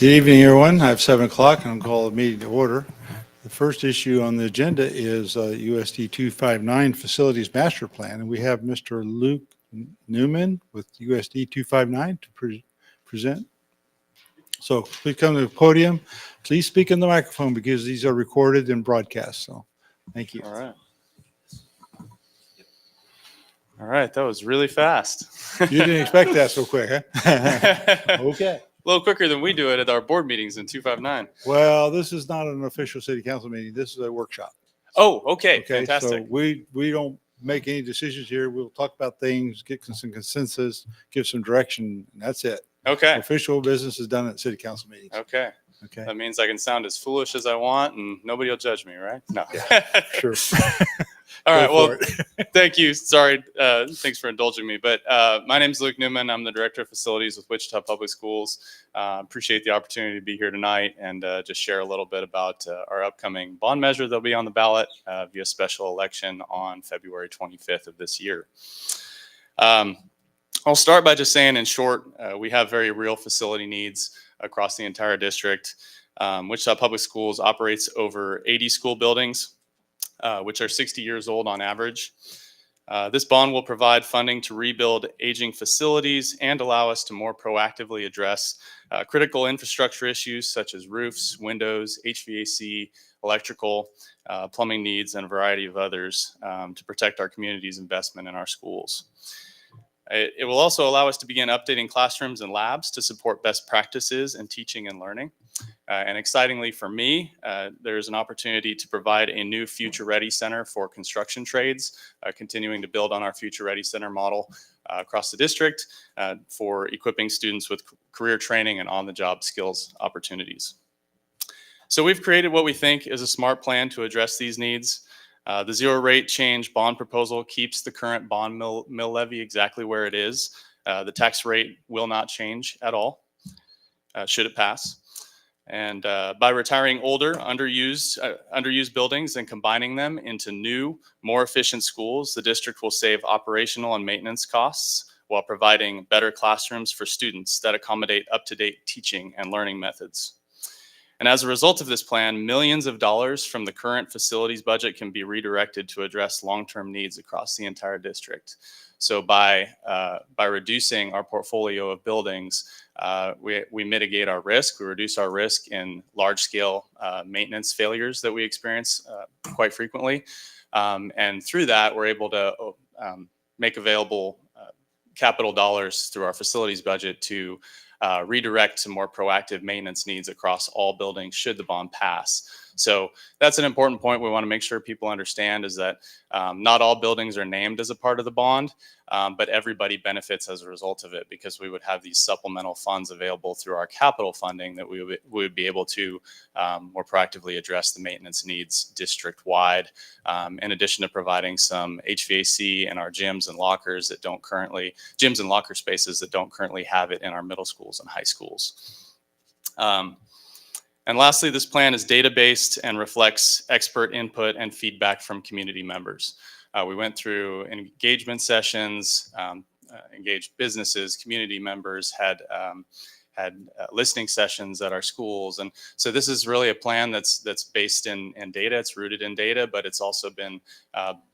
Good evening, everyone. I have 7 o'clock, and I'm calling the meeting to order. The first issue on the agenda is USD 259 Facilities Master Plan, and we have Mr. Luke Newman with USD 259 to present. So please come to the podium. Please speak in the microphone because these are recorded and broadcast. So thank you. All right. All right, that was really fast. You didn't expect that so quick, huh? Okay. A little quicker than we do it at our board meetings in 259. Well, this is not an official city council meeting. This is a workshop. Oh, okay, Okay, fantastic. so we don't make any decisions here. We'll talk about things, get some consensus, give some direction, and that's it. Okay, Official business is done at city council meetings. okay. Okay, That means I can sound as foolish as I want and nobody will judge me, right? No. sure. All right, Go well, for it. thank you. Sorry, thanks for indulging me. But my name is Luke Newman. I'm the Director of Facilities with Wichita Public Schools. Appreciate the opportunity to be here tonight and just share a little bit about our upcoming bond measure that'll be on the ballot via special election on February 25th of this year. I'll start by just saying in short, we have very real facility needs across the entire district. Wichita Public Schools operates over 80 school buildings, which are 60 years old on average. This bond will provide funding to rebuild aging facilities and allow us to more proactively address critical infrastructure issues such as roofs, windows, HVAC, electrical, plumbing needs, and a variety of others to protect our community's investment in our schools. It will also allow us to begin updating classrooms and labs to support best practices in teaching and learning. And excitingly for me, there's an opportunity to provide a new Future Ready Center for construction trades, continuing to build on our Future Ready Center model across the district for equipping students with career training and on-the-job skills opportunities. So we've created what we think is a smart plan to address these needs. The zero rate change bond proposal keeps the current bond mill levy exactly where it is. The tax rate will not change at all, should it pass. And by retiring older, underused buildings and combining them into new, more efficient schools, the district will save operational and maintenance costs while providing better classrooms for students that accommodate up-to-date teaching and learning methods. And as a result of this plan, millions of dollars from the current facilities budget can be redirected to address long-term needs across the entire district. So by reducing our portfolio of buildings, we mitigate our risk. We reduce our risk in large-scale maintenance failures that we experience quite frequently. And through that, we're able to make available capital dollars through our facilities budget to redirect to more proactive maintenance needs across all buildings should the bond pass. So that's an important point we want to make sure people understand is that not all buildings are named as a part of the bond, but everybody benefits as a result of it because we would have these supplemental funds available through our capital funding that we would be able to more proactively address the maintenance needs district-wide, in addition to providing some HVAC in our gyms and lockers that don't currently, gyms and locker spaces that don't currently have it in our middle schools and high schools. And lastly, this plan is data-based and reflects expert input and feedback from community members. We went through engagement sessions, engaged businesses, community members, had listening sessions at our schools. And so this is really a plan that's based in data. It's rooted in data, but it's also been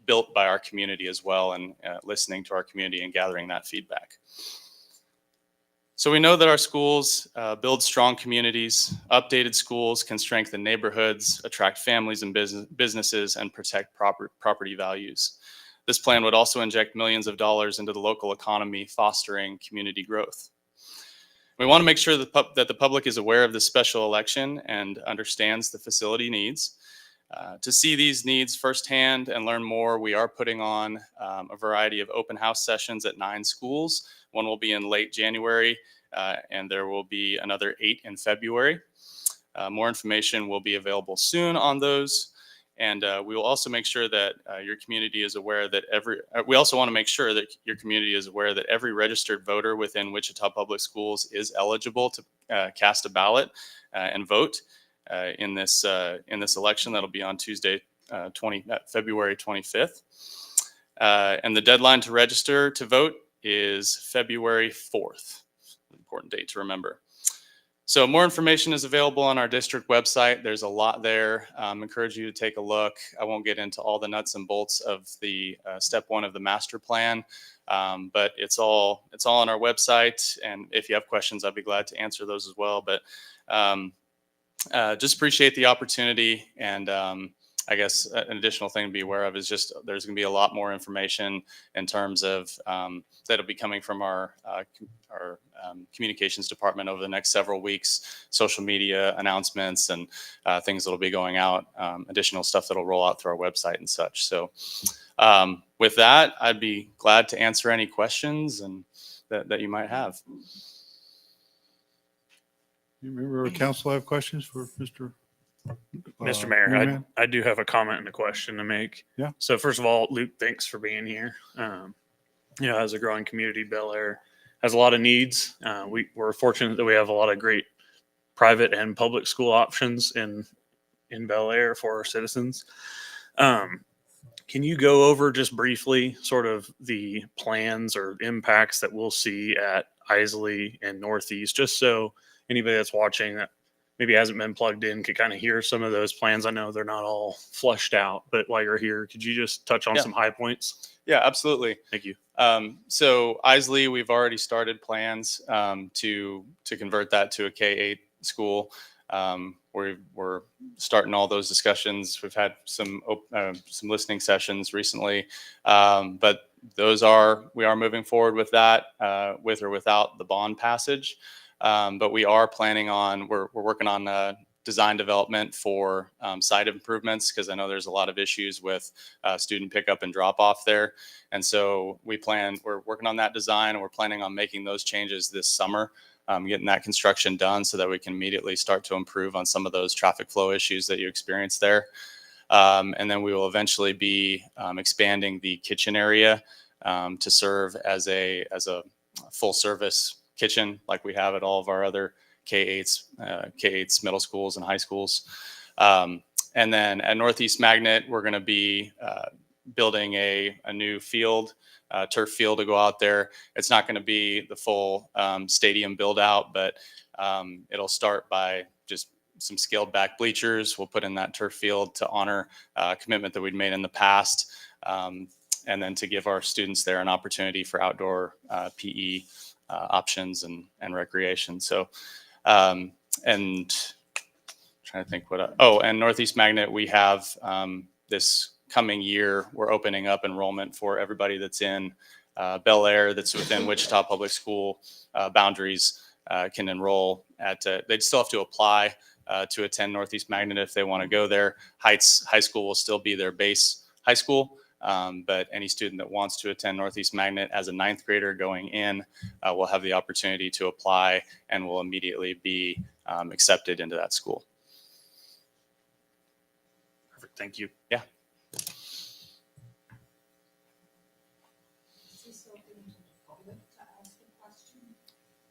built by our community as well and listening to our community and gathering that feedback. So we know that our schools build strong communities. Updated schools can strengthen neighborhoods, attract families and businesses, and protect property values. This plan would also inject millions of dollars into the local economy, fostering community growth. We want to make sure that the public is aware of this special election and understands the facility needs. To see these needs firsthand and learn more, we are putting on a variety of open house sessions at 9 schools. One will be in late January, and there will be another 8 in February. More information will be available soon on those. And we will also make sure that your community is aware that we also want to make sure that your community is aware that every registered voter within Wichita Public Schools is eligible to cast a ballot and vote in this election. That'll be on Tuesday, February 25th. And the deadline to register to vote is February 4th. Important date to remember. So more information is available on our district website. There's a lot there. Encourage you to take a look. I won't get into all the nuts and bolts of the step one of the master plan, but it's all on our website. And if you have questions, I'd be glad to answer those as well. But just appreciate the opportunity. And I guess an additional thing to be aware of is just there's going to be a lot more information in terms of that'll be coming from our communications department over the next several weeks, social media announcements and things that'll be going out, additional stuff that'll roll out through our website and such. So with that, I'd be glad to answer any questions and that you might have. You remember our council have questions for Mr. Mr. Mayor, Newman? I do have a comment and a question to make. Yeah. So first of all, Luke, thanks for being here. As a growing community, Bel Aire has a lot of needs. We're fortunate that we have a lot of great private and public school options in Bel Aire for our citizens. Can you go over just briefly sort of the plans or impacts that we'll see at Isley and Northeast, just so anybody that's watching that maybe hasn't been plugged in could kind of hear some of those plans? I know they're not all flushed out, but while you're here, could you just touch on some high points? Yeah, absolutely. Thank you. So Isley, we've already started plans to convert that to a K-8 school. We're starting all those discussions. We've had some listening sessions recently, but we are moving forward with that, with or without the bond passage. But we are planning on, we're working on design development for site improvements, because I know there's a lot of issues with student pickup and drop off there. And so we're working on that design, and we're planning on making those changes this summer, getting that construction done so that we can immediately start to improve on some of those traffic flow issues that you experienced there. And then we will eventually be expanding the kitchen area to serve as a full service kitchen like we have at all of our other K-8s middle schools and high schools. And then at Northeast Magnet, we're going to be building a new field, turf field to go out there. It's not going to be the full stadium build out, but it'll start by just some scaled back bleachers. We'll put in that turf field to honor a commitment that we'd made in the past. And then to give our students there an opportunity for outdoor PE options and recreation. So, and trying to think and Northeast Magnet, we have this coming year, we're opening up enrollment for everybody that's in Bel Aire, that's within Wichita Public School boundaries, can enroll at, they'd still have to apply to attend Northeast Magnet if they want to go there. Heights High School will still be their base high school. But any student that wants to attend Northeast Magnet as a 9th grader going in will have the opportunity to apply and will immediately be accepted into that school. Perfect. Thank you. Yeah.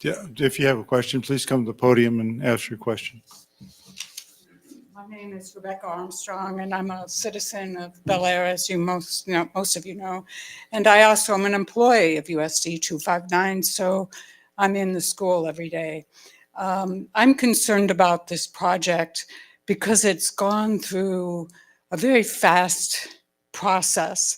Yeah, if you have a question, please come to the podium and ask your question. My name is Rebecca Armstrong, and I'm a citizen of Bel Aire, as most of you know. And I also am an employee of USD 259, so I'm in the school every day. I'm concerned about this project because it's gone through a very fast process,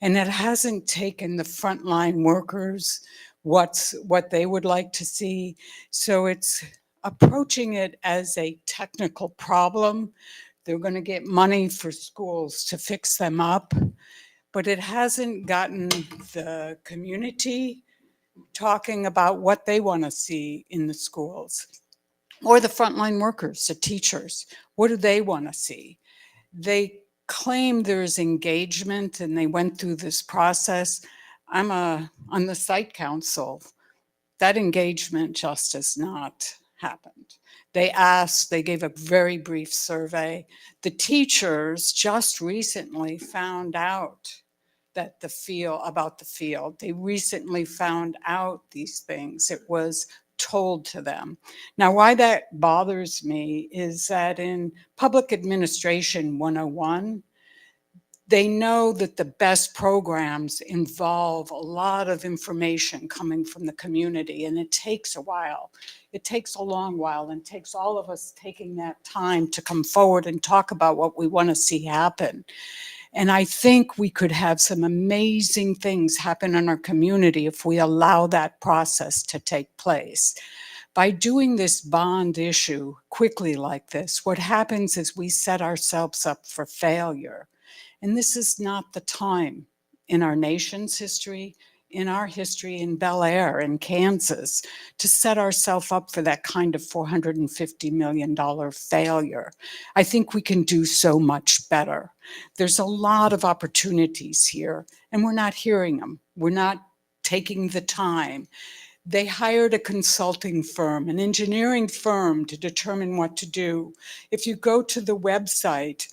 and it hasn't taken the frontline workers what they would like to see. So it's approaching it as a technical problem. They're going to get money for schools to fix them up, but it hasn't gotten the community talking about what they want to see in the schools, or the frontline workers, the teachers. What do they want to see? They claim there's engagement and they went through this process. I'm on the site council. That engagement just has not happened. They asked, they gave a very brief survey. The teachers just recently found out that about the field. They recently found out these things. It was told to them. Now, why that bothers me is that in Public Administration 101, They know that the best programs involve a lot of information coming from the community, and it takes a while. It takes a long while, and it takes all of us taking that time to come forward and talk about what we want to see happen. And I think we could have some amazing things happen in our community if we allow that process to take place. By doing this bond issue quickly like this, what happens is we set ourselves up for failure. And this is not the time in our nation's history, in our history in Bel Aire in Kansas, to set ourselves up for that kind of $450 million failure. I think we can do so much better. There's a lot of opportunities here, and we're not hearing them. We're not taking the time. They hired a consulting firm, an engineering firm, to determine what to do. If you go to the website,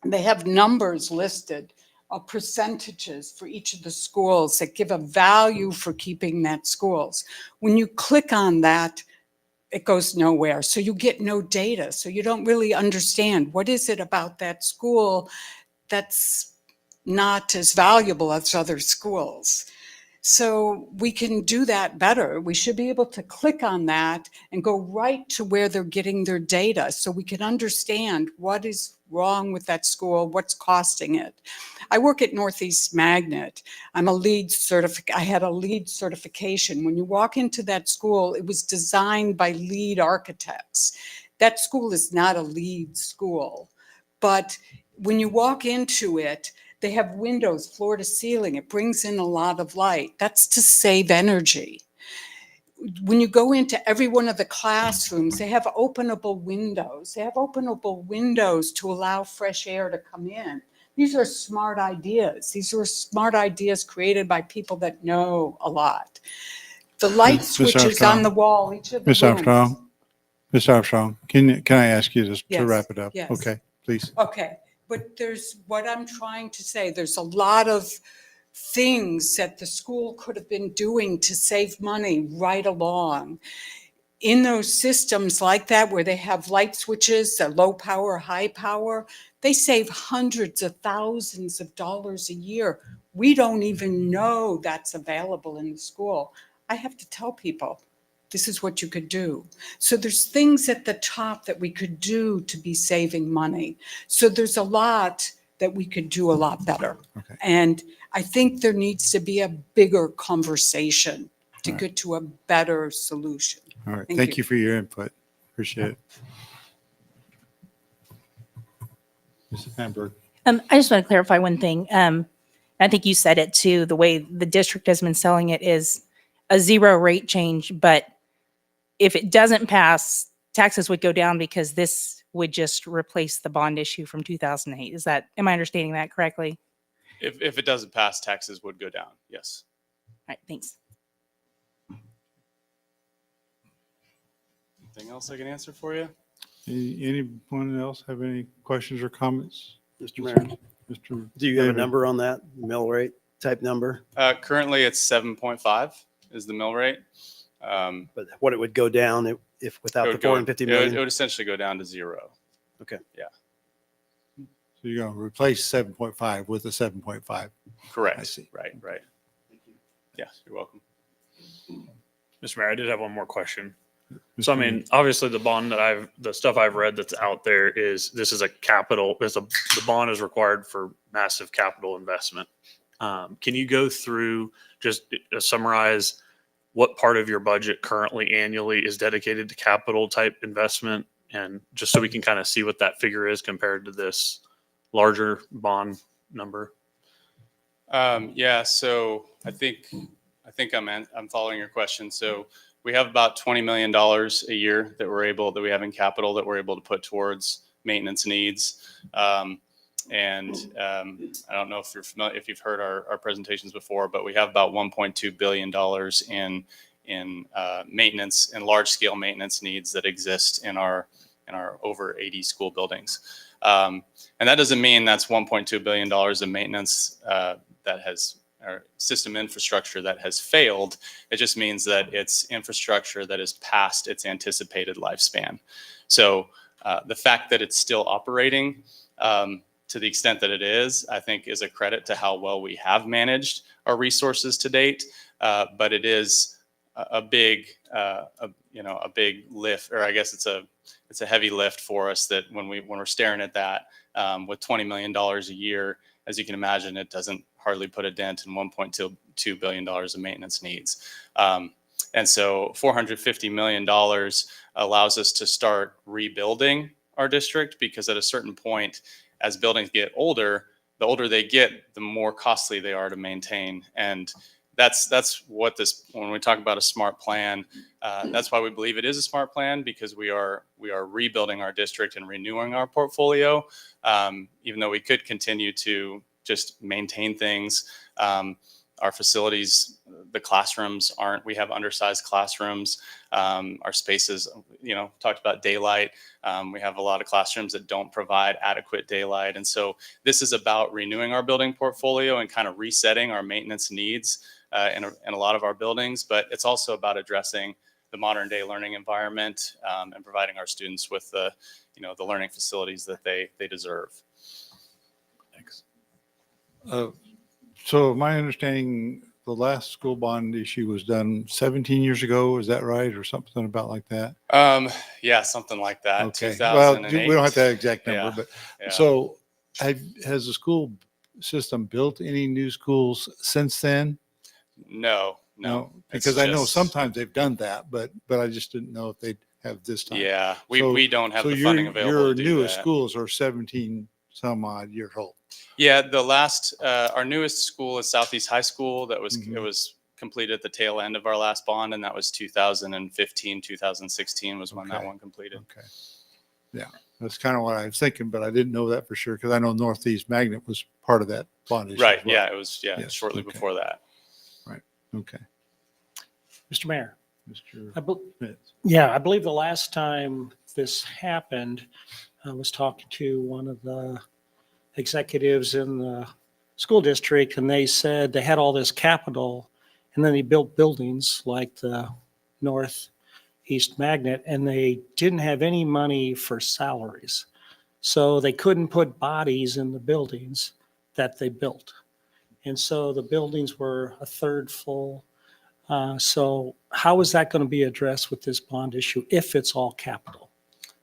they have numbers listed of percentages for each of the schools that give a value for keeping that schools. When you click on that, it goes nowhere. So you get no data. So you don't really understand what is it about that school that's not as valuable as other schools. So we can do that better. We should be able to click on that and go right to where they're getting their data so we can understand what is wrong with that school, what's costing it. I work at Northeast Magnet. I had a LEED certification. When you walk into that school, it was designed by LEED architects. That school is not a LEED school, but when you walk into it, they have windows floor to ceiling. It brings in a lot of light. That's to save energy. When you go into every one of the classrooms, they have openable windows. They have openable windows to allow fresh air to come in. These are smart ideas. These are smart ideas created by people that know a lot. The light Ms. switches Armstrong. on the wall, each of the Ms. rooms. Armstrong, Ms. Armstrong, can I ask you to Yes, wrap it up? yes. Okay, please. Okay, but there's what I'm trying to say. There's a lot of things that the school could have been doing to save money right along. In those systems like that, where they have light switches, low power, high power, they save hundreds of thousands of dollars a year. We don't even know that's available in the school. I have to tell people, this is what you could do. So there's things at the top that we could do to be saving money. So there's a lot that we could do a lot better. Okay. And I think there needs to be a bigger conversation to All right. get to a better solution. All right. Thank Thank you. you for your input. Appreciate it. Mrs. Hamburg. I just want to clarify one thing. I think you said it too. The way the district has been selling it is a zero rate change, but if it doesn't pass, taxes would go down because this would just replace the bond issue from 2008. Am I understanding that correctly? If it doesn't pass, taxes would go down. Yes. All right, thanks. Anything else I can answer for you? Anyone else have any questions or comments? Mr. Mayor, Mr. do you have a David? number on that mill rate type number? Currently, it's 7.5 is the mill rate. But what it would go down if without the 450 it million? would essentially go down to zero. Okay. Yeah. So you're going to replace 7.5 with a 7.5. Correct. I see. Right. Yeah, you're welcome. Mr. Mayor, I did have one more question. So, I mean, obviously the stuff I've read that's out there is this is the bond is required for massive capital investment. Can you go through, just summarize what part of your budget currently annually is dedicated to capital type investment? And just so we can kind of see what that figure is compared to this larger bond number. Yeah. So I think I'm following your question. So we have about $20 million a year that we have in capital that we're able to put towards maintenance needs. I don't know if you're familiar, if you've heard our presentations before, but we have about $1.2 billion in maintenance and large scale maintenance needs that exist in our over 80 school buildings. And that doesn't mean that's $1.2 billion of maintenance that has our system infrastructure that has failed. It just means that it's infrastructure that is past its anticipated lifespan. So the fact that it's still operating to the extent that it is, I think is a credit to how well we have managed our resources to date. But it is a big, a big lift, or I guess it's a heavy lift for us that when we're staring at that with $20 million a year, as you can imagine, it doesn't hardly put a dent in $1.2 billion of maintenance needs. And so $450 million allows us to start rebuilding our district, because at a certain point, as buildings get older, the older they get, the more costly they are to maintain. And that's what this, when we talk about a smart plan, that's why we believe it is a smart plan, because we are rebuilding our district and renewing our portfolio. Even though we could continue to just maintain things. Our facilities, the classrooms we have undersized classrooms. Our spaces, talked about daylight. We have a lot of classrooms that don't provide adequate daylight. And so this is about renewing our building portfolio and kind of resetting our maintenance needs in a lot of our buildings. But it's also about addressing the modern day learning environment and providing our students with the learning facilities that they deserve. Thanks. So my understanding, the last school bond issue was done 17 years ago. Is that right? Or something about like that? Yeah, something like that. Okay. Well, 2008. we don't have that exact number, Yeah, but yeah. so has the school system built any new schools since then? No. It's Because I know just- sometimes they've done that, but I just didn't know if they'd have this time. Yeah, So- we don't have So the funding available your to do newest that. schools are 17 some odd years old. Yeah, our newest school is Southeast High School. It Mhm. was completed at the tail end of our last bond, and that was 2015, 2016 was when that Okay. one completed. Okay. Yeah, that's kind of what I was thinking, but I didn't know that for sure, because I know Northeast Magnet was part of that bond issue. Right. as well. Yeah, it was. Yeah, Yes, shortly okay. before that. Okay. Mr. Mayor, Mr. I bel- Smith. yeah, I believe the last time this happened, I was talking to one of the executives in the school district, and they said they had all this capital, and then they built buildings like the Northeast Magnet, and they didn't have any money for salaries. So they couldn't put bodies in the buildings that they built. And so the buildings were a third full. So how is that going to be addressed with this bond issue if it's all capital?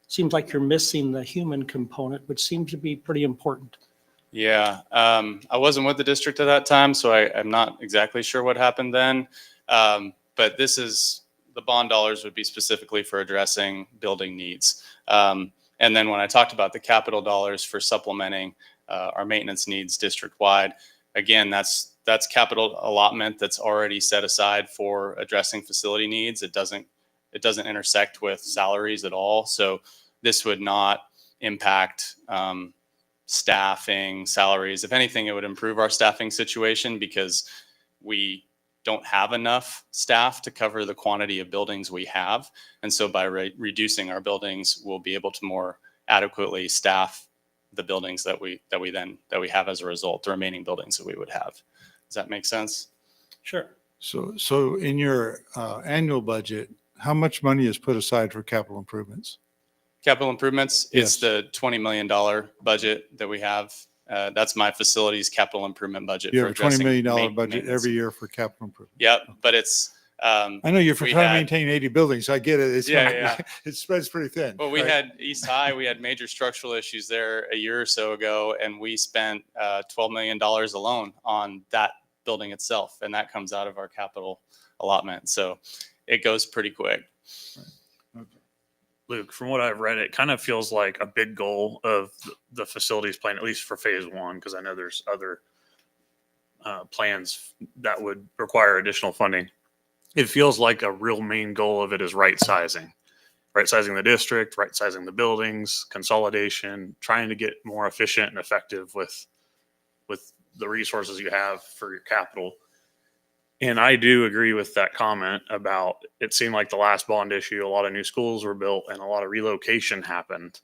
Seems like you're missing the human component, which seems to be pretty important. Yeah, I wasn't with the district at that time, so I'm not exactly sure what happened then. But the bond dollars would be specifically for addressing building needs. And then when I talked about the capital dollars for supplementing our maintenance needs district-wide, again, that's capital allotment that's already set aside for addressing facility needs. It doesn't intersect with salaries at all. So this would not impact staffing, salaries. If anything, it would improve our staffing situation, because we don't have enough staff to cover the quantity of buildings we have. And so by reducing our buildings, we'll be able to more adequately staff the buildings that we have as a result, the remaining buildings that we would have. Does that make sense? Sure. So in your annual budget, how much money is put aside for capital improvements? Capital improvements, Yes. it's the $20 million budget that we have. That's my facilities capital improvement budget. You for have a $20 million addressing budget maintenance. every year for capital improvement. Yep, but it's, I know you're we trying to had- maintain 80 buildings. So I get it. It's Yeah, not- yeah. It spreads pretty thin. well, we right? had East High, we had major structural issues there a year or so ago, and we spent $12 million alone on that building itself. And that comes out of our capital allotment. So it goes pretty quick. Luke, from what I've read, it kind of feels like a big goal of the facilities plan, at least for phase one, because I know there's other plans that would require additional funding. It feels like a real main goal of it is right sizing the district, right sizing the buildings, consolidation, trying to get more efficient and effective with the resources you have for your capital. And I do agree with that comment about it seemed like the last bond issue, a lot of new schools were built and a lot of relocation happened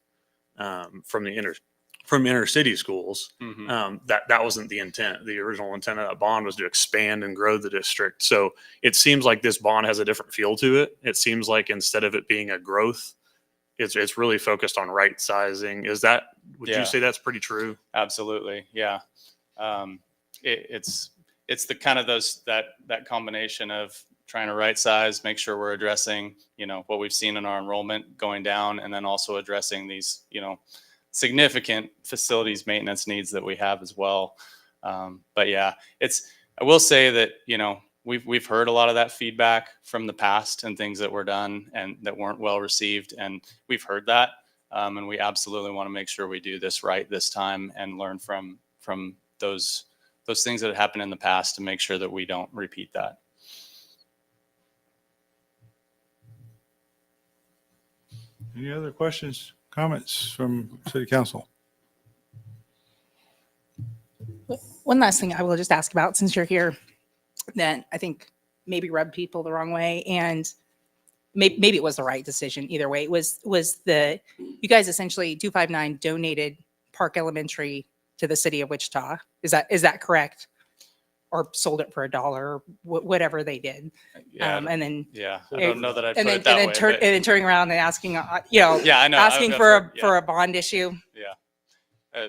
from inner city schools. Mhm. That wasn't the intent. The original intent of that bond was to expand and grow the district. So it seems like this bond has a different feel to it. It seems like instead of it being a growth it's really focused on right sizing. Would Yeah. you say that's pretty true? Absolutely. Yeah. It's the kind of that combination of trying to right size, make sure we're addressing, what we've seen in our enrollment going down, and then also addressing these, significant facilities maintenance needs that we have as well. But yeah, I will say that, we've heard a lot of that feedback from the past and things that were done and that weren't well received. And we've heard that. And we absolutely want to make sure we do this right this time and learn from those things that have happened in the past to make sure that we don't repeat that. Any other questions, comments from City Council? One last thing I will just ask about since you're here that I think maybe rubbed people the wrong way, and maybe it was the right decision either way, was you guys essentially 259 donated Park Elementary to the city of Wichita. Is that correct? Or sold it for $1, whatever they did. Yeah. And then Yeah. I don't know that I put and then, it that way. and then turning around and asking, yeah, I know. asking I've for heard- for a bond issue. Yeah.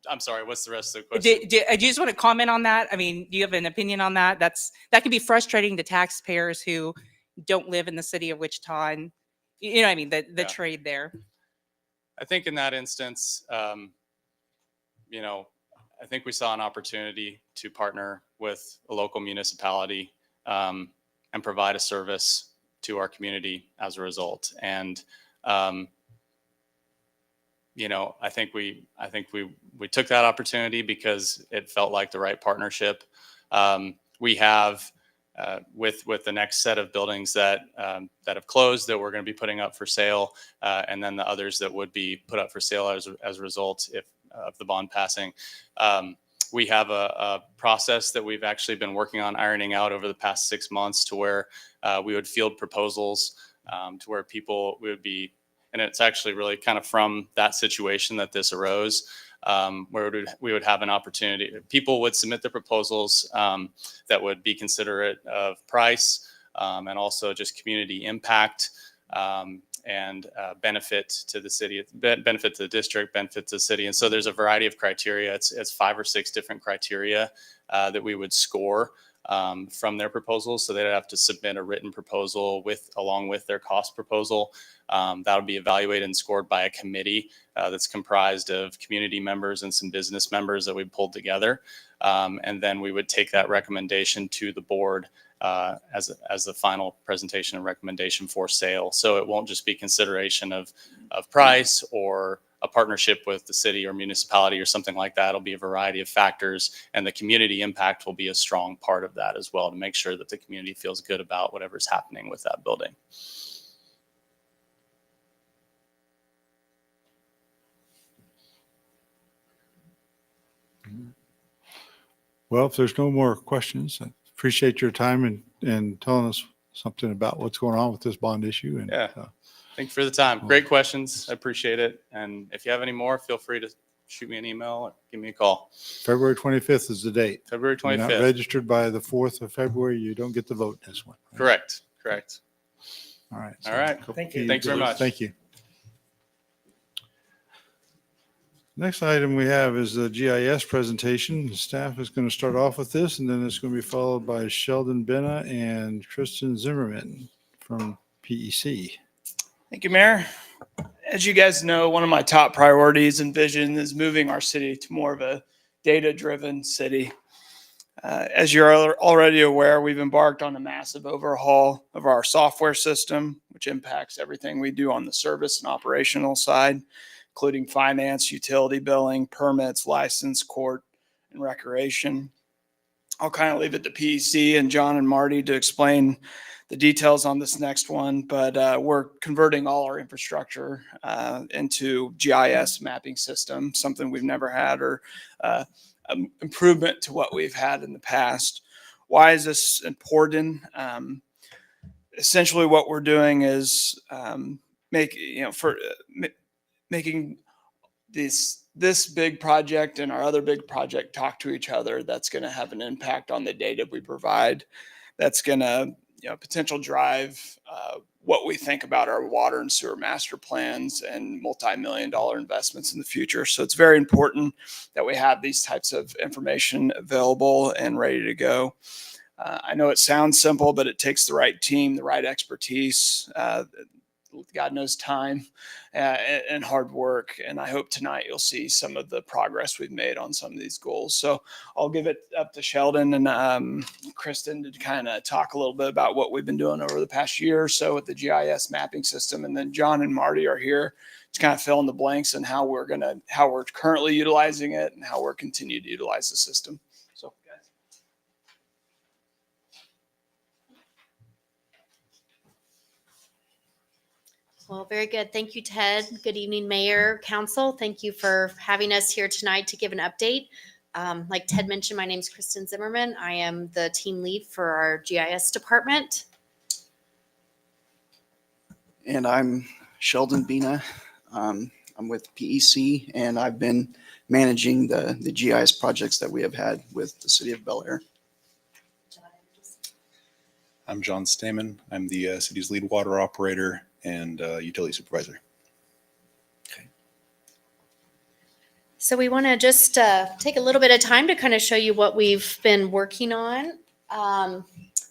I'm sorry. What's the rest of the question? Do you just want to comment on that? I mean, do you have an opinion on that? That can be frustrating to taxpayers who don't live in the city of Wichita, and you know what I mean, the Yeah. trade there. I think in that instance, I think we saw an opportunity to partner with a local municipality and provide a service to our community as a result. And I think we took that opportunity because it felt like the right partnership. We have with the next set of buildings that have closed that we're going to be putting up for sale, and then the others that would be put up for sale as a result of the bond passing. We have a process that we've actually been working on ironing out over the past 6 months to where we would field proposals to where we would be, and it's actually really kind of from that situation that this arose, where we would have an opportunity. People would submit their proposals that would be considerate of price and also just community impact and benefit to the city, benefit to the district, benefit to the city. And so there's a variety of criteria. It's 5 or 6 different criteria that we would score from their proposals. So they'd have to submit a written proposal along with their cost proposal. That would be evaluated and scored by a committee that's comprised of community members and some business members that we pulled together. And then we would take that recommendation to the board as the final presentation and recommendation for sale. So it won't just be consideration of price or a partnership with the city or municipality or something like that. It'll be a variety of factors, and the community impact will be a strong part of that as well to make sure that the community feels good about whatever's happening with that building. Well, if there's no more questions, I appreciate your time and telling us something about what's going on with this bond issue. And Yeah. Thank you for the time. Great questions. I appreciate it. And if you have any more, feel free to shoot me an email or give me a call. February 25th is the date. February You're not 25th. registered by the 4th of February, you don't get the vote in this one. Correct. All right. All right. Thank you. Thanks very much. Thank you. Next item we have is the GIS presentation. The staff is going to start off with this, and then it's going to be followed by Sheldon Benna and Tristan Zimmerman from PEC. Thank you, Mayor. As you guys know, one of my top priorities and vision is moving our city to more of a data-driven city. As you're already aware, we've embarked on a massive overhaul of our software system, which impacts everything we do on the service and operational side, including finance, utility billing, permits, license, court, and recreation. I'll kind of leave it to PEC and John and Marty to explain the details on this next one, but we're converting all our infrastructure into GIS mapping system, something we've never had, or improvement to what we've had in the past. Why is this important? Essentially, what we're doing is making this big project and our other big project talk to each other. That's going to have an impact on the data we provide. That's going to potential drive what we think about our water and sewer master plans and multi-million-dollar investments in the future. So it's very important that we have these types of information available and ready to go. I know it sounds simple, but it takes the right team, the right expertise, God knows time, and hard work. And I hope tonight you'll see some of the progress we've made on some of these goals. So I'll give it up to Sheldon and Kristen to kind of talk a little bit about what we've been doing over the past year or so with the GIS mapping system. And then John and Marty are here to kind of fill in the blanks and how we're currently utilizing it and how we're continuing to utilize the system. So guys. Well, very good. Thank you, Ted. Good evening, Mayor, Council. Thank you for having us here tonight to give an update. Like Ted mentioned, my name is Kristen Zimmerman. I am the team lead for our GIS department. And I'm Sheldon Bina. I'm with PEC, and I've been managing the GIS projects that we have had with the city of Bel Aire. I'm John Stamen. I'm the city's lead water operator and utility supervisor. So we want to just take a little bit of time to kind of show you what we've been working on,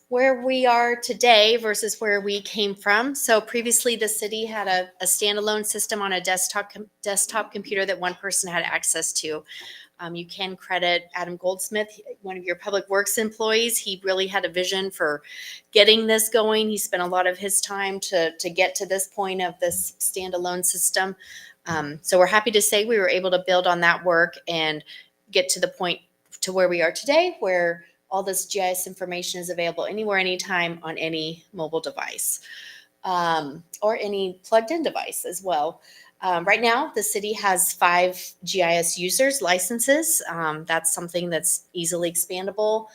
where we are today versus where we came from. So previously the city had a standalone system on a desktop computer that one person had access to. You can credit Adam Goldsmith, one of your public works employees. He really had a vision for getting this going. He spent a lot of his time to get to this point of this standalone system. So we're happy to say we were able to build on that work and get to the point to where we are today, where all this GIS information is available anywhere, anytime on any mobile device or any plugged in device as well. Right now, the city has 5 GIS users licenses. That's something that's easily expandable.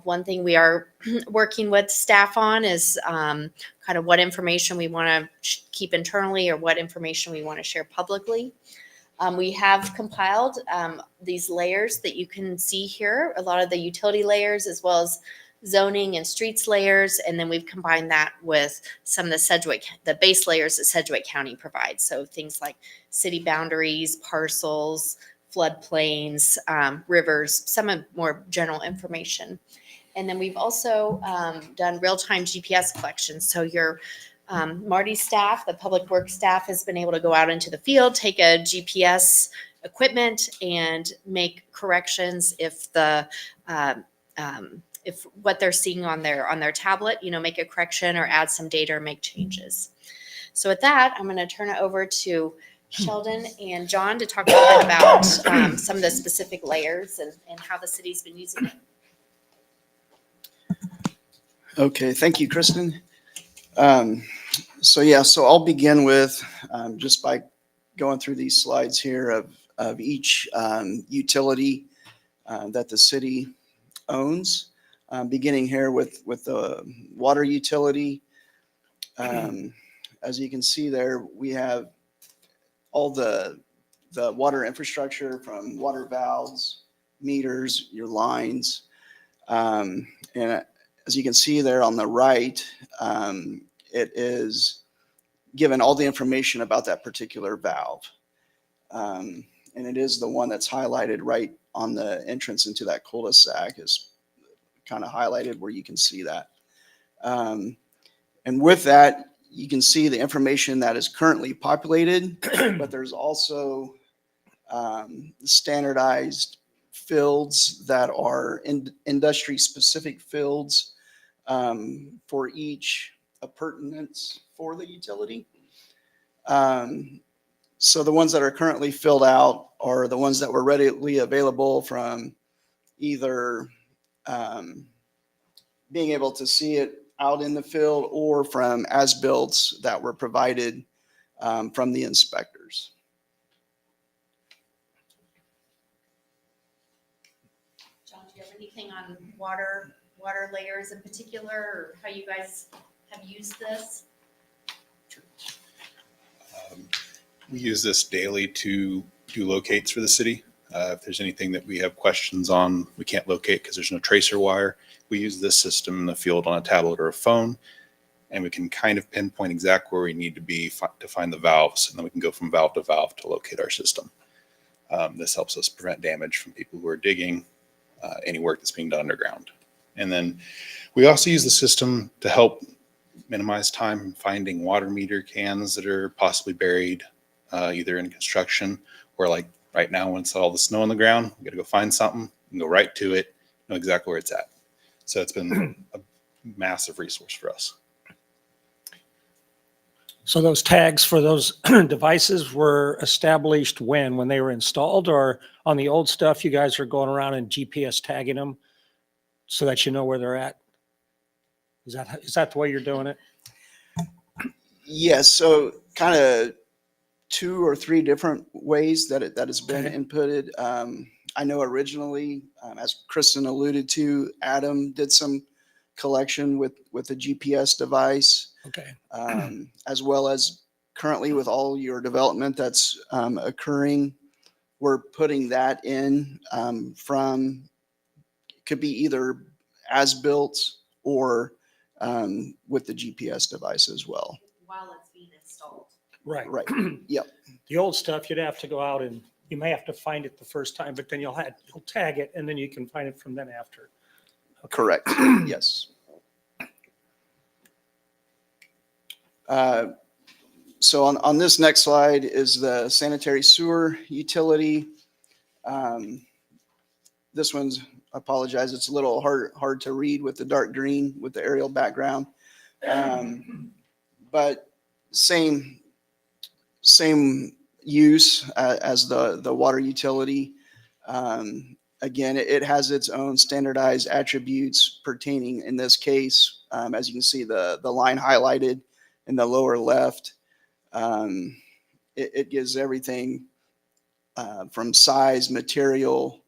One thing we are working with staff on is kind of what information we want to keep internally or what information we want to share publicly. We have compiled these layers that you can see here, a lot of the utility layers as well as zoning and streets layers, and then we've combined that with some of the base layers that Sedgwick County provides. So things like city boundaries, parcels, floodplains, rivers, some more general information. And then we've also done real-time GPS collections. So your Marty's staff, the public works staff, has been able to go out into the field, take a GPS equipment, and make corrections if if what they're seeing on their tablet, make a correction or add some data or make changes. So with that, I'm going to turn it over to Sheldon and John to talk a little bit about some of the specific layers and how the city's been using it. Okay, thank you, Kristen. So I'll begin with just by going through these slides here of each utility that the city owns. Beginning here with the water utility. As you can see there, we have all the water infrastructure from water valves, meters, your lines. And as you can see there on the right, it is given all the information about that particular valve. And it is the one that's highlighted right on the entrance into that cul-de-sac is kind of highlighted where you can see that. And with that, you can see the information that is currently populated, but there's also standardized fields that are industry-specific fields for each appurtenance for the utility. So the ones that are currently filled out are the ones that were readily available from either being able to see it out in the field or from as-builts that were provided from the inspectors. John, do you have anything on water layers in particular, or how you guys have used this? We use this daily to do locates for the city. If there's anything that we have questions on, we can't locate because there's no tracer wire. We use this system in the field on a tablet or a phone, and we can kind of pinpoint exactly where we need to be to find the valves, and then we can go from valve to locate our system. This helps us prevent damage from people who are digging any work that's being done underground. And then we also use the system to help minimize time finding water meter cans that are possibly buried either in construction or like right now when it's all the snow on the ground, we got to go find something and go right to it, know exactly where it's at. So it's been a massive resource for us. So those tags for those devices were established when they were installed, or on the old stuff, you guys are going around and GPS tagging them so that you know where they're at? Is that the way you're doing it? Yes, so kind of 2 or 3 different ways that has been Okay. inputted. I know originally, as Kristen alluded to, Adam did some collection with a GPS device, Okay. as well as currently with all your development that's occurring, we're putting that in from, could be either as built or with the GPS device as well. While it's being installed. Right. Right. Yep. The old stuff, you'd have to go out and you may have to find it the first time, but then you'll tag it and then you can find it from then after. Correct. Yes. So on this next slide is the sanitary sewer utility. This one's, I apologize, it's a little hard to read with the dark green with the aerial background. But same use as the water utility. Again, it has its own standardized attributes pertaining, in this case, as you can see, the line highlighted in the lower left. It gives everything from size, material,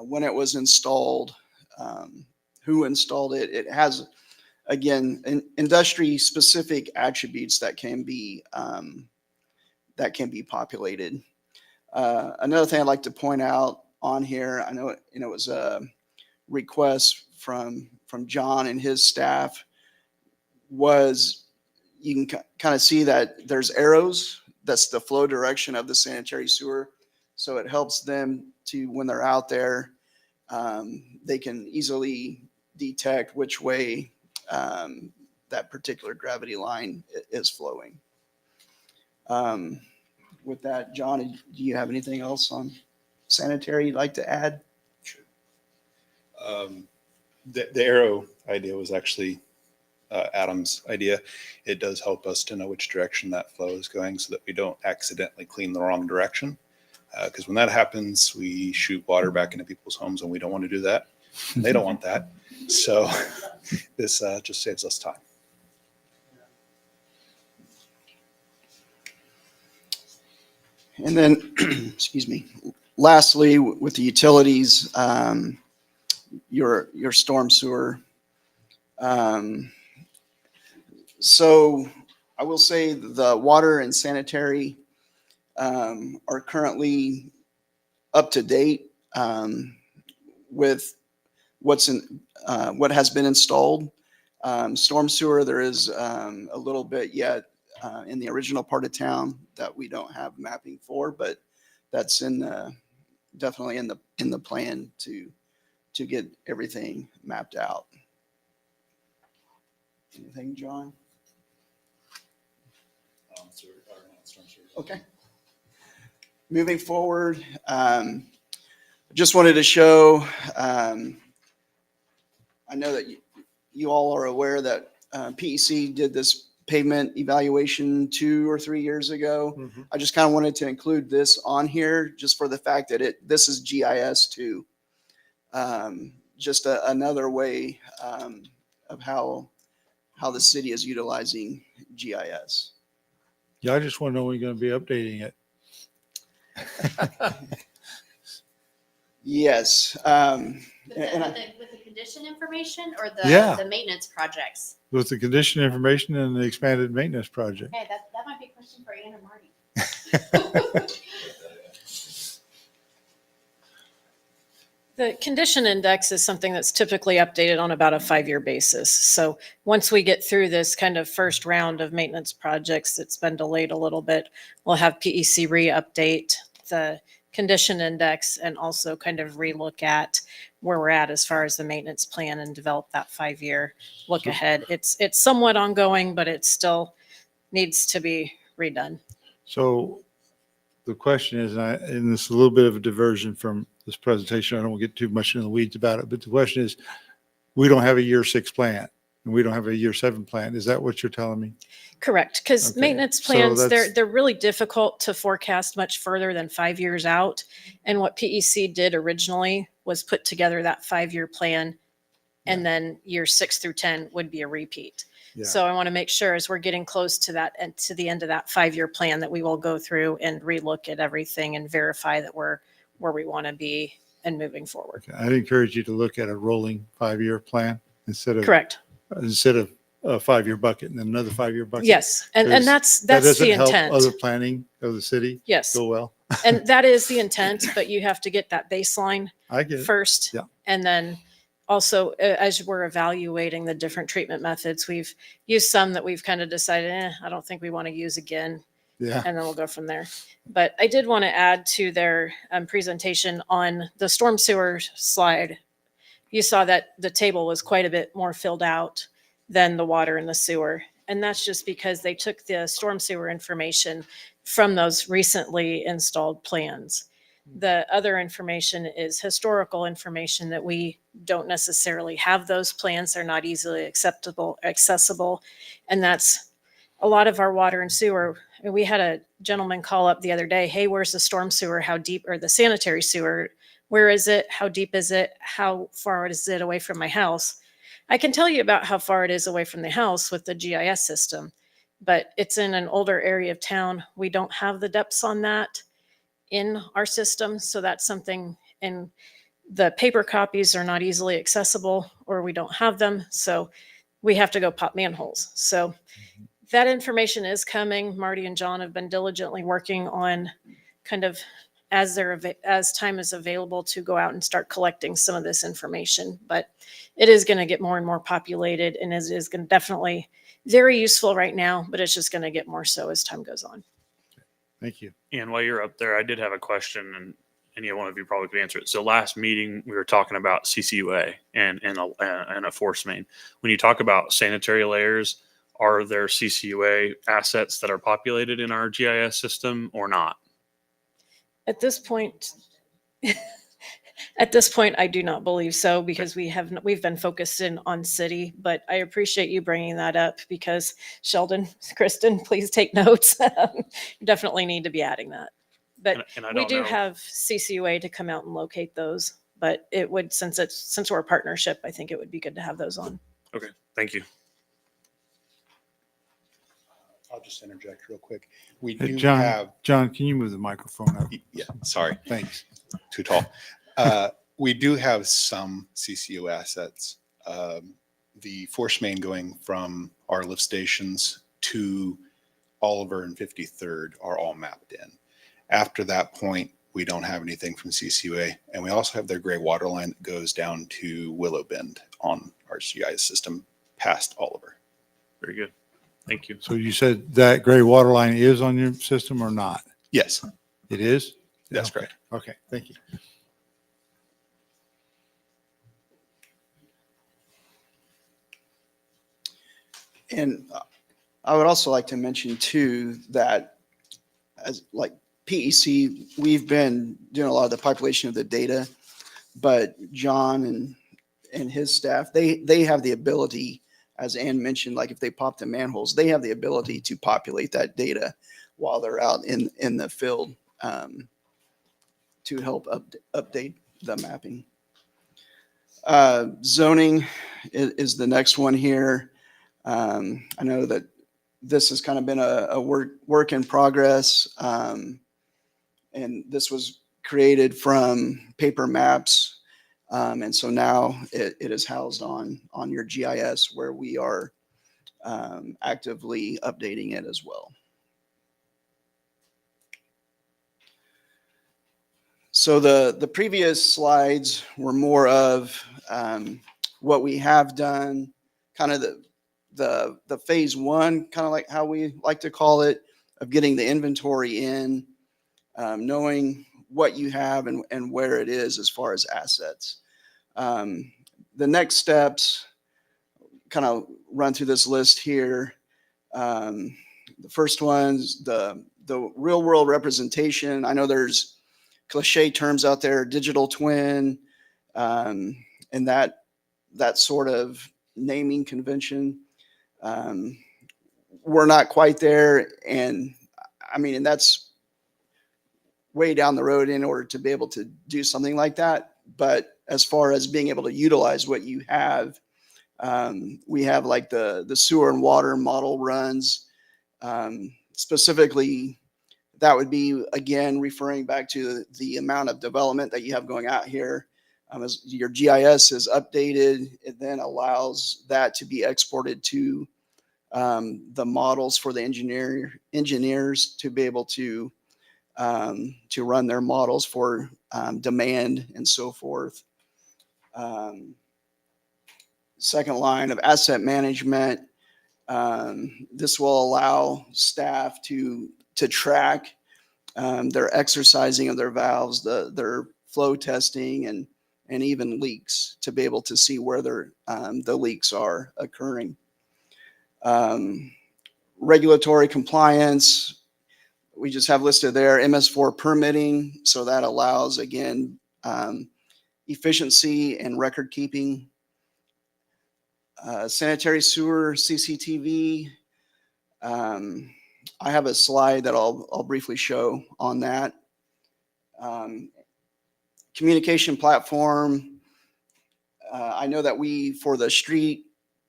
when it was installed, who installed it. It has, again, industry-specific attributes that can be populated. Another thing I'd like to point out on here, I know it was a request from John and his staff, was you can kind of see that there's arrows. That's the flow direction of the sanitary sewer. So it helps them to, when they're out there, they can easily detect which way that particular gravity line is flowing. With that, John, do you have anything else on sanitary you'd like to add? Sure. The arrow idea was actually Adam's idea. It does help us to know which direction that flow is going so that we don't accidentally clean the wrong direction. Because when that happens, we shoot water back into people's homes and we don't want to do that. They don't want that. So this just saves us time. And then, excuse me, lastly, with the utilities, your storm sewer. So I will say the water and sanitary are currently up to date with what has been installed. Storm sewer, there is a little bit yet in the original part of town that we don't have mapping for, but that's definitely in the plan to get everything mapped out. Anything, John? Okay. Moving forward, just wanted to show, I know that you all are aware that PEC did this pavement evaluation 2 or 3 years ago. Mm-hmm. I just kind of wanted to include this on here just for the fact that this is GIS too. Just another way of how the city is utilizing GIS. Yeah, I just want to know when you're going to be updating it. Yes. With the condition information or Yeah. the maintenance projects? With the condition information and the expanded maintenance project. Okay, that might be a question for Ann or Marty. The condition index is something that's typically updated on about a 5-year basis. So once we get through this kind of first round of maintenance projects that's been delayed a little bit, we'll have PEC re-update the condition index and also kind of relook at where we're at as far as the maintenance plan and develop that 5-year look ahead. It's somewhat ongoing, but it still needs to be redone. So the question is, and this is a little bit of a diversion from this presentation. I don't want to get too much in the weeds about it, but the question is, we don't have a year 6 plan and we don't have a year 7 plan. Is that what you're telling me? Correct, because Okay, maintenance so plans, that's- they're really difficult to forecast much further than 5 years out. And what PEC did originally was put together that 5-year plan, and then year 6 through 10 would be a repeat. Yeah. So I want to make sure as we're getting close to that and to the end of that 5-year plan that we will go through and relook at everything and verify that we're where we want to be and moving forward. Okay, I'd encourage you to look at a rolling 5-year plan instead of Correct. a 5-year bucket and then another 5-year bucket. Yes, and Because that's that the doesn't help intent. other planning of the city Yes, go well. and that is the intent, but you have to get that baseline I get it. first. Yeah. And then also, as we're evaluating the different treatment methods, we've used some that we've kind of decided, I don't think we want to use again. Yeah. And then we'll go from there. But I did want to add to their presentation on the storm sewer slide. You saw that the table was quite a bit more filled out than the water and the sewer. And that's just because they took the storm sewer information from those recently installed plans. The other information is historical information that we don't necessarily have. Those plans. They're not easily accessible. And that's a lot of our water and sewer. We had a gentleman call up the other day, hey, where's the storm sewer? How deep, or the sanitary sewer? Where is it? How deep is it? How far is it away from my house? I can tell you about how far it is away from the house with the GIS system, but it's in an older area of town. We don't have the depths on that in our system. So that's something, and the paper copies are not easily accessible, or we don't have them. So we have to go pop manholes. So that information is coming. Marty and John have been diligently working on kind of as time is available to go out and start collecting some of this information. But it is going to get more and more populated, and is going to definitely very useful right now, but it's just going to get more so as time goes on. Thank you. And while you're up there, I did have a question, and any one of you probably could answer it. So last meeting, we were talking about CCUA and a force main. When you talk about sanitary layers, are there CCUA assets that are populated in our GIS system or not? At this point, I do not believe so, because we've been focused in on city. But I appreciate you bringing that up, because Sheldon, Kristen, please take notes. You definitely need to be adding that. But And I we don't do know. have CCUA to come out and locate those. But it would, since we're a partnership, I think it would be good to have those on. Okay, thank you. I'll just interject real quick. We Hey, do John, have, John, can you move the microphone up? yeah, sorry, Thanks. too tall. We do have some CCU assets. The force main going from our lift stations to Oliver and 53rd are all mapped in. After that point, we don't have anything from CCUA. And we also have their gray water line that goes down to Willow Bend on our GIS system past Oliver. Very good. Thank you. So you said that gray water line is on your system or not? Yes, It is? that's Okay. correct. Okay, thank you. And I would also like to mention too, that as like PEC, we've been doing a lot of the population of the data, but John and his staff, they have the ability, as Ann mentioned, like if they pop the manholes, they have the ability to populate that data while they're out in the field to help update the mapping. Zoning is the next one here. I know that this has kind of been a work in progress. And this was created from paper maps. And so now it is housed on your GIS, where we are actively updating it as well. So the previous slides were more of what we have done, kind of the phase one, kind of like how we like to call it, of getting the inventory in, knowing what you have and where it is as far as assets. The next steps, kind of run through this list here. The first one's the real world representation. I know there's cliche terms out there, digital twin, and that sort of naming convention. We're not quite there, and I mean, and that's way down the road in order to be able to do something like that. But as far as being able to utilize what you have, we have like the sewer and water model runs. Specifically, that would be, again, referring back to the amount of development that you have going out here. As your GIS is updated, it then allows that to be exported to the models for the engineers to be able to run their models for demand and so forth. Second line of asset management. This will allow staff to track their exercising of their valves, their flow testing, and even leaks, to be able to see where the leaks are occurring. Regulatory compliance, we just have listed there, MS4 permitting. So that allows, again, efficiency and record keeping. Sanitary sewer, CCTV. I have a slide that I'll briefly show on that. Communication platform. I know that for the street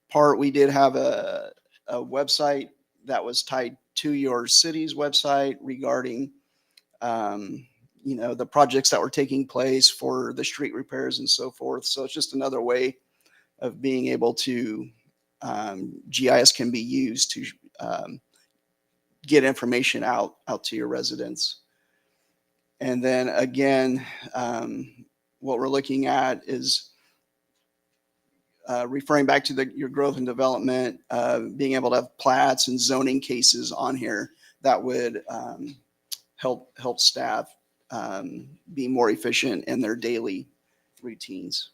part, we did have a website that was tied to your city's website regarding, the projects that were taking place for the street repairs and so forth. So it's just another way of being able to, GIS can be used to get information out to your residents. And then again, what we're looking at is referring back to your growth and development, being able to have plats and zoning cases on here that would help staff be more efficient in their daily routines.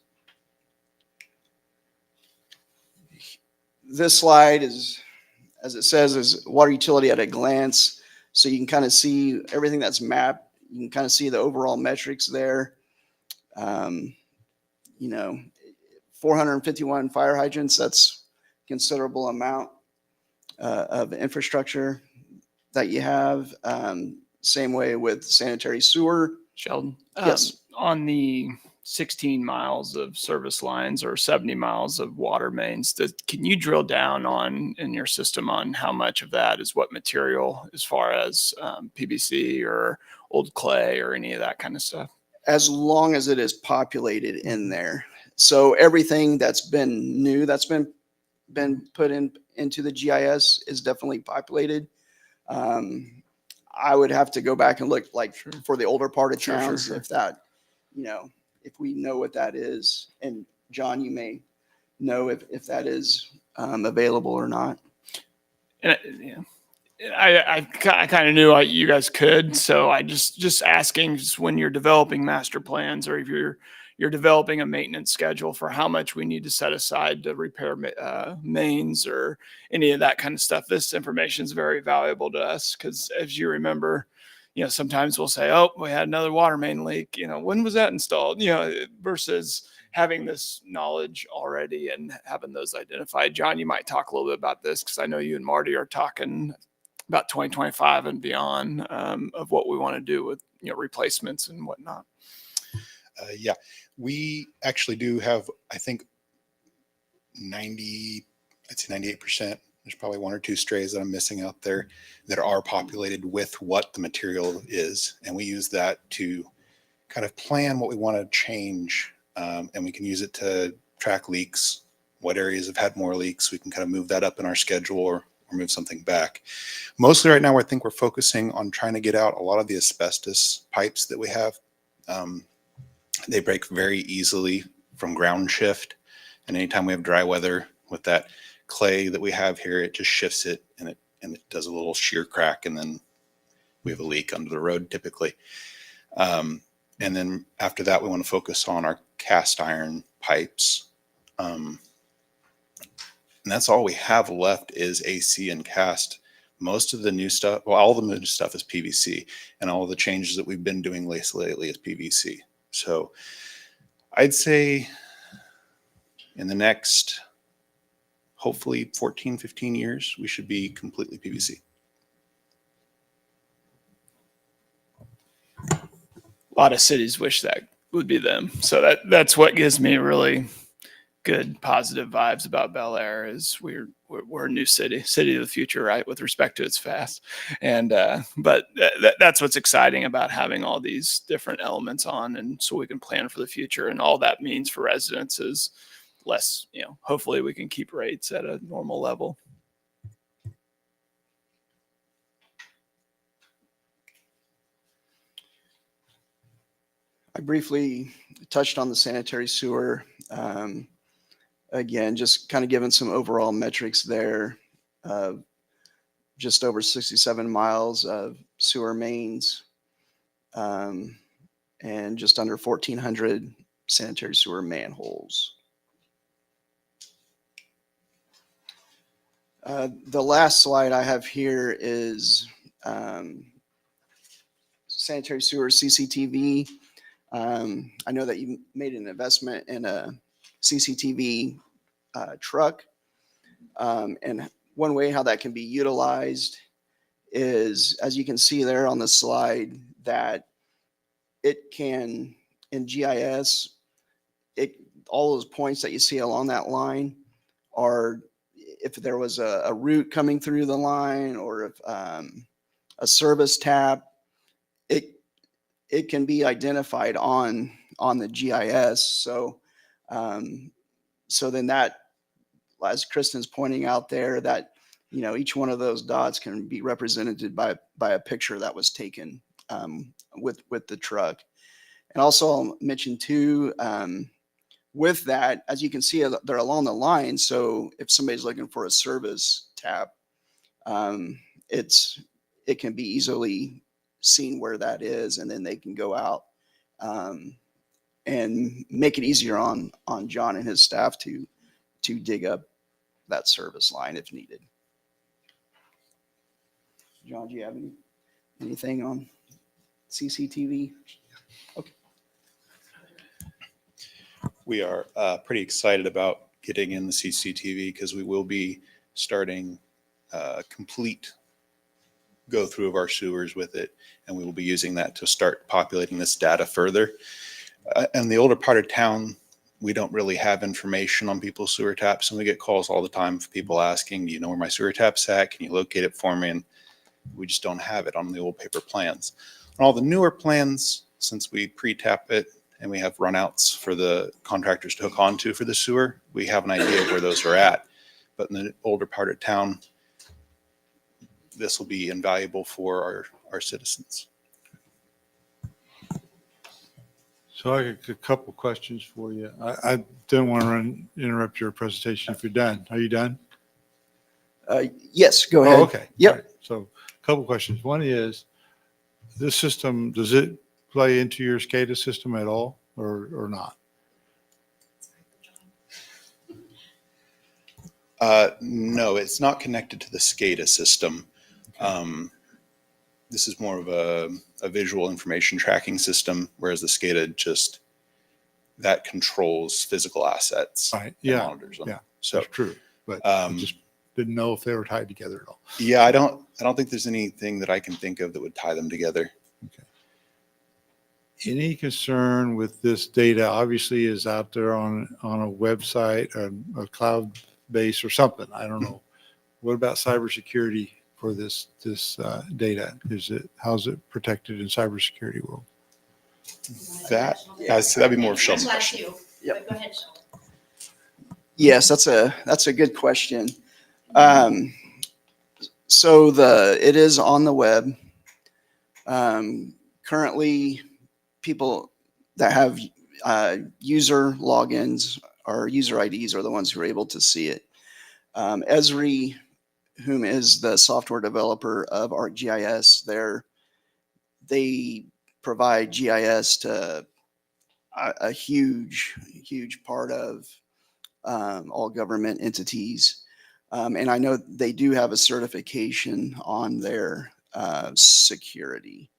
This slide is, as it says, is water utility at a glance. So you can kind of see everything that's mapped. You can kind of see the overall metrics there. 451 fire hydrants, that's a considerable amount of infrastructure that you have. Same way with sanitary sewer. Sheldon? Yes. On the 16 miles of service lines or 70 miles of water mains, can you drill down in your system on how much of that is what material, as far as PVC or old clay or any of that kind of stuff? As long as it is populated in there. So everything that's been new, that's been put into the GIS is definitely populated. I would have to go back and look for the older part of towns, if that, if we know what that is. And John, you may know if that is available or not. And I kind of knew you guys could, so I just asking, just when you're developing master plans, or if you're developing a maintenance schedule for how much we need to set aside to repair mains or any of that kind of stuff. This information is very valuable to us because, as you remember, sometimes we'll say, oh, we had another water main leak. When was that installed? Versus having this knowledge already and having those identified. John, you might talk a little bit about this because I know you and Marty are talking about 2025 and beyond of what we want to do with replacements and whatnot. Yeah, we actually do have, I think, I'd say 98%. There's probably one or two strays that I'm missing out there that are populated with what the material is. And we use that to kind of plan what we want to change. And we can use it to track leaks. What areas have had more leaks? We can kind of move that up in our schedule or move something back. Mostly right now, I think we're focusing on trying to get out a lot of the asbestos pipes that we have. They break very easily from ground shift. And anytime we have dry weather with that clay that we have here, it just shifts it and it does a little shear crack, and then we have a leak under the road typically. And then after that, we want to focus on our cast iron pipes. And that's all we have left is AC and cast. Most of the new stuff, well, all the new stuff is PVC, and all the changes that we've been doing lately is PVC. So I'd say in the next, hopefully 14, 15 years, we should be completely PVC. A lot of cities wish that would be them. So that's what gives me really good positive vibes about Bel Aire is we're a new city of the future, right? With respect to its fast. And, but that's what's exciting about having all these different elements on. And so we can plan for the future, and all that means for residents is less, hopefully we can keep rates at a normal level. I briefly touched on the sanitary sewer. Again, just kind of giving some overall metrics there. Just over 67 miles of sewer mains, and just under 1,400 sanitary sewer manholes. The last slide I have here is sanitary sewer CCTV. I know that you made an investment in a CCTV truck. And one way how that can be utilized is, as you can see there on the slide, that it can, in GIS, all those points that you see along that line are, if there was a route coming through the line, or if a service tap, it can be identified on the GIS. So then that, as Kristen's pointing out there, that each one of those dots can be represented by a picture that was taken with the truck. And also I'll mention too, with that, as you can see, they're along the line. So if somebody's looking for a service tap, it can be easily seen where that is, and then they can go out and make it easier on John and his staff to dig up that service line if needed. John, do you have anything on CCTV? Okay. We are pretty excited about getting in the CCTV because we will be starting a complete go through of our sewers with it, and we will be using that to start populating this data further. In the older part of town, we don't really have information on people's sewer taps, and we get calls all the time for people asking, do you know where my sewer tap's at? Can you locate it for me? And we just don't have it on the old paper plans. On all the newer plans, since we pre-tap it and we have runouts for the contractors to hook onto for the sewer, we have an idea of where those are at. But in the older part of town, this will be invaluable for our citizens. So I got a couple questions for you. I don't want to interrupt your presentation if you're done. Are you done? Yes, go ahead. Oh, okay. Yep. All right. So a couple questions. One is, this system, does it play into your SCADA system at all or not? No, it's not connected to the SCADA system. This is more of a visual information tracking system, whereas the SCADA that controls physical assets. Right. Yeah. Monitors them. Yeah. So That's true. But I just didn't know if they were tied together at all. yeah, I don't think there's anything that I can think of that would tie them together. Okay. Any concern with this data obviously is out there on a website, a cloud base or something. I don't know. What about cybersecurity for this data? How's it protected in cybersecurity world? That'd be more of Shell's question. Yep. Go ahead, Sheldon. Yes, that's a good question. So it is on the web. Currently, people, that have user logins or user IDs are the ones who are able to see it. Esri, whom is the software developer of ArcGIS, they provide GIS to a huge, huge part of all government entities. And I know they do have a certification on their security.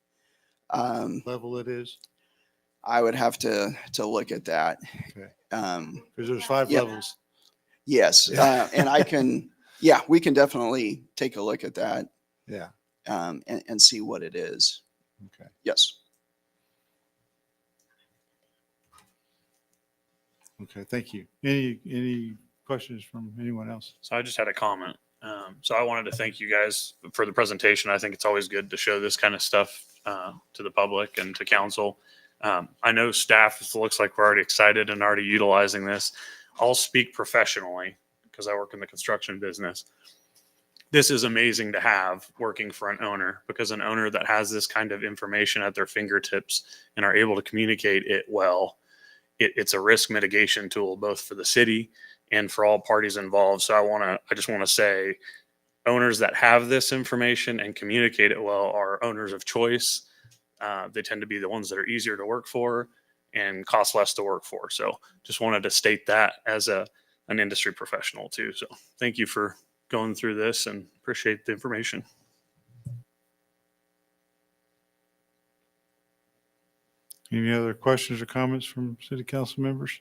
Level it is? I would have to look at that. Okay. Um, Because there's 5 Yep. levels. yes, Yeah. and I can, yeah, we can definitely take a look at that Yeah. and see what it is. Okay. Yes. Okay. Thank you. Any questions from anyone else? So I just had a comment. So I wanted to thank you guys for the presentation. I think it's always good to show this kind of stuff to the public and to council. I know staff, it looks like we're already excited and already utilizing this. I'll speak professionally because I work in the construction business. This is amazing to have working for an owner, because an owner that has this kind of information at their fingertips and are able to communicate it well, it's a risk mitigation tool both for the city and for all parties involved. So I just want to say, owners that have this information and communicate it well are owners of choice. They tend to be the ones that are easier to work for and cost less to work for. So just wanted to state that as an industry professional too. So thank you for going through this and appreciate the information. Any other questions or comments from city council members?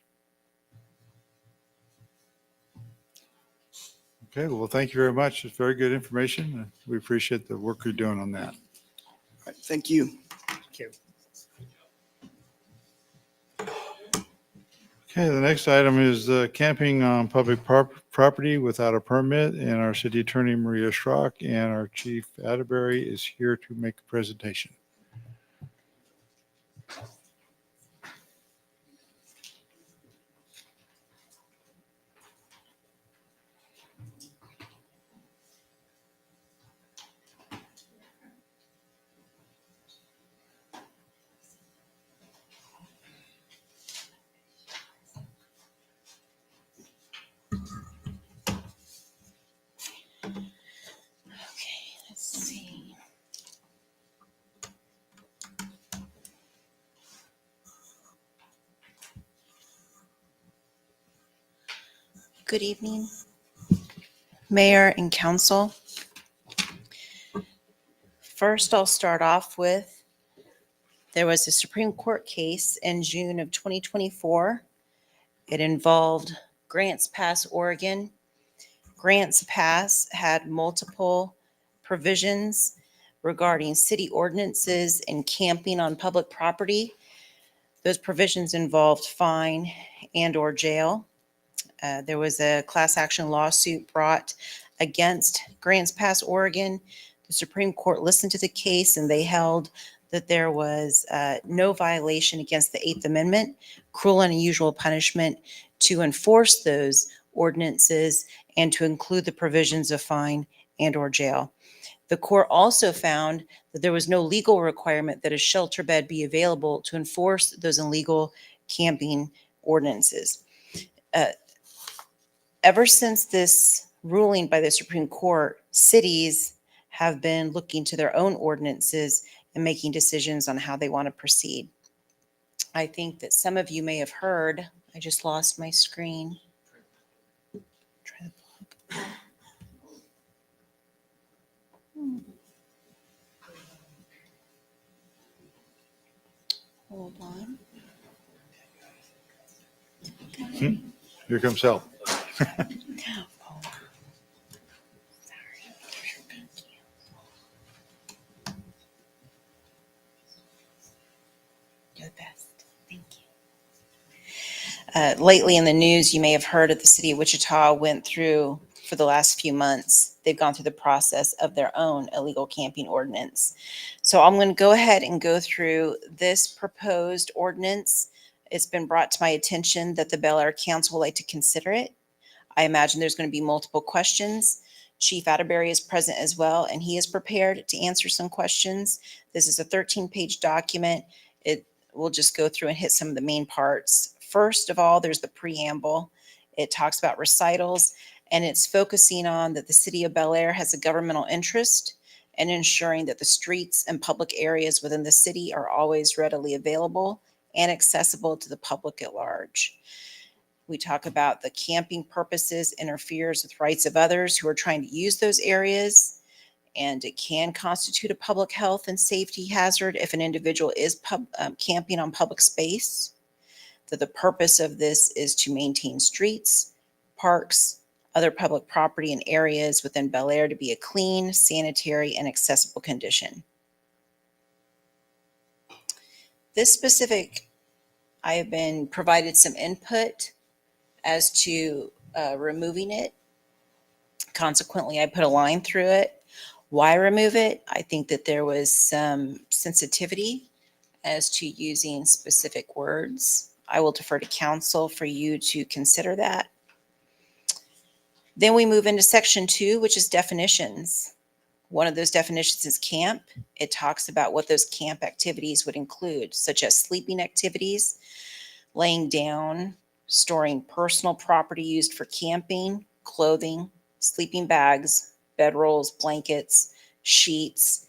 Okay, well, thank you very much. It's very good information. We appreciate the work you're doing on that. All right, thank you. Thank you. Okay, the next item is camping on public property without a permit, and our city attorney, Maria Schrock, and our chief Atterbury is here to make a presentation. Let's see. Good evening, Mayor and Council. First, I'll start off with, there was a Supreme Court case in June of 2024. It involved Grants Pass, Oregon. Grants Pass had multiple provisions regarding city ordinances and camping on public property. Those provisions involved fine and/or jail. There was a class action lawsuit brought against Grants Pass, Oregon. The Supreme Court listened to the case and they held that there was no violation against the Eighth Amendment, cruel and unusual punishment, to enforce those ordinances and to include the provisions of fine and/or jail. The court also found that there was no legal requirement that a shelter bed be available to enforce those illegal camping ordinances. Ever since this ruling by the Supreme Court, cities have been looking to their own ordinances and making decisions on how they want to proceed. I think that some of you may have heard, I just lost my screen. Try the plug. Hold on. Here comes help. You're the best. Thank you. Lately in the news, you may have heard that the city of Wichita went through, for the last few months, they've gone through the process of their own illegal camping ordinance. So I'm going to go ahead and go through this proposed ordinance. It's been brought to my attention that the Bel Aire Council would like to consider it. I imagine there's going to be multiple questions. Chief Atterbury is present as well, and he is prepared to answer some questions. This is a 13-page document. It we'll just go through and hit some of the main parts. First of all, there's the preamble. It talks about recitals, and it's focusing on that the city of Bel Aire has a governmental interest in ensuring that the streets and public areas within the city are always readily available and accessible to the public at large. We talk about the camping purposes interferes with rights of others who are trying to use those areas, and it can constitute a public health and safety hazard if an individual is camping on public space. That the purpose of this is to maintain streets, parks, other public property and areas within Bel Aire to be a clean, sanitary, and accessible condition. This specific, I have been provided some input as to removing it. Consequently, I put a line through it. Why remove it? I think that there was some sensitivity as to using specific words. I will defer to council for you to consider that. Then we move into section 2, which is definitions. One of those definitions is camp. It talks about what those camp activities would include, such as sleeping activities, laying down, storing personal property used for camping, clothing, sleeping bags, bedrolls, blankets, sheets,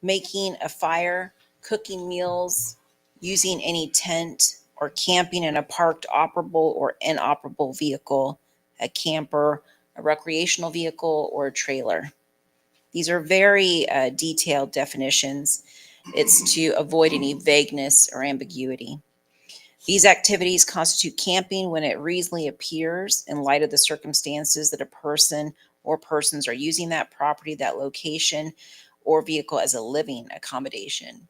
making a fire, cooking meals, using any tent, or camping in a parked operable or inoperable vehicle, a camper, a recreational vehicle, or a trailer. These are very detailed definitions. It's to avoid any vagueness or ambiguity. These activities constitute camping when it reasonably appears, in light of the circumstances, that a person or persons are using that property, that location, or vehicle as a living accommodation.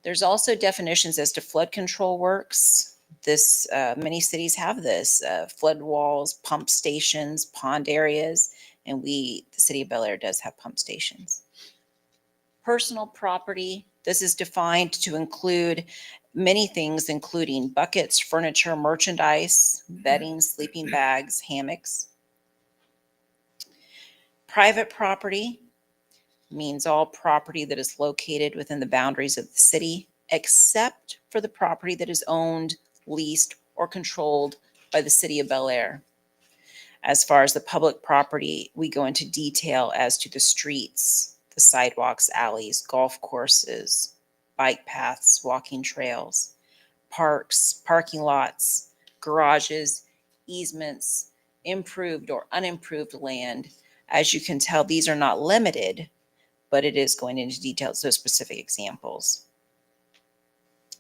There's also definitions as to flood control works. Many cities have this, flood walls, pump stations, pond areas, and the city of Bel Aire does have pump stations. Personal property, this is defined to include many things, including buckets, furniture, merchandise, bedding, sleeping bags, hammocks. Private property means all property that is located within the boundaries of the city, except for the property that is owned, leased, or controlled by the city of Bel Aire. As far as the public property, we go into detail as to the streets, the sidewalks, alleys, golf courses, bike paths, walking trails, parks, parking lots, garages, easements, improved or unimproved land. As you can tell, these are not limited, but it is going into detail, so specific examples.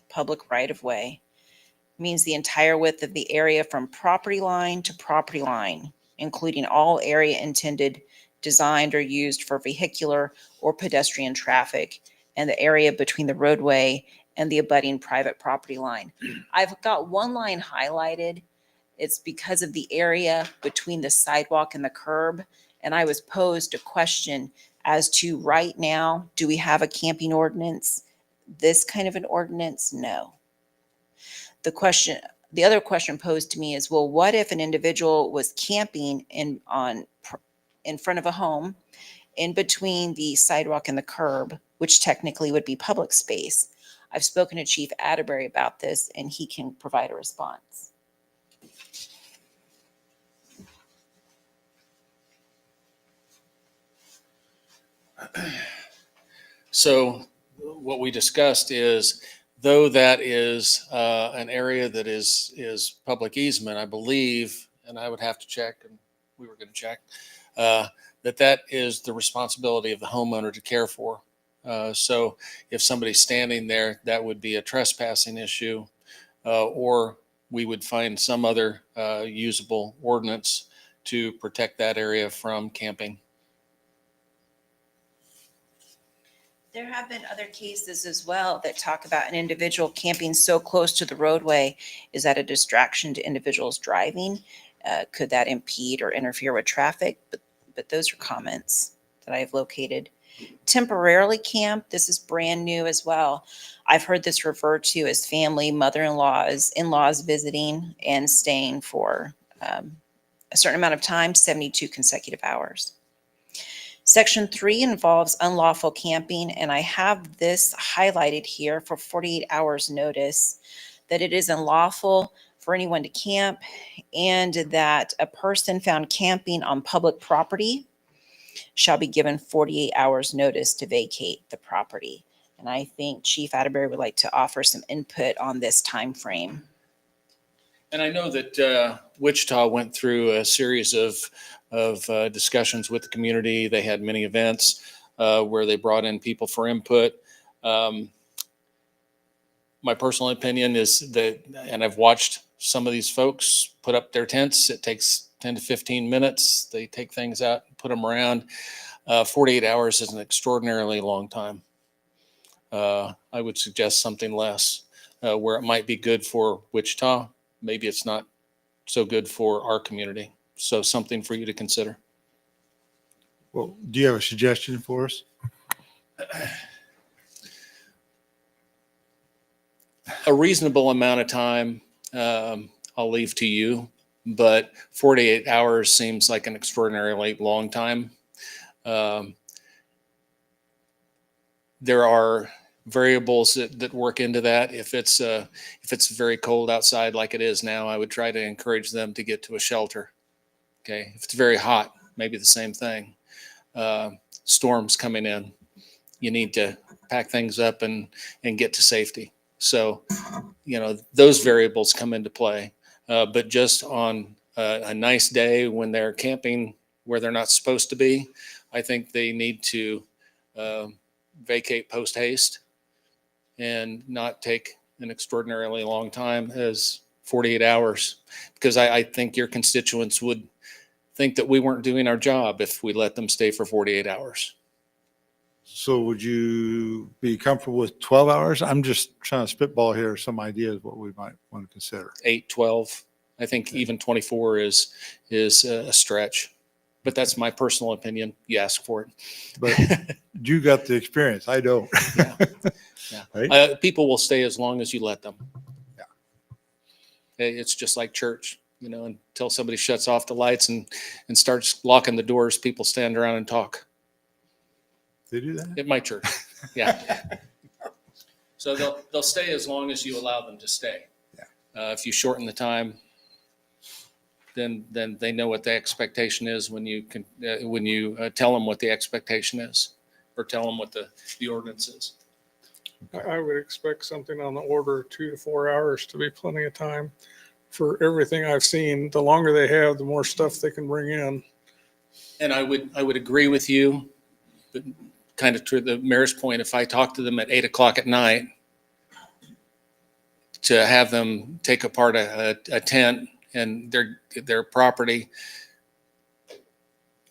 Public right-of-way means the entire width of the area from property line to property line, including all area intended, designed, or used for vehicular or pedestrian traffic, and the area between the roadway and the abutting private property line. I've got one line highlighted. It's because of the area between the sidewalk and the curb, and I was posed a question as to right now, do we have a camping ordinance? This kind of an ordinance? No. The other question posed to me is, well, what if an individual was camping in front of a home, in between the sidewalk and the curb, which technically would be public space? I've spoken to Chief Atterbury about this, and he can provide a response. So what we discussed is, though that is an area that is public easement, I believe, and I would have to check, and we were going to check, that is the responsibility of the homeowner to care for. So if somebody's standing there, that would be a trespassing issue, or we would find some other usable ordinance to protect that area from camping. There have been other cases as well that talk about an individual camping so close to the roadway. Is that a distraction to individuals driving? Could that impede or interfere with traffic? But those are comments that I have located. Temporarily camp, this is brand new as well. I've heard this referred to as family, mother-in-laws, in-laws visiting and staying for a certain amount of time, 72 consecutive hours. Section 3 involves unlawful camping, and I have this highlighted here for 48 hours notice, that it is unlawful for anyone to camp, and that a person found camping on public property shall be given 48 hours notice to vacate the property. And I think Chief Atterbury would like to offer some input on this time frame. And I know that Wichita went through a series of discussions with the community. They had many events where they brought in people for input. My personal opinion is that, and I've watched some of these folks put up their tents. It takes 10 to 15 minutes. They take things out and put them around. 48 hours is an extraordinarily long time. I would suggest something less where it might be good for Wichita. Maybe it's not so good for our community. So something for you to consider. Well, do you have a suggestion for us? A reasonable amount of time, I'll leave to you, but 48 hours seems like an extraordinarily long time. There are variables that work into that. If it's very cold outside like it is now, I would try to encourage them to get to a shelter. Okay. If it's very hot, maybe the same thing. Storms coming in, you need to pack things up and get to safety. So, those variables come into play. But just on a nice day when they're camping where they're not supposed to be, I think they need to vacate post haste and not take an extraordinarily long time as 48 hours, because I think your constituents would think that we weren't doing our job if we let them stay for 48 hours. So would you be comfortable with 12 hours? I'm just trying to spitball here some ideas what we might want to consider. 8, 12. I think even 24 is a stretch, but that's my personal opinion. You ask for it. But you got the experience. I don't. Yeah. Right? People will stay as long as you let them. Yeah. It's just like church, until somebody shuts off the lights and starts locking the doors, people stand around and talk. They do that? At my church. Yeah. So they'll stay as long as you allow them to stay. Yeah. If you shorten the time, then they know what the expectation is when you tell them what the expectation is, or tell them what the ordinance is. I would expect something on the order of 2 to 4 hours to be plenty of time. For everything I've seen, the longer they have, the more stuff they can bring in. And I would agree with you, but kind of to the mayor's point, if I talk to them at 8 o'clock at night to have them take apart a tent and their property,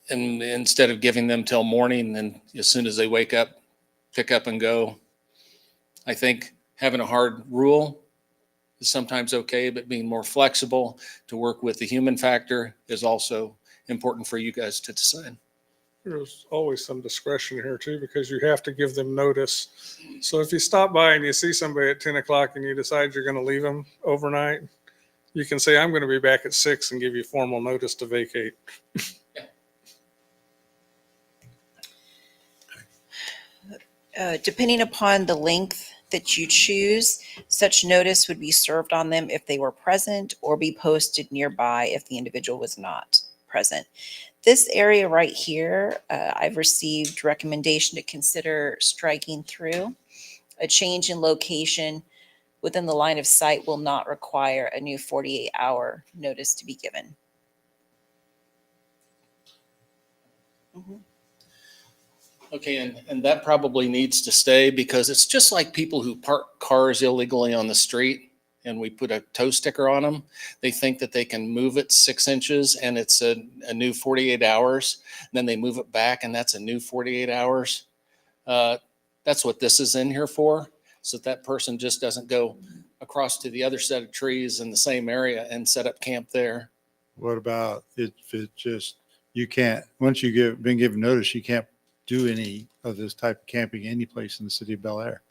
and instead of giving them till morning, and as soon as they wake up, pick up and go, I think having a hard rule is sometimes okay, but being more flexible to work with the human factor is also important for you guys to decide. There's always some discretion here too, because you have to give them notice. So if you stop by and you see somebody at 10 o'clock and you decide you're going to leave them overnight, you can say, I'm going to be back at 6 and give you formal notice to vacate. Depending upon the length that you choose, such notice would be served on them if they were present, or be posted nearby if the individual was not present. This area right here, I've received recommendation to consider striking through. A change in location within the line of sight will not require a new 48-hour notice to be given. Okay, and that probably needs to stay, because it's just like people who park cars illegally on the street and we put a tow sticker on them. They think that they can move it 6 inches and it's a new 48 hours. And then they move it back and that's a new 48 hours. That's what this is in here for, so that person just doesn't go across to the other set of trees in the same area and set up camp there. What about if it just, you can't, once you been given notice, you can't do any of this type of camping any place in the city of Bel Aire?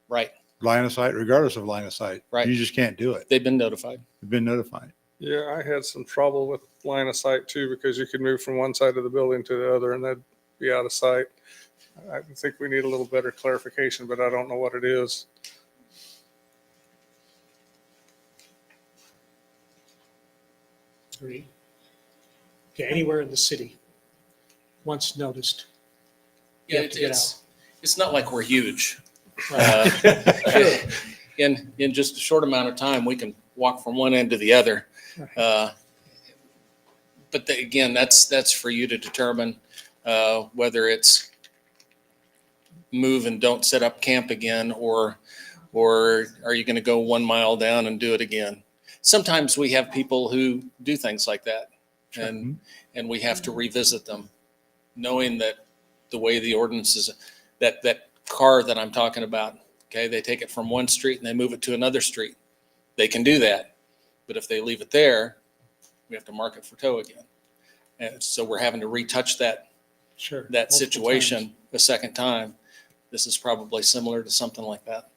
Right. Line of sight, regardless of line of sight. Right. You just can't do it. They've been notified. You've been notified. Yeah, I had some trouble with line of sight too, because you could move from one side of the building to the other, and that be out of sight. I think we need a little better clarification, but I don't know what it is. Agree. Okay, anywhere in the city, once noticed. You Yeah, have to get it's not like we're huge. Right. In just a short amount of time, we can walk from one end to the other. But again, that's for you to determine whether it's move and don't set up camp again, or are you going to go 1 mile down and do it again? Sometimes we have people who do things like that, and we have to revisit them, knowing that the way the ordinance is, that car that I'm talking about, okay, they take it from one street and they move it to another street. They can do that, but if they leave it there, we have to mark it for tow again. And so we're having to retouch that Multiple situation times. a second time. This is probably similar to something like that.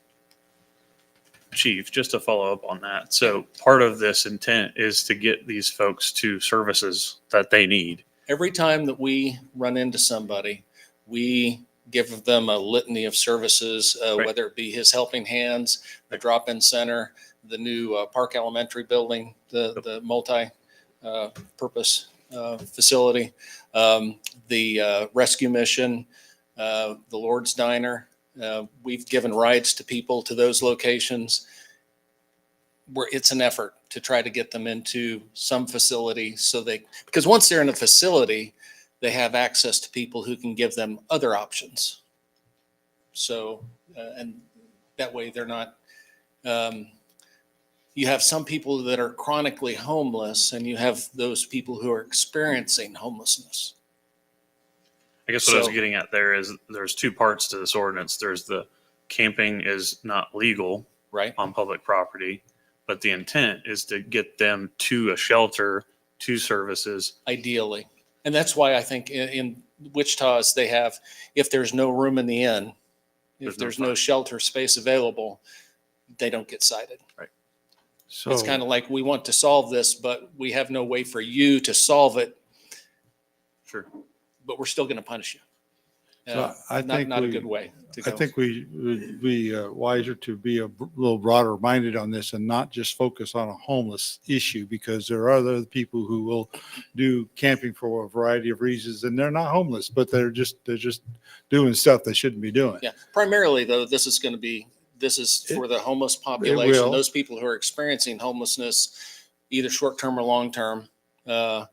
Chief, just to follow up on that. So part of this intent is to get these folks to services that they need. Every time that we run into somebody, we give them a litany of services, Right. whether it be his helping hands, the drop-in center, the new Park Elementary building, the multi-purpose facility, the rescue mission, the Lord's Diner. We've given rides to people to those locations where it's an effort to try to get them into some facility because once they're in a facility, they have access to people who can give them other options. So, and that way they're not, you have some people that are chronically homeless, and you have those people who are experiencing homelessness. I guess what I was So- getting at there is there's two parts to this ordinance. There's the camping is not legal Right. on public property, but the intent is to get them to a shelter, to services. Ideally. And that's why I think in Wichita's, they have, if there's no room in the inn, if there's no shelter space available, they don't get cited. Right. So It's kind of like, we want to solve this, but we have no way for you to solve it, Sure. but we're still going to punish you. So I think not a we- good way to I go. think we would be wiser to be a little broader minded on this and not just focus on a homeless issue, because there are other people who will do camping for a variety of reasons, and they're not homeless, but they're just doing stuff they shouldn't be doing. Yeah. Primarily though, this is for the homeless population, will. those people who are experiencing homelessness, either short-term or long-term. I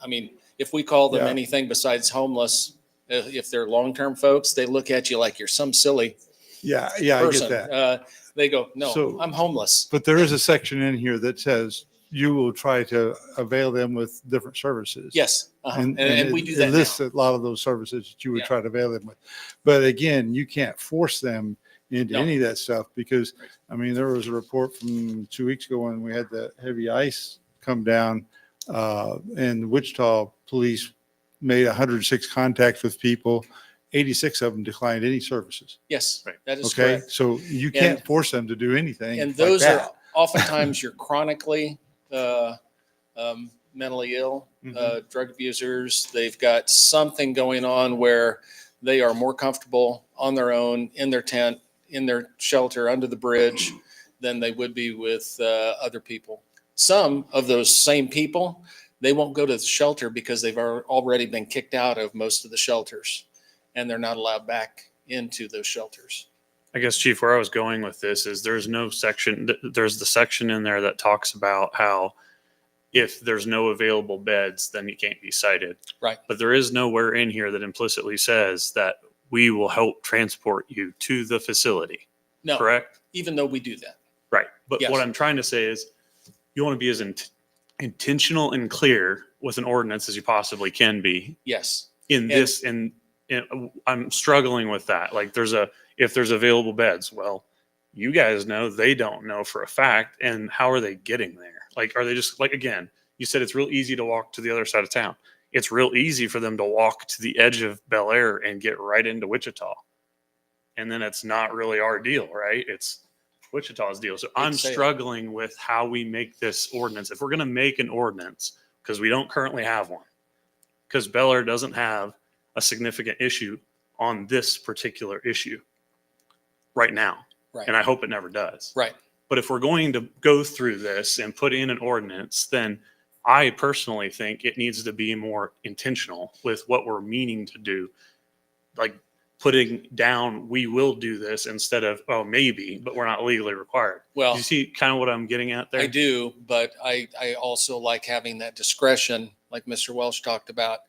mean, if we call them Yeah. anything besides homeless, if they're long-term folks, they look at you like you're some silly Yeah, I get person. that. They go, no, So- I'm homeless. But there is a section in here that says you will try to avail them with different services. Yes. And we do it that now. lists a lot of those services that you would Yeah. try to avail them with. But again, you can't force them into No. any of that stuff, because, I mean, there was a report from 2 weeks ago when we had the heavy ice come down, and the Wichita police made 106 contacts with people. 86 of them declined any services. Yes, that is Okay, correct. so you can't force them to do anything And like those that. are oftentimes you're chronically mentally ill, drug abusers. They've got something going on where they are more comfortable on their own, in their tent, in their shelter, under the bridge, than they would be with other people. Some of those same people, they won't go to the shelter because they've already been kicked out of most of the shelters, and they're not allowed back into those shelters. I guess, Chief, where I was going with this is there's no section, there's the section in there that talks about how if there's no available beds, then you can't be cited. Right. But there is nowhere in here that implicitly says that we will help transport you to the facility. No, Correct? even though we do that. Right. But Yes. what I'm trying to say is you want to be as intentional and clear with an ordinance as you possibly can be Yes. in And- this. And I'm struggling with that. Like if there's available beds, well, you guys know, they don't know for a fact. And how are they getting there? Like, are they just like, again, you said it's real easy to walk to the other side of town. It's real easy for them to walk to the edge of Bel Aire and get right into Wichita. And then it's not really our deal, right? It's Wichita's deal. So I'm say it. struggling with how we make this ordinance. If we're going to make an ordinance, because we don't currently have one, because Bel Aire doesn't have a significant issue on this particular issue right now. Right. And I hope it never does. Right. But if we're going to go through this and put in an ordinance, then I personally think it needs to be more intentional with what we're meaning to do. Like putting down, we will do this instead of, oh, maybe, but we're not legally required. Well, Do you see kind of what I'm getting at there? I do, but I also like having that discretion, like Mr. Welsh talked about,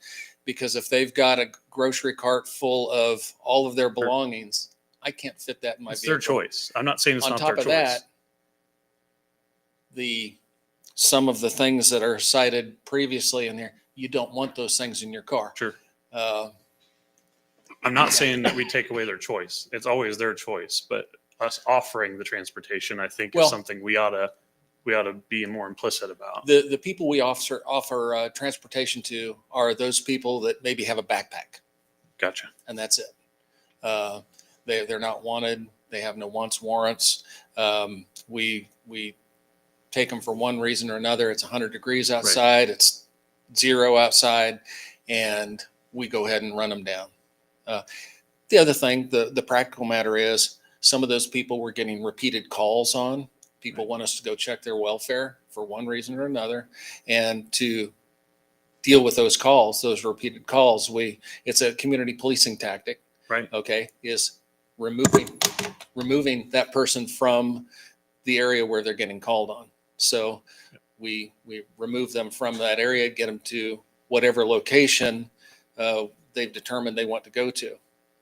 because if they've got a grocery cart full of all of their belongings, I can't fit that in my It's vehicle. their choice. I'm not saying it's On not top their of choice. that, some of the things that are cited previously in there, you don't want those things in your car. Sure. Uh, I'm not saying that we take away their choice. It's always their choice, but us offering the transportation, I think, Well- is something we ought to be more implicit about. the people we offer transportation to are those people that maybe have a backpack, Gotcha. and that's it. They're not wanted. They have no wants, warrants. We take them for one reason or another. It's 100 degrees outside. It's 0 outside, and we go ahead and run them down. The other thing, the practical matter is, some of those people we're getting repeated calls on. People want us to go check their welfare for one reason or another, and to deal with those calls, those repeated calls, it's a community policing tactic. Right. Okay, is removing that person from the area where they're getting called on. So we remove them from that area, get them to whatever location they've determined they want to go to.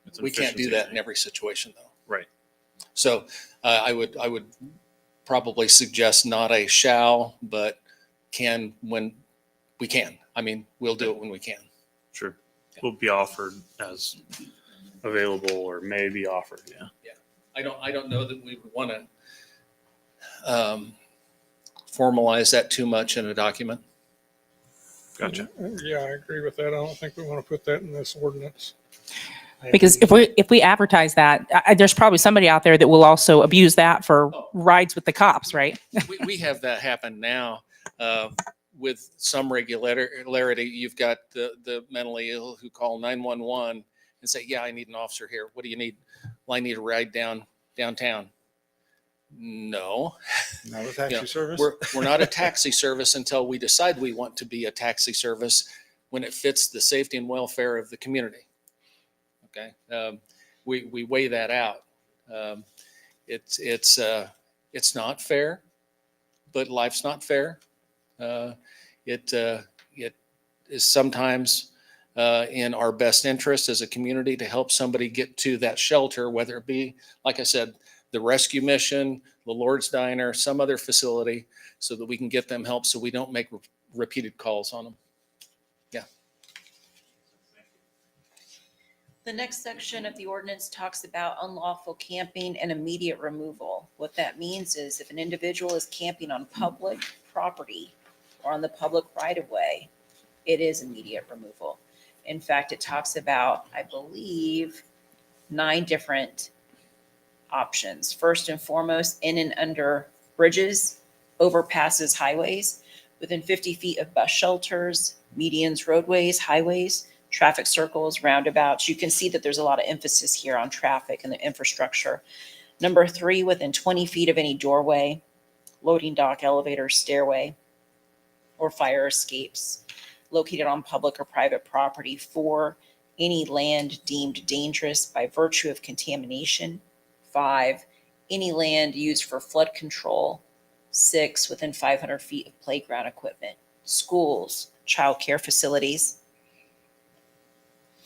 It's We can't do efficiency. that in every situation, though. Right. So I would probably suggest not a shall, but can when we can. I mean, we'll do it when we can. Sure. Will be offered as available or may be offered. Yeah. I don't know that we would want to formalize that too much in a document. Gotcha. Yeah, I agree with that. I don't think we want to put that in this ordinance. Because if we advertise that, there's probably somebody out there that will also abuse that for rides with the cops, right? We have that happen now with some regularity. You've got the mentally ill who call 911 and say, yeah, I need an officer here. What do you need? Well, I need a ride downtown. No. Not a taxi service. We're not a taxi service until we decide we want to be a taxi service when it fits the safety and welfare of the community. Okay. We weigh that out. It's not fair, but life's not fair. It is sometimes in our best interest as a community to help somebody get to that shelter, whether it be, like I said, the rescue mission, the Lord's Diner, some other facility, so that we can get them help so we don't make repeated calls on them. Yeah. The next section of the ordinance talks about unlawful camping and immediate removal. What that means is if an individual is camping on public property or on the public right of way, it is immediate removal. In fact, it talks about, I believe, 9 different options. First and foremost, in and under bridges, overpasses, highways, within 50 feet of bus shelters, medians, roadways, highways, traffic circles, roundabouts. You can see that there's a lot of emphasis here on traffic and the infrastructure. Number 3, within 20 feet of any doorway, loading dock, elevator, stairway, or fire escapes located on public or private property. 4, any land deemed dangerous by virtue of contamination. 5, any land used for flood control. 6, within 500 feet of playground equipment, schools, childcare facilities.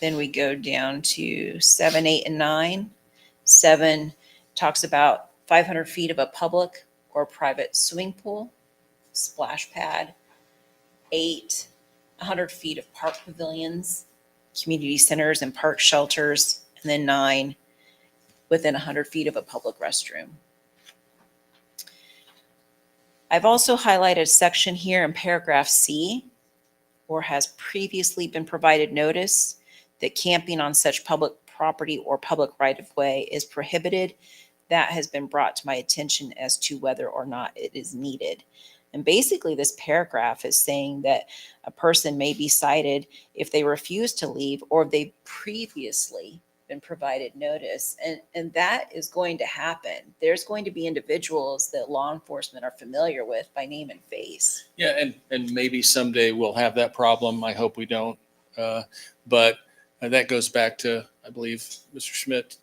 Then we go down to 7, 8, and 9. 7 talks about 500 feet of a public or private swimming pool, splash pad. 8, 100 feet of park pavilions, community centers and park shelters. And then 9, within 100 feet of a public restroom. I've also highlighted a section here in paragraph C, or has previously been provided notice that camping on such public property or public right of way is prohibited. That has been brought to my attention as to whether or not it is needed. And basically, this paragraph is saying that a person may be cited if they refuse to leave or if they previously been provided notice. And that is going to happen. There's going to be individuals that law enforcement are familiar with by name and face. Yeah, and maybe someday we'll have that problem. I hope we don't. But that goes back to, I believe, Mr. Schmidt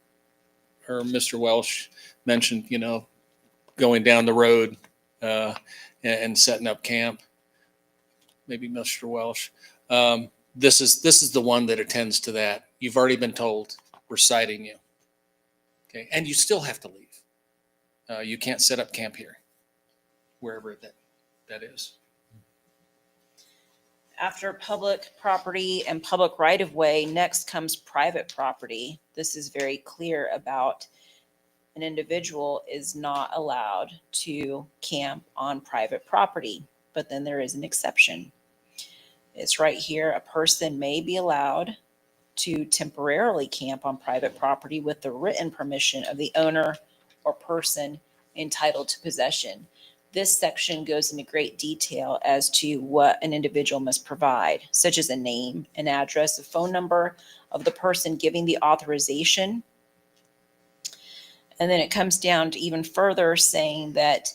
or Mr. Welsh mentioned, going down the road and setting up camp. Maybe Mr. Welsh. This is the one that attends to that. You've already been told we're citing you. Okay, and you still have to leave. You can't set up camp here, wherever that is. After public property and public right of way, next comes private property. This is very clear about an individual is not allowed to camp on private property, but then there is an exception. It's right here. A person may be allowed to temporarily camp on private property with the written permission of the owner or person entitled to possession. This section goes into great detail as to what an individual must provide, such as a name, an address, a phone number of the person giving the authorization. And then it comes down to even further saying that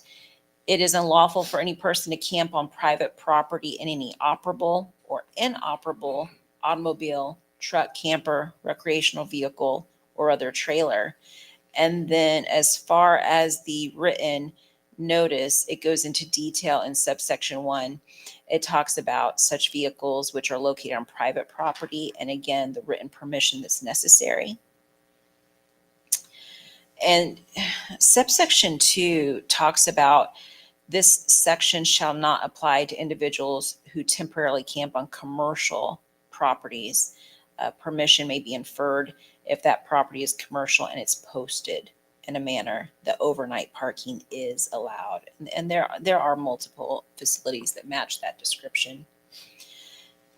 it is unlawful for any person to camp on private property in any operable or inoperable automobile, truck, camper, recreational vehicle, or other trailer. And then as far as the written notice, it goes into detail in subsection 1. It talks about such vehicles which are located on private property, and again, the written permission that's necessary. And subsection 2 talks about this section shall not apply to individuals who temporarily camp on commercial properties. Permission may be inferred if that property is commercial and it's posted in a manner that overnight parking is allowed. And there are multiple facilities that match that description.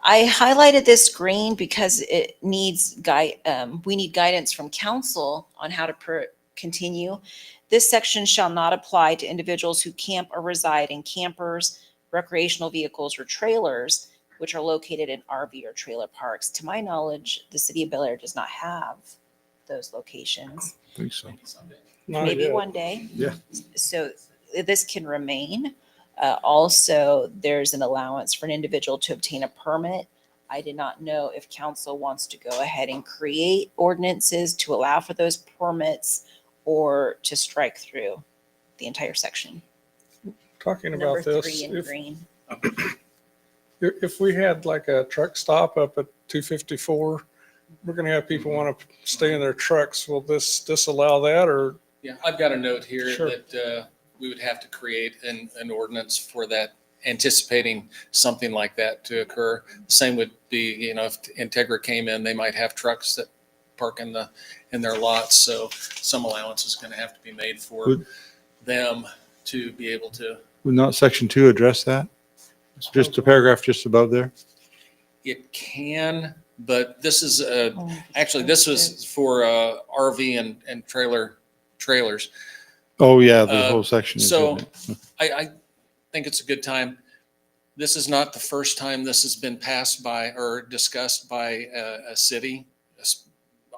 I highlighted this green because it needs we need guidance from council on how to continue. This section shall not apply to individuals who camp or reside in campers, recreational vehicles, or trailers which are located in RV or trailer parks. To my knowledge, the city of Bel Aire does not have those locations. I think so. Maybe one day. Yeah. So this can remain. Also, there's an allowance for an individual to obtain a permit. I did not know if council wants to go ahead and create ordinances to allow for those permits or to strike through the entire section. Talking Number about this, 3 in green. if we had like a truck stop up at 254, we're going to have people want to stay in their trucks. Will this disallow that, or? Yeah, I've got a note here Sure. that we would have to create an ordinance for that, anticipating something like that to occur. The same would be, if Integra came in, they might have trucks that park in their lots. So some allowance is going to have to be made for them to be able to. Would not section 2 address that? Just the paragraph just above there? It can, but this is actually this was for RV and trailers. Oh, yeah, the whole section is. So isn't it? I think it's a good time. This is not the first time this has been passed by or discussed by a city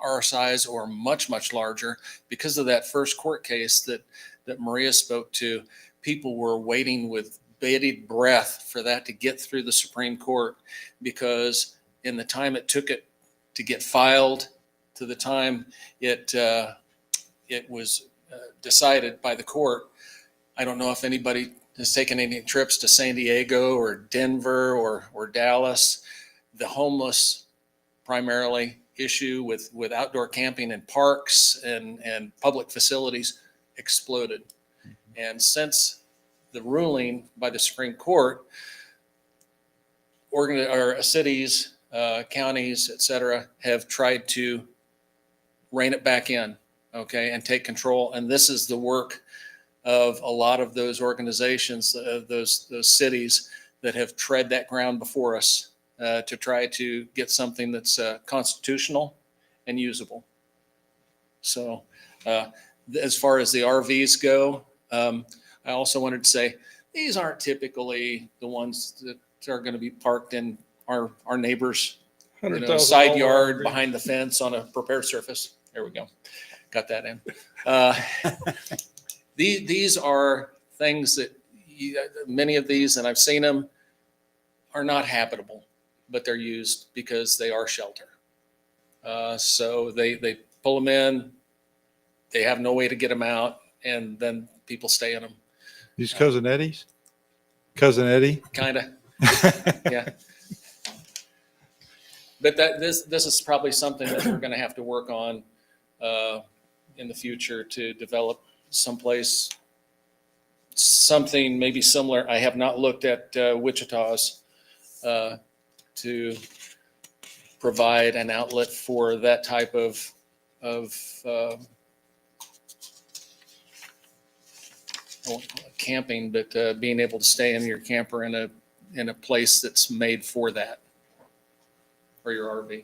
our size or much, much larger. Because of that first court case that Maria spoke to, people were waiting with bated breath for that to get through the Supreme Court, because in the time it took it to get filed to the time it was decided by the court, I don't know if anybody has taken any trips to San Diego or Denver or Dallas. The homeless primarily issue with outdoor camping in parks and public facilities exploded. And since the ruling by the Supreme Court, cities, counties, et cetera, have tried to rein it back in, okay, and take control. And this is the work of a lot of those organizations, those cities that have tread that ground before us to try to get something that's constitutional and usable. So as far as the RVs go, I also wanted to say These aren't typically the ones that are going to be parked in our neighbors' $100,000 side yard RV. behind the fence on a prepared surface. There we go. Got that in. These are things that many of these, and I've seen them, are not habitable, but they're used because they are shelter. So they pull them in, they have no way to get them out, and then people stay in them. These Cousin Eddie's? Cousin Eddie? Kind of, yeah. But this is probably something that we're going to have to work on in the future to develop someplace, something maybe similar. I have not looked at Wichita's to provide an outlet for that type of I won't call it camping, but being able to stay in your camper in a place that's made for that, or your RV.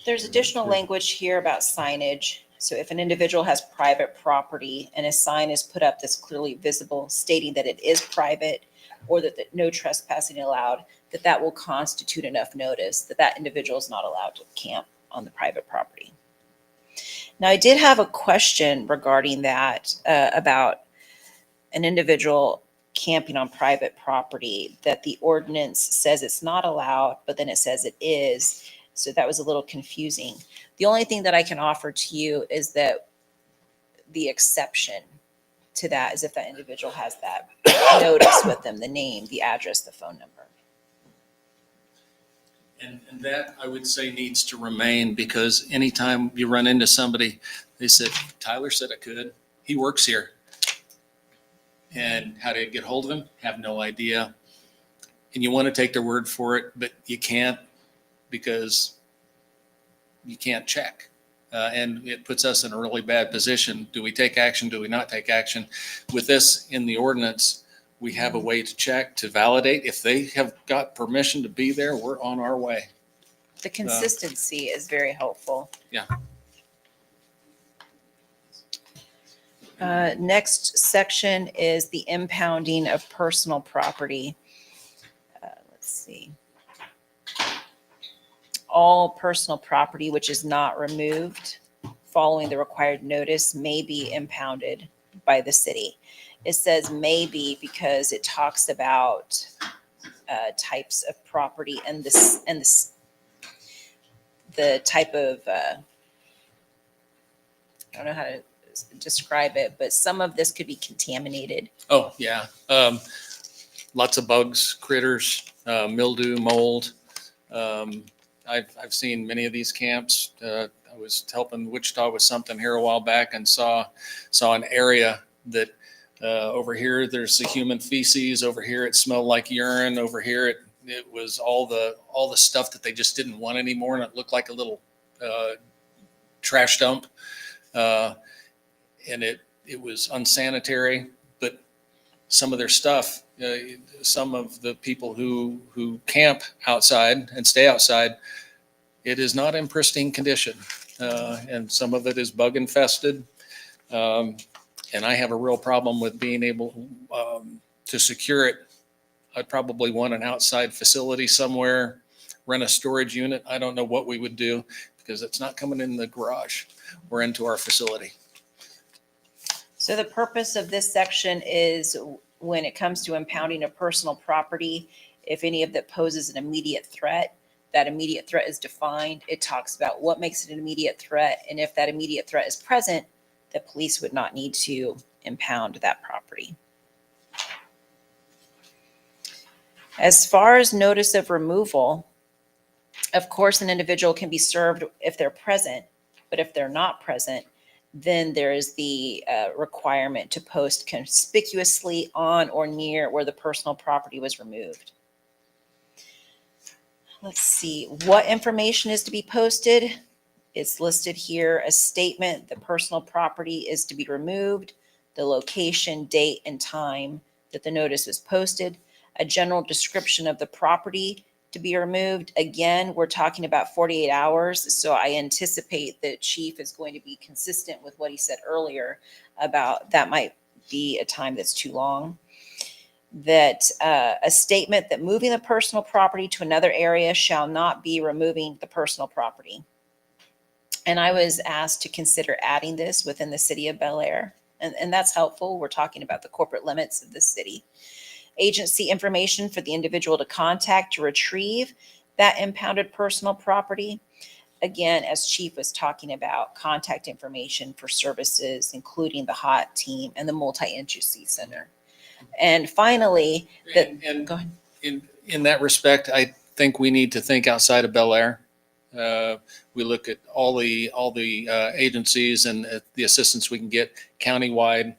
There's additional language here about signage. So if an individual has private property and a sign is put up that's clearly visible stating that it is private or that no trespassing allowed, that will constitute enough notice that that individual is not allowed to camp on the private property. Now, I did have a question regarding that about an individual camping on private property, that the ordinance says it's not allowed, but then it says it is. So that was a little confusing. The only thing that I can offer to you is that the exception to that is if that individual has that notice with them, the name, the address, the phone number. And that, I would say, needs to remain, because anytime you run into somebody, they said, Tyler said it could. He works here. And how to get hold of him? Have no idea. And you want to take their word for it, but you can't, because you can't check. And it puts us in a really bad position. Do we take action? Do we not take action? With this in the ordinance, we have a way to check, to validate. If they have got permission to be there, we're on our way. The consistency is very helpful. Yeah. Next section is the impounding of personal property. Let's see. All personal property which is not removed following the required notice may be impounded by the city. It says maybe because it talks about types of property and the type of I don't know how to describe it, but some of this could be contaminated. Oh, yeah. Lots of bugs, critters, mildew, mold. I've seen many of these camps. I was helping Wichita with something here a while back and saw an area that over here there's the human feces. Over here it smelled like urine. Over here it was all the stuff that they just didn't want anymore, and it looked like a little trash dump. And it was unsanitary, but some of their stuff, some of the people who camp outside and stay outside, it is not in pristine condition. And some of it is bug infested. And I have a real problem with being able to secure it. I'd probably want an outside facility somewhere, rent a storage unit. I don't know what we would do, because it's not coming in the garage or into our facility. So the purpose of this section is when it comes to impounding of personal property, if any of that poses an immediate threat, that immediate threat is defined. It talks about what makes it an immediate threat. And if that immediate threat is present, the police would not need to impound that property. As far as notice of removal, of course, an individual can be served if they're present, but if they're not present, then there is the requirement to post conspicuously on or near where the personal property was removed. Let's see, what information is to be posted? It's listed here, a statement, the personal property is to be removed, the location, date, and time that the notice was posted, a general description of the property to be removed. Again, we're talking about 48 hours. So I anticipate that Chief is going to be consistent with what he said earlier about that might be a time that's too long. that a statement that moving the personal property to another area shall not be removing the personal property. And I was asked to consider adding this within the city of Bel Aire. And that's helpful. We're talking about the corporate limits of the city. Agency information for the individual to contact to retrieve that impounded personal property. Again, as Chief was talking about, contact information for services, including the HOT team and the multi-agency center. And finally, And go ahead. in that respect, I think we need to think outside of Bel Aire. We look at all the agencies and the assistance we can get countywide,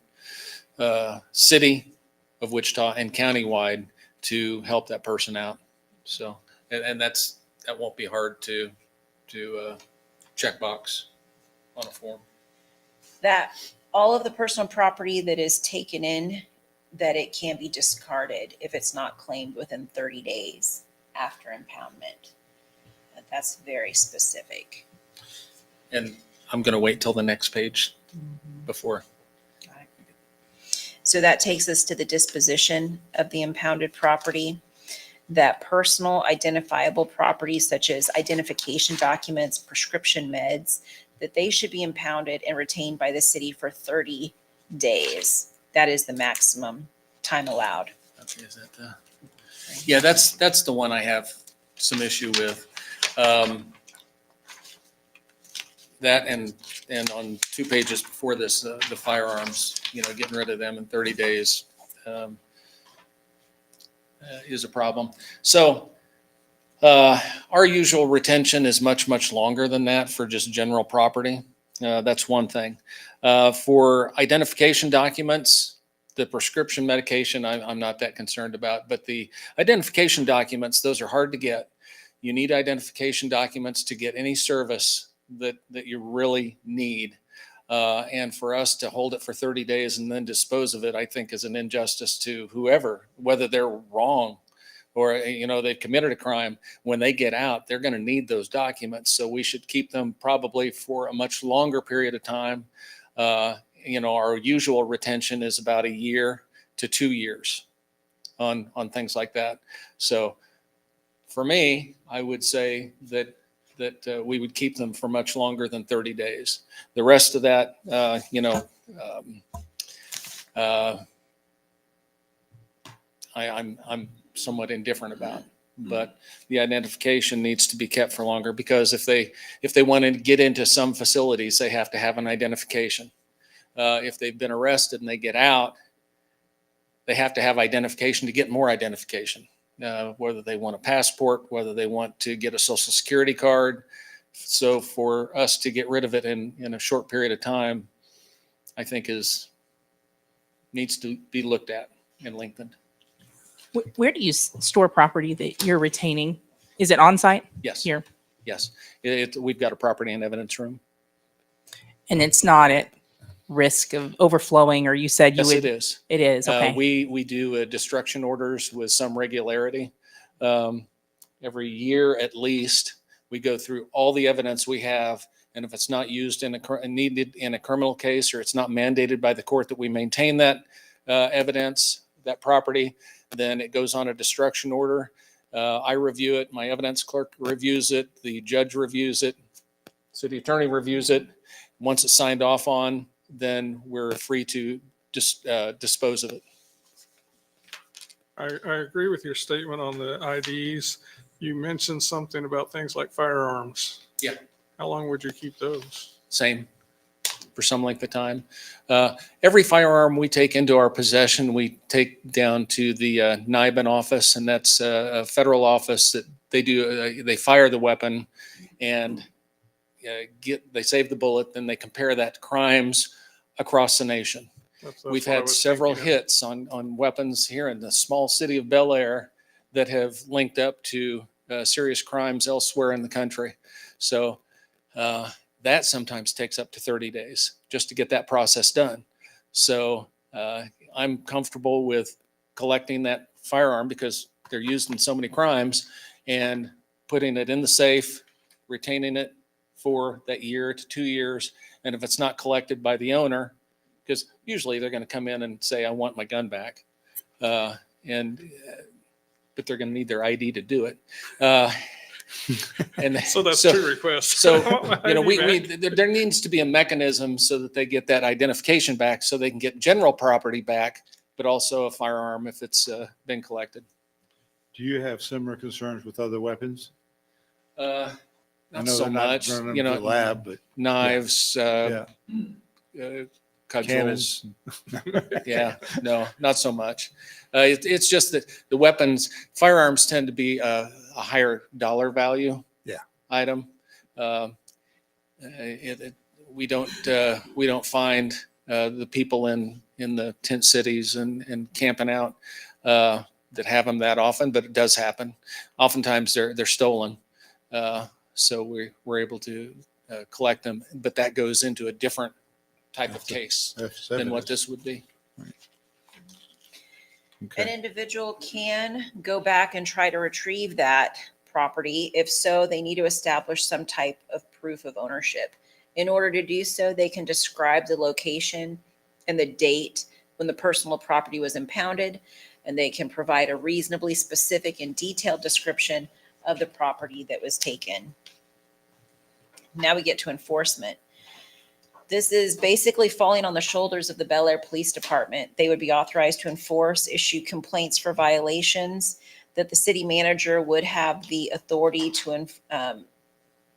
city of Wichita and countywide to help that person out. So, and that won't be hard to checkbox on a form. That all of the personal property that is taken in, that it can be discarded if it's not claimed within 30 days after impoundment. That's very specific. And I'm going to wait till the next page before. So that takes us to the disposition of the impounded property. That personal identifiable properties such as identification documents, prescription meds, that they should be impounded and retained by the city for 30 days. That is the maximum time allowed. Okay, is that yeah, that's the one I have some issue with. That and on 2 pages before this, the firearms, getting rid of them in 30 days is a problem. So our usual retention is much longer than that for just general property. That's one thing. For identification documents, the prescription medication, I'm not that concerned about, but the identification documents, those are hard to get. You need identification documents to get any service that you really need. And for us to hold it for 30 days and then dispose of it, I think is an injustice to whoever, whether they're wrong or, they've committed a crime. When they get out, they're going to need those documents. So we should keep them probably for a much longer period of time. Our usual retention is about 1 year to 2 years on things like that. So for me, I would say that we would keep them for much longer than 30 days. The rest of that, I'm somewhat indifferent about. But the identification needs to be kept for longer because if they want to get into some facilities, they have to have an identification. If they've been arrested and they get out, they have to have identification to get more identification. Whether they want a passport, whether they want to get a social security card. So for us to get rid of it in a short period of time, I think needs to be looked at and lengthened. Where do you store property that you're retaining? Is it on site? Yes. Here. Yes. We've got a property and evidence room. And it's not at risk of overflowing, or you said you Yes, would? it is. It is, okay. We do destruction orders with some regularity. Every year at least, we go through all the evidence we have, and if it's not used needed in a criminal case, or it's not mandated by the court that we maintain that evidence, that property, then it goes on a destruction order. I review it, my evidence clerk reviews it, the judge reviews it, city attorney reviews it. Once it's signed off on, then we're free to dispose of it. I agree with your statement on the IDs. You mentioned something about things like firearms. Yeah. How long would you keep those? Same for some length of time. Every firearm we take into our possession, we take down to the NIBIN office, and that's a federal office that they fire the weapon and they save the bullet, then they compare that to crimes across the nation. We've had several hits on weapons here in the small city of Bel Aire that have linked up to serious crimes elsewhere in the country. So that sometimes takes up to 30 days just to get that process done. So I'm comfortable with collecting that firearm because they're used in so many crimes and putting it in the safe, retaining it for that year to 2 years. And if it's not collected by the owner, because usually they're going to come in and say, I want my gun back. but they're going to need their ID to do it. And So that's two requests. So, I need that. there needs to be a mechanism so that they get that identification back, so they can get general property back, but also a firearm if it's been collected. Do you have similar concerns with other weapons? I Not know so they're not much, running them to the lab, but knives, yeah. cudgels. Cannons. Yeah, no, not so much. It's just that the firearms tend to be a higher dollar value item. We don't find the people in the tent cities and camping out that have them that often, but it does happen. Oftentimes they're stolen, so we're able to collect them, but that goes into a different type of case than what this would be. An individual can go back and try to retrieve that property. If so, they need to establish some type of proof of ownership. In order to do so, they can describe the location and the date when the personal property was impounded, and they can provide a reasonably specific and detailed description of the property that was taken. Now we get to enforcement. This is basically falling on the shoulders of the Bel Aire Police Department. They would be authorized to enforce, issue complaints for violations, that the city manager would have the authority to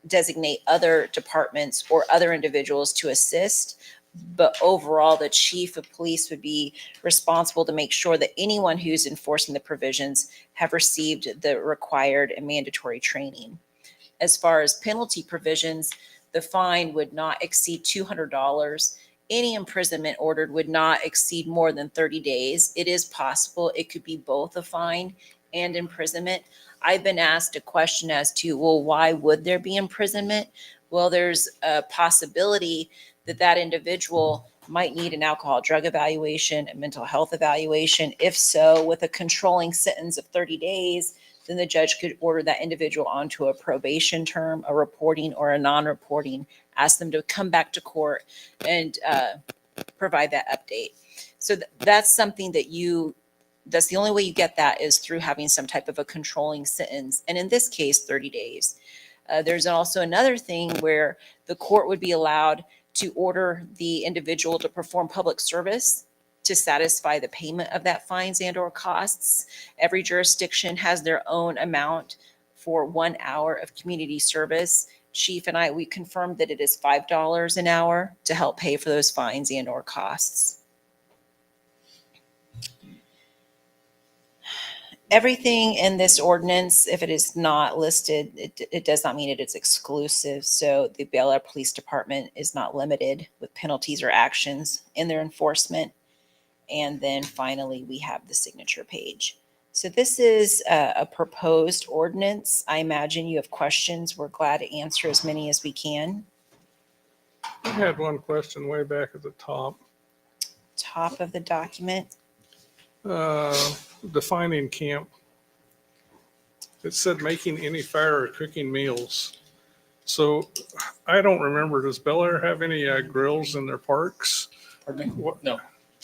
designate other departments or other individuals to assist. But overall, the chief of police would be responsible to make sure that anyone who's enforcing the provisions have received the required and mandatory training. As far as penalty provisions, the fine would not exceed $200. Any imprisonment ordered would not exceed more than 30 days. It is possible it could be both a fine and imprisonment. I've been asked a question as to, well, why would there be imprisonment? Well, there's a possibility that that individual might need an alcohol drug evaluation, a mental health evaluation. If so, with a controlling sentence of 30 days, then the judge could order that individual onto a probation term, a reporting or a non-reporting, ask them to come back to court and provide that update. So that's something that that's the only way you get that is through having some type of a controlling sentence. And in this case, 30 days. There's also another thing where the court would be allowed to order the individual to perform public service to satisfy the payment of that fines and or costs. Every jurisdiction has their own amount for 1 hour of community service. Chief and we confirmed that it is $5 an hour to help pay for those fines and or costs. Everything in this ordinance, if it is not listed, it does not mean it is exclusive. So the Bel Aire Police Department is not limited with penalties or actions in their enforcement. And then finally, we have the signature page. So this is a proposed ordinance. I imagine you have questions. We're glad to answer as many as we can. I had one question way back at the top. Top of the document. Defining camp. It said making any fire or cooking meals. So I don't remember, does Bel Aire have any grills in their parks? Pardon me? What, No.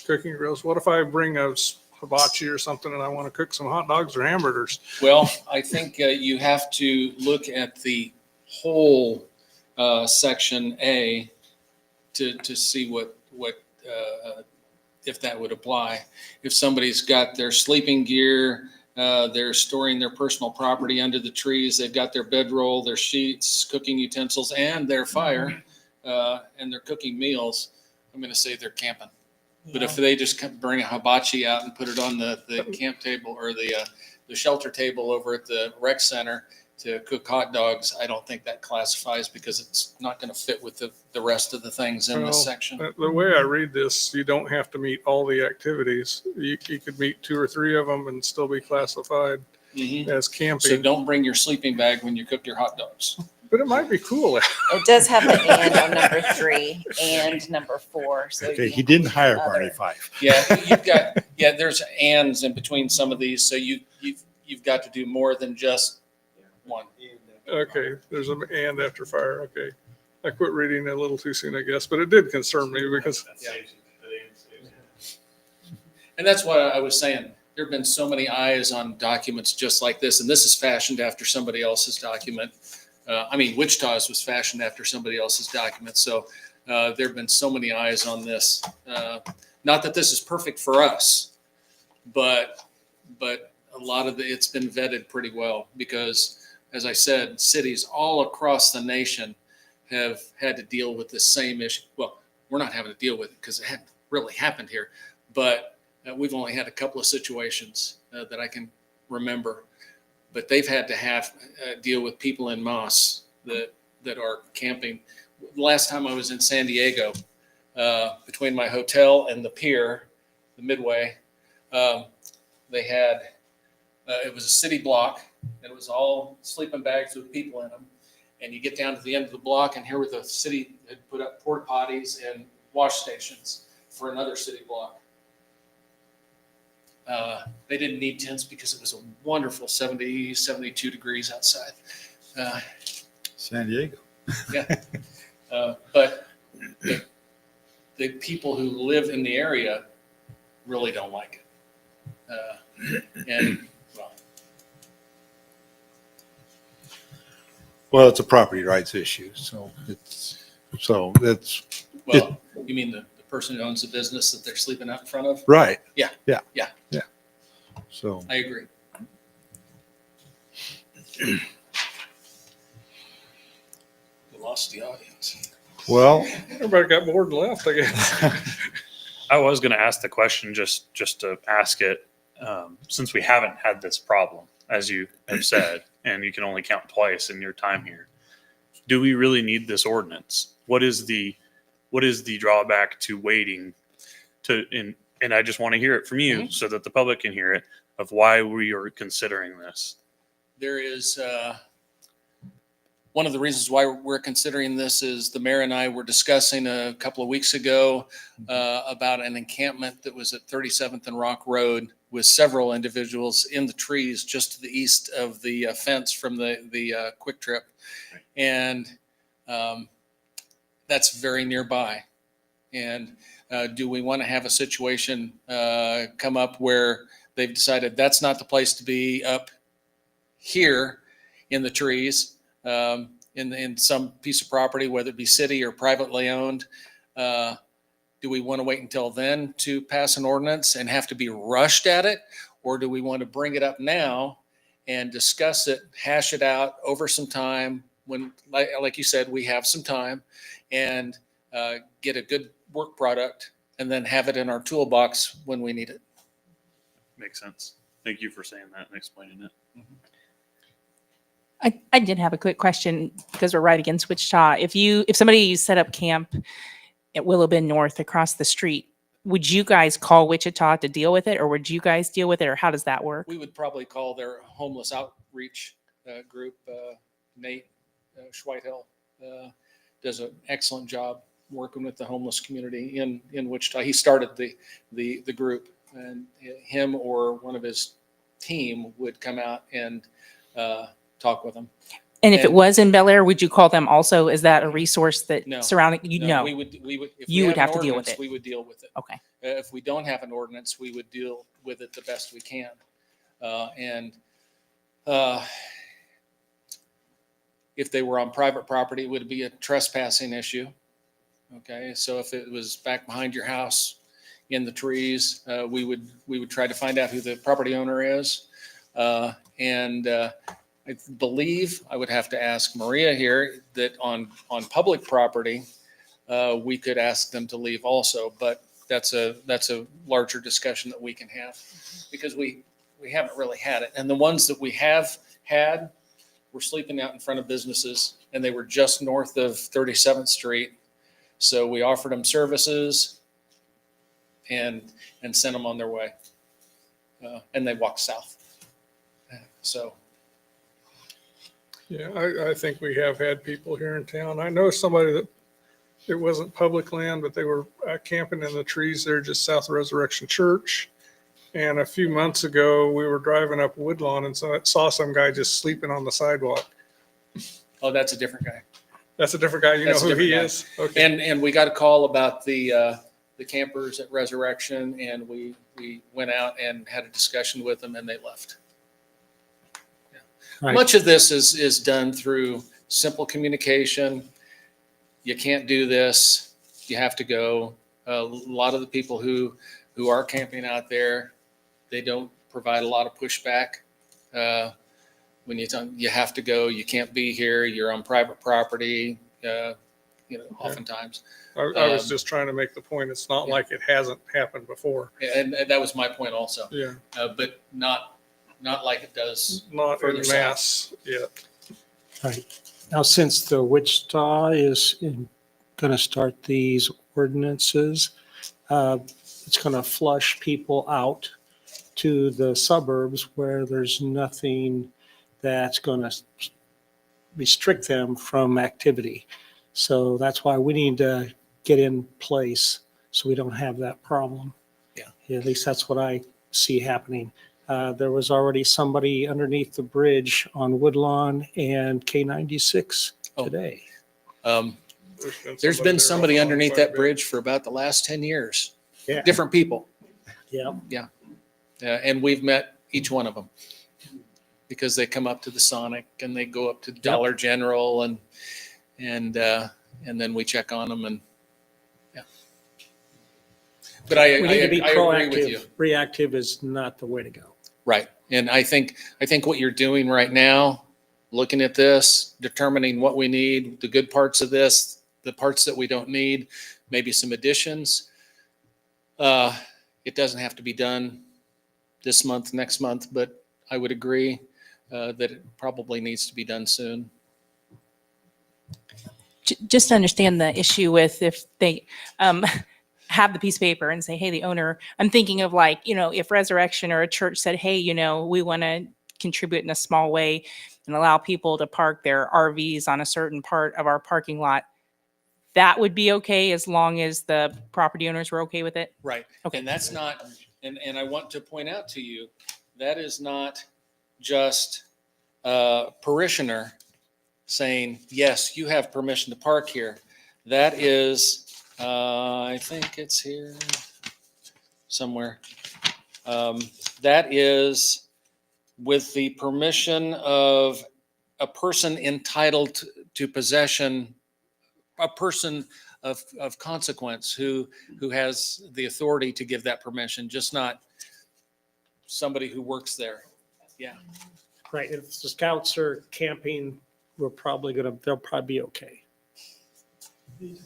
cooking grills? What if I bring a hibachi or something and I want to cook some hot dogs or hamburgers? Well, I think you have to look at the whole section A to see what if that would apply. If somebody's got their sleeping gear, they're storing their personal property under the trees, they've got their bedroll, their sheets, cooking utensils, and their fire, and they're cooking meals, I'm going to say they're camping. But if they just bring a hibachi out and put it on the camp table or the shelter table over at the rec center to cook hot dogs, I don't think that classifies because it's not going to fit with the rest of the things in this section. The way I read this, you don't have to meet all the activities. You could meet 2 or 3 of them and still be classified as camping. So don't bring your sleeping bag when you cook your hot dogs. But it might be cool. It does have the and on number 3 and number 4. So Okay, he didn't hire Barney Fife. Yeah, there's ands in between some of these, so you've got to do more than just one. Okay, there's an and after fire. Okay. I quit reading a little too soon, I guess, but it did concern me because. And that's what I was saying. There have been so many eyes on documents just like this, and this is fashioned after somebody else's document. Wichita's was fashioned after somebody else's document. So there have been so many eyes on this. Not that this is perfect for us, but a lot of it's been vetted pretty well because, as I said, cities all across the nation have had to deal with the same issue. Well, we're not having to deal with it because it hadn't really happened here, but we've only had a couple of situations that I can remember. But they've had to deal with people in Moss that are camping. The last time I was in San Diego, between my hotel and the pier, the Midway, they had, it was a city block, and it was all sleeping bags with people in them. And you get down to the end of the block, and here were the city had put up porta potties and wash stations for another city block. They didn't need tents because it was a wonderful 70, 72 degrees outside. San Diego. Yeah. But the people who live in the area really don't like it. Well, it's a property rights issue, so that's Well, you mean the person who owns the business that they're sleeping out in front of? right. Yeah. Yeah. Yeah. Yeah. So I agree. We lost the audience. well, Everybody got bored and left, I guess. I was going to ask the question just to ask it, since we haven't had this problem, as you have said, and you can only count twice in your time here. Do we really need this ordinance? What is the drawback to waiting and I just want to hear it from you so that the public can hear it of why we are considering this. There is one of the reasons why we're considering this is the mayor and I were discussing a couple of weeks ago about an encampment that was at 37th and Rock Road with several individuals in the trees just to the east of the fence from the Quick Trip. And that's very nearby. And do we want to have a situation come up where they've decided that's not the place to be up here in the trees, in some piece of property, whether it be city or privately owned? Do we want to wait until then to pass an ordinance and have to be rushed at it? Or do we want to bring it up now and discuss it, hash it out over some time when, like you said, we have some time, and get a good work product and then have it in our toolbox when we need it? Makes sense. Thank you for saying that and explaining it. I did have a quick question because we're right against Wichita. If somebody set up camp at Willow Bend North across the street, would you guys call Wichita to deal with it, or would you guys deal with it, or how does that work? We would probably call their homeless outreach group. Nate Schweithill does an excellent job working with the homeless community in Wichita. He started the group, and him or one of his team would come out and talk with them. And if it was in Bel Aire, would you call them also? Is that a resource that No. surrounding you? No, know, we would. If You we would have have an to deal with ordinance, it. We would deal with it. Okay. If we don't have an ordinance, we would deal with it the best we can. If they were on private property, it would be a trespassing issue. Okay, so if it was back behind your house in the trees, we would try to find out who the property owner is. I believe I would have to ask Maria here that on public property, we could ask them to leave also, but that's a larger discussion that we can have because we haven't really had it. And the ones that we have had were sleeping out in front of businesses, and they were just north of 37th Street. So we offered them services and sent them on their way. And they walked south. So. Yeah, I think we have had people here in town. I know somebody that it wasn't public land, but they were camping in the trees there just south of Resurrection Church. And a few months ago, we were driving up Woodlawn and saw some guy just sleeping on the sidewalk. Oh, that's a different guy. That's a different guy. You That's know a who he different guy. is? Okay. And we got a call about the campers at Resurrection, and we we went out and had a discussion with them and they left. Right. Much of this is done through simple communication. You can't do this. You have to go. A lot of the people who are camping out there, they don't provide a lot of pushback. When you tell them you have to go, you can't be here, you're on private property, oftentimes. I was just trying to make the point, it's not like it hasn't happened before. And that was my point also. Yeah, But not like it does not further in south. mass yet. Right. Now, since the Wichita is going to start these ordinances, it's going to flush people out to the suburbs where there's nothing that's going to restrict them from activity. So that's why we need to get in place so we don't have that problem. Yeah. At least that's what I see happening. There was already somebody underneath the bridge on Woodlawn and K96 today. There's been somebody underneath that bridge for about the last 10 years. Yeah. Different people. Yeah. And we've met each one of them because they come up to the Sonic and they go up to Dollar General and then we check on them and yeah. But I We need to be agree with you. proactive. Reactive is not the way to go. Right. And I think what you're doing right now, looking at this, determining what we need, the good parts of this, the parts that we don't need, maybe some additions. It doesn't have to be done this month, next month, but I would agree that it probably needs to be done soon. Just to understand the issue with if they have the piece of paper and say, hey, the owner, I'm thinking of like, if Resurrection or a church said, hey, we want to contribute in a small way and allow people to park their RVs on a certain part of our parking lot, that would be okay as long as the property owners were okay with it? Right. Okay. And that's not, and I want to point out to you, that is not just a parishioner saying, yes, you have permission to park here. That is, I think it's here somewhere. That is with the permission of a person entitled to possession, a person of consequence who has the authority to give that permission, just not somebody who works there. Yeah. Right. If the scouts are camping, they'll probably be okay. I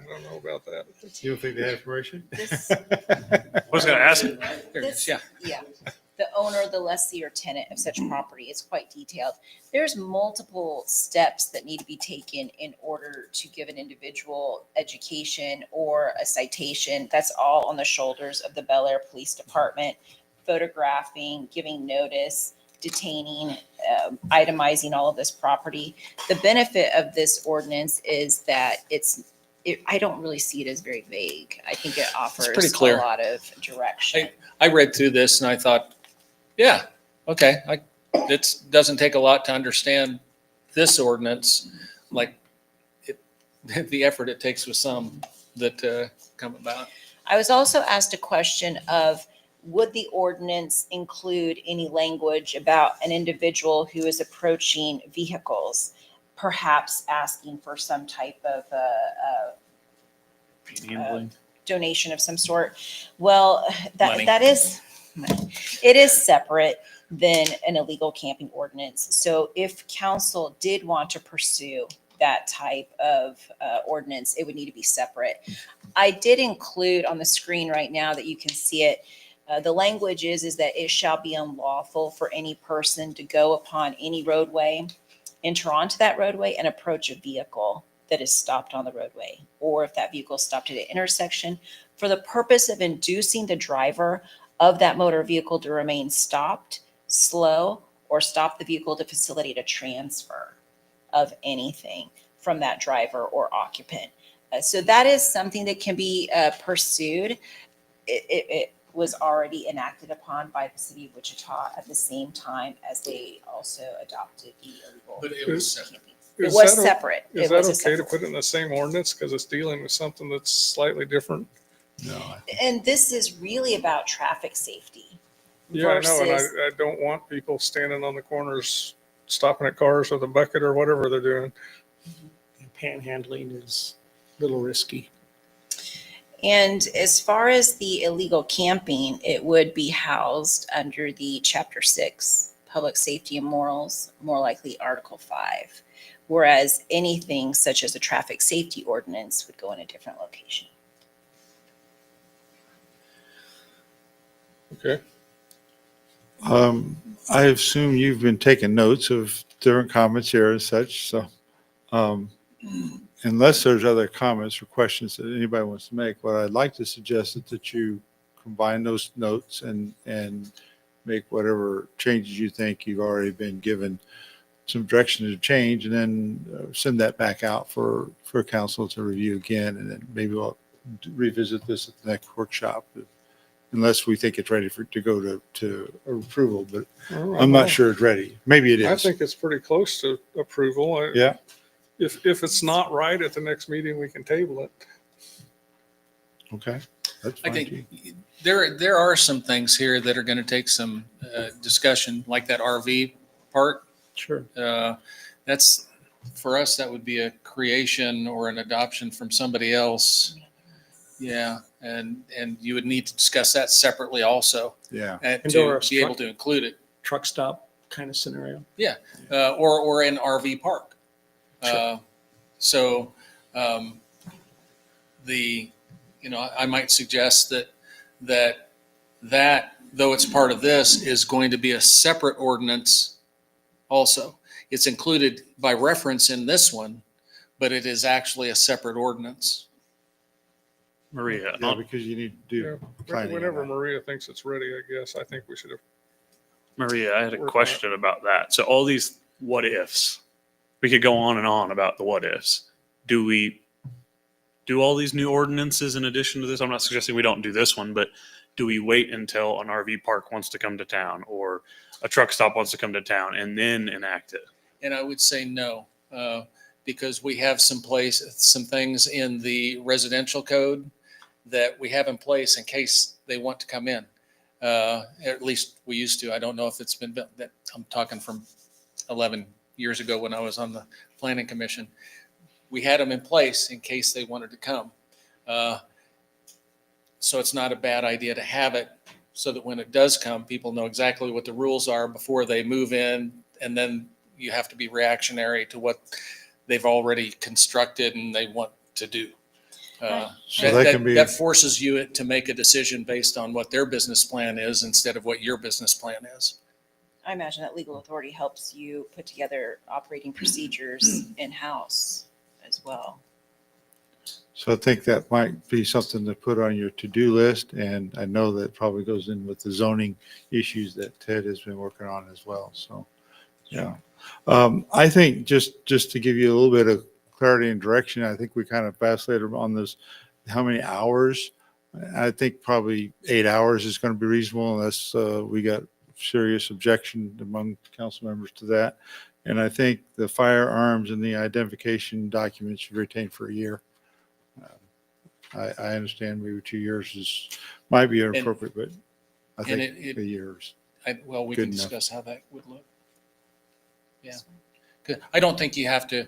don't know about that. You don't think they have permission? I was going to ask. There it is. Yeah. Yeah. The owner, the lessee or tenant of such property is quite detailed. There's multiple steps that need to be taken in order to give an individual education or a citation. That's all on the shoulders of the Bel Aire Police Department. Photographing, giving notice, detaining, itemizing all of this property. The benefit of this ordinance is that I don't really see it as very vague. I think it offers pretty clear. a lot of direction. I read through this and I thought, yeah, okay. It doesn't take a lot to understand this ordinance, like the effort it takes with some that come about. I was also asked a question of, would the ordinance include any language about an individual who is approaching vehicles, perhaps asking for some type of donation of some sort? Well, Money. it is separate than an illegal camping ordinance. So if council did want to pursue that type of ordinance, it would need to be separate. I did include on the screen right now that you can see it. The language is that it shall be unlawful for any person to go upon any roadway, enter onto that roadway, and approach a vehicle that is stopped on the roadway, or if that vehicle is stopped at an intersection, for the purpose of inducing the driver of that motor vehicle to remain stopped, slow, or stop the vehicle to facilitate a transfer of anything from that driver or occupant. So that is something that can be pursued. It was already enacted upon by the city of Wichita at the same time as they also adopted the illegal But it was separate. camping. It was separate. Is It that was a okay to separate- put it in the same ordinance because it's dealing with something that's slightly different No, And this is really about traffic safety. Yeah, I know, and versus- I don't want people standing on the corners, stopping at cars with a bucket or whatever they're doing. Panhandling is a little risky. And as far as the illegal camping, it would be housed under the Chapter 6, Public Safety and Morals, more likely Article 5. Whereas anything such as a traffic safety ordinance would go in a different location. Okay. I assume you've been taking notes of different comments here and such, so unless there's other comments or questions that anybody wants to make, what I'd like to suggest is that you combine those notes and make whatever changes you think you've already been given some direction to change, and then send that back out for council to review again, and then maybe we'll revisit this at the next workshop, unless we think it's ready to go to approval, but I'm not sure it's ready. Maybe it I is. think it's pretty close to approval. Yeah. If it's not right at the next meeting, we can table it. Okay. That's I fine. think too. there are some things here that are going to take some discussion, like that RV part. Sure. That's, for us, that would be a creation or an adoption from somebody else. Yeah, and you would need to discuss that separately also, Yeah. and Indoor to be able to include it. Truck stop kind of scenario. Or an RV park. Sure. So I might suggest that though it's part of this is going to be a separate ordinance also. It's included by reference in this one, but it is actually a separate ordinance. Maria, Yeah, because you need to do Yeah. planning. on Whenever that. Maria thinks it's ready, I guess, I think we should have. Maria, I had a Work on it. question about that. So all these what ifs, we could go on and on about the what ifs. Do we do all these new ordinances in addition to this? I'm not suggesting we don't do this one, but do we wait until an RV park wants to come to town or a truck stop wants to come to town and then enact it? And I would say no, because we have some things in the residential code that we have in place in case they want to come in. At least we used to. I don't know if it's been built. I'm talking from 11 years ago when I was on the planning commission. We had them in place in case they wanted to come. So it's not a bad idea to have it so that when it does come, people know exactly what the rules are before they move in, and then you have to be reactionary to what they've already constructed and they want to do. So that can be- that forces you to make a decision based on what their business plan is instead of what your business plan is. I imagine that legal authority helps you put together operating procedures in-house as well. So I think that might be something to put on your to-do list, and I know that probably goes in with the zoning issues that Ted has been working on as well, so, yeah. I think just to give you a little bit of clarity and direction, I think we kind of vacillated on this, how many hours? I think probably 8 hours is going to be reasonable unless we got serious objection among council members to that. And I think the firearms and the identification documents should retain for a year. I understand maybe 2 years might be inappropriate, but I And think a year's. Well, we Good can enough. discuss how that would look. Yeah. Good. I don't think you have to.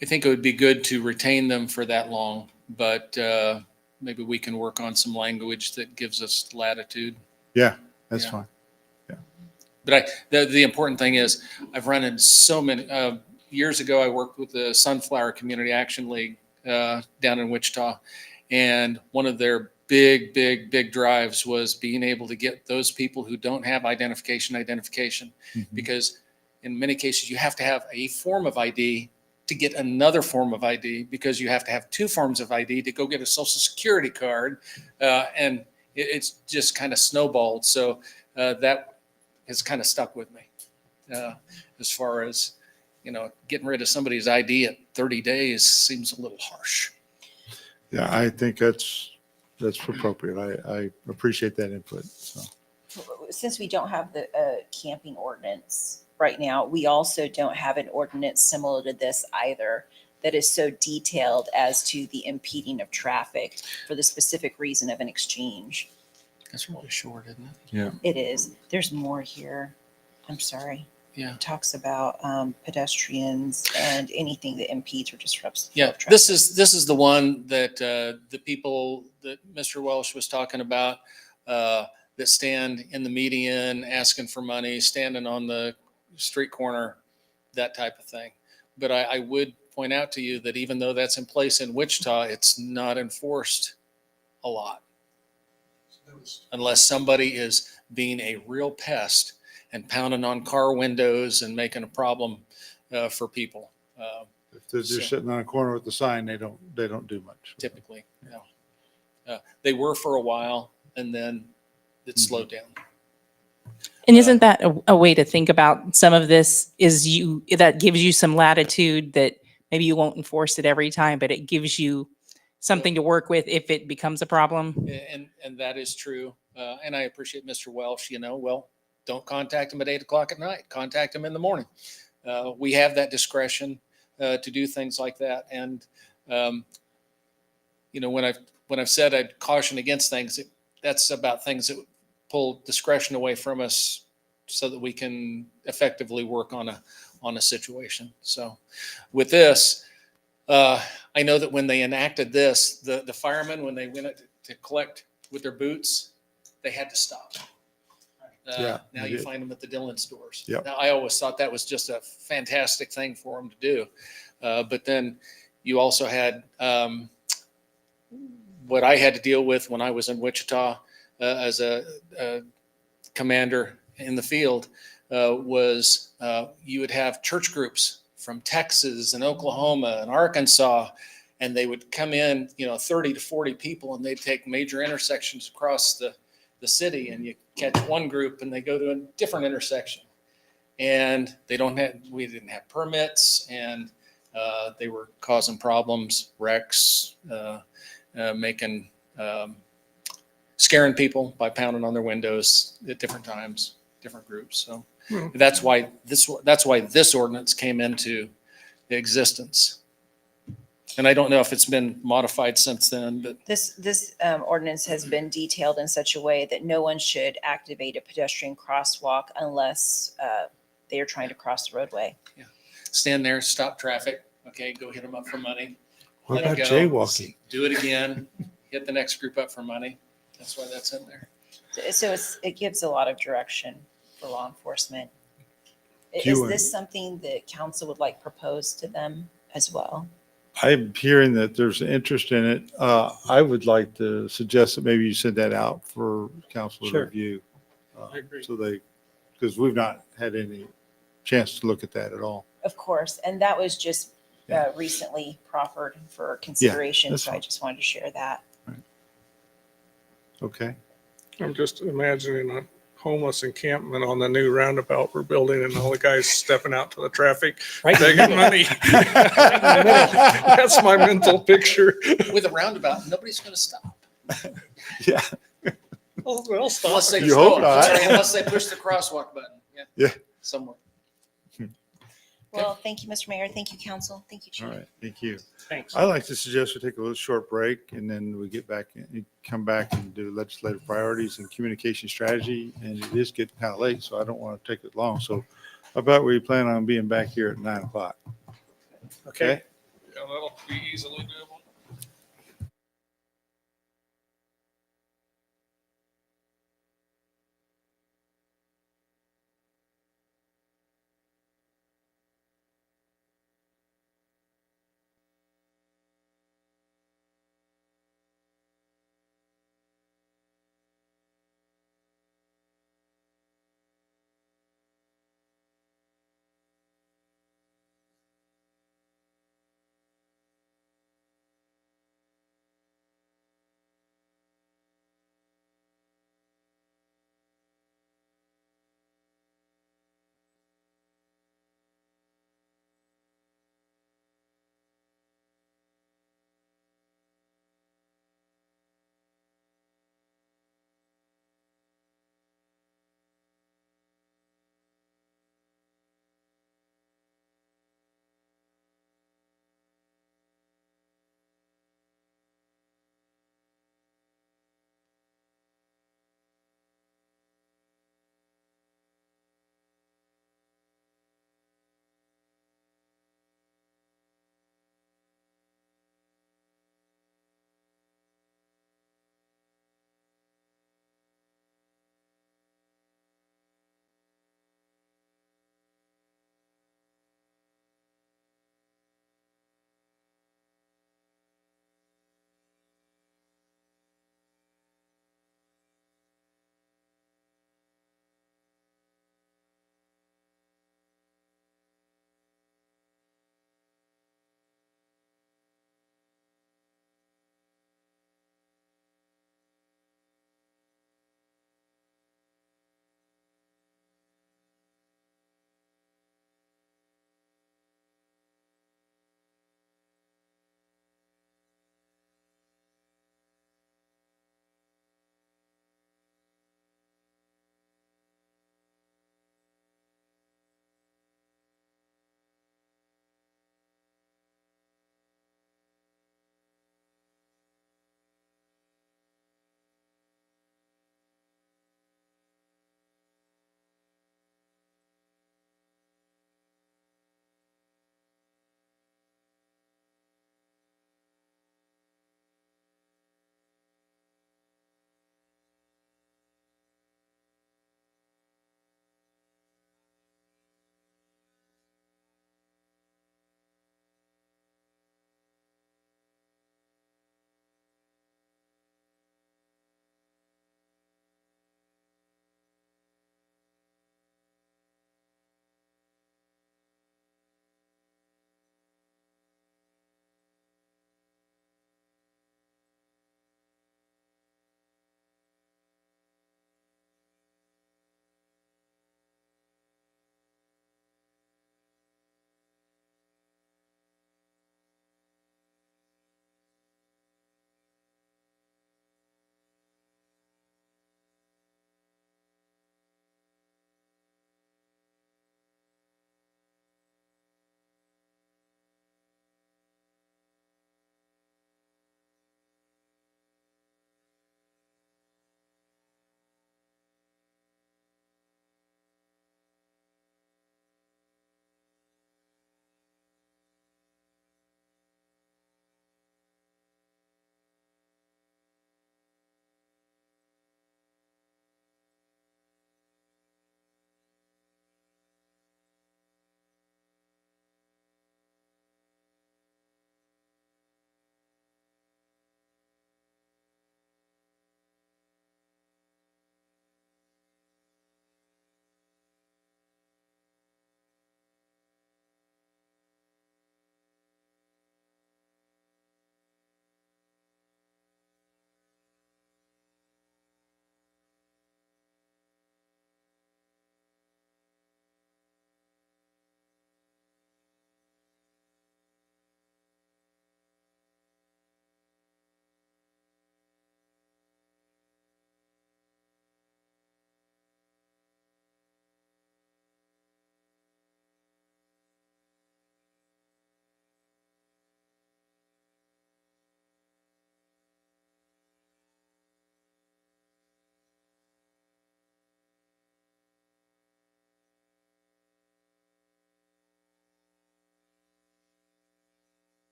I think it would be good to retain them for that long, but maybe we can work on some language that gives us latitude. Yeah, that's Yeah. fine. But the important thing is I've run into so many, years ago, I worked with the Sunflower Community Action League down in Wichita. And one of their big drives was being able to get those people who don't have identification, because in many cases you have to have a form of ID to get another form of ID, because you have to have two forms of ID to go get a social security card. And it's just kind of snowballed. So that has kind of stuck with me as far as, getting rid of somebody's ID at 30 days seems a little harsh. Yeah, I think that's appropriate. I appreciate that input, so. Since we don't have the camping ordinance right now, we also don't have an ordinance similar to this either that is so detailed as to the impeding of traffic for the specific reason of an exchange. That's really short, isn't it? Yeah. It is. There's more here. I'm sorry. Yeah. It talks about pedestrians and anything that impedes or disrupts the flow Yeah, of traffic. this is the one that the people that Mr. Welsh was talking about that stand in the median asking for money, standing on the street corner, that type of thing. But I would point out to you that even though that's in place in Wichita, it's not enforced a lot unless somebody is being a real pest and pounding on car windows and making a problem for people. If they're just sitting on a corner with the sign, they don't do much. Typically, no. They were for a while, and then it slowed down. And isn't that a way to think about some of this is that gives you some latitude that maybe you won't enforce it every time, but it gives you something to work with if it becomes a problem? And that is true. And I appreciate Mr. Welsh, well, don't contact him at 8 o'clock at night. Contact him in the morning. We have that discretion to do things like that. And, when I've said I'd caution against things, that's about things that pull discretion away from us so that we can effectively work on a situation. So with this, I know that when they enacted this, the firemen, when they went to collect with their boots, they had to stop. Now you find them at the Dillon stores. Yep. Now, I always thought that was just a fantastic thing for them to do. But then you also had what I had to deal with when I was in Wichita as a commander in the field was you would have church groups from Texas and Oklahoma and Arkansas, and they would come in, 30 to 40 people, and they'd take major intersections across the city, and you catch one group and they go to a different intersection, and we didn't have permits, and they were causing problems, wrecks, scaring people by pounding on their windows at different times, different groups. So that's why this ordinance came into existence. And I don't know if it's been modified since then, but This ordinance has been detailed in such a way that no one should activate a pedestrian crosswalk unless they are trying to cross the roadway. stand there, stop traffic. Okay, go hit them up for money. What Let 'em about go. jaywalking? Do it again. Hit the next group up for money. That's why that's in there. So it gives a lot of direction for law enforcement. Do you Is want- this something that council would like proposed to them as well? I'm hearing that there's interest in it. I would like to suggest that maybe you send that out for council to Sure. review. I agree. Because we've not had any chance to look at that at all. Of course, and that was just Yeah. recently proffered for consideration, that's so I fine. just wanted to share that. Okay. I'm just imagining a homeless encampment on the new roundabout we're building and all the guys stepping out to the traffic, Right. begging money. That's my mental picture. With a roundabout, nobody's going to stop. Yeah. Well, stop. Unless they, You hope oh, not. sorry, unless they push the crosswalk button. Yeah. Yeah. Somewhere. Well, thank you, Mr. Mayor. Thank you, council. Thank you, Chief. All right. Thank you. Thanks. I'd like to suggest we take a little short break and then we get back and come back and do legislative priorities and communication strategy. And it is getting kind of late, so I don't want to take it long. So how about we plan on being back here at 9 o'clock? Okay. Yeah, that'll be easily doable.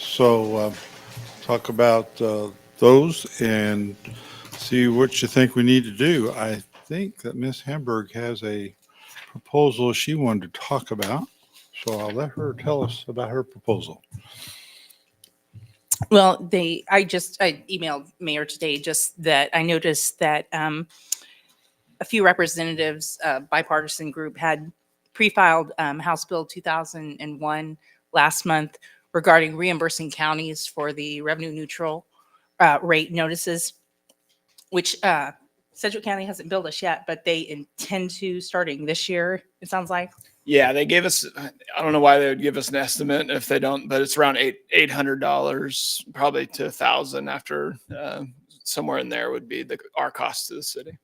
So talk about those and see what you think we need to do. I think that Ms. Hamburg has a proposal she wanted to talk about. So I'll let her tell us about her proposal. Well, I emailed Mayor today just that I noticed that a few representatives, bipartisan group, had pre-filed House Bill 2001 last month regarding reimbursing counties for the revenue neutral rate notices, which Sedgwick County hasn't billed us yet, but they intend to starting this year, it sounds like. Yeah, they gave us, I don't know why they would give us an estimate if they don't, but it's around $800, probably to $1,000 after somewhere in there would be our cost to the city.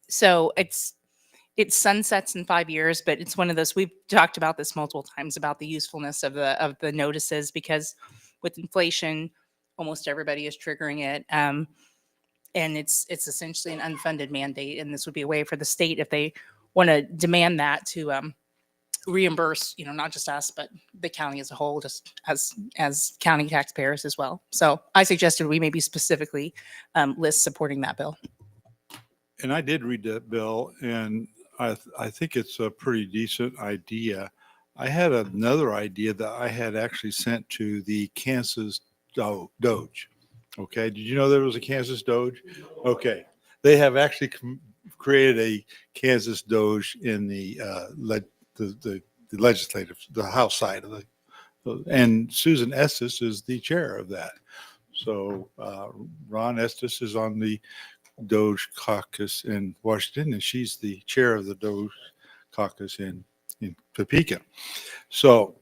So it sunsets in 5 years, but it's one of those, we've talked about this multiple times about the usefulness of the notices, because with inflation, almost everybody is triggering it. And it's essentially an unfunded mandate. And this would be a way for the state, if they want to demand that, to reimburse, not just us, but the county as a whole, just as county taxpayers as well. So I suggested we maybe specifically list supporting that bill. And I did read that bill, and I think it's a pretty decent idea. I had another idea that I had actually sent to the Kansas Doge. Okay, did you know there was a Kansas Doge? Okay, they have actually created a Kansas Doge in the legislative, the House side of and Susan Estes is the chair of that. So Ron Estes is on the Doge caucus in Washington, and she's the chair of the Doge caucus in Topeka. So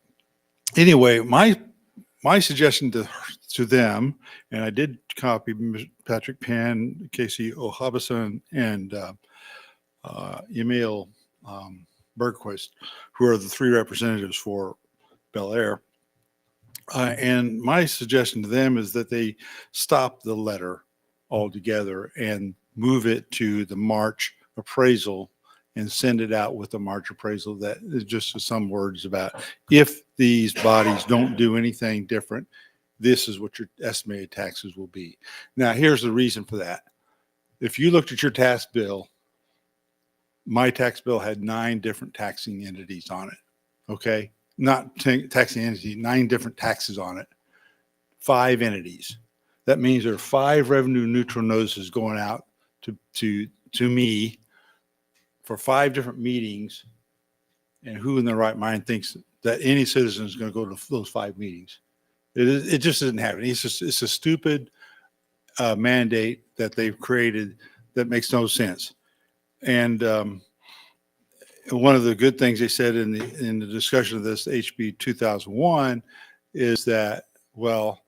anyway, my suggestion to them, and I did copy Patrick Pan, Casey O'Habison, and Emil Bergquist, who are the three representatives for Bel Aire. And my suggestion to them is that they stop the letter altogether and move it to the March appraisal and send it out with the March appraisal that is just some words about, if these bodies don't do anything different, this is what your estimated taxes will be. Now, here's the reason for that. If you looked at your tax bill, my tax bill had 9 different taxing entities on it. Okay. Not taxing entity, 9 different taxes on it, 5 entities. That means there are 5 revenue neutral notices going out to me for 5 different meetings. And who in their right mind thinks that any citizen is going to go to those 5 meetings? It just isn't happening. It's a stupid mandate that they've created that makes no sense. And one of the good things they said in the discussion of this HB 2001 is that, well,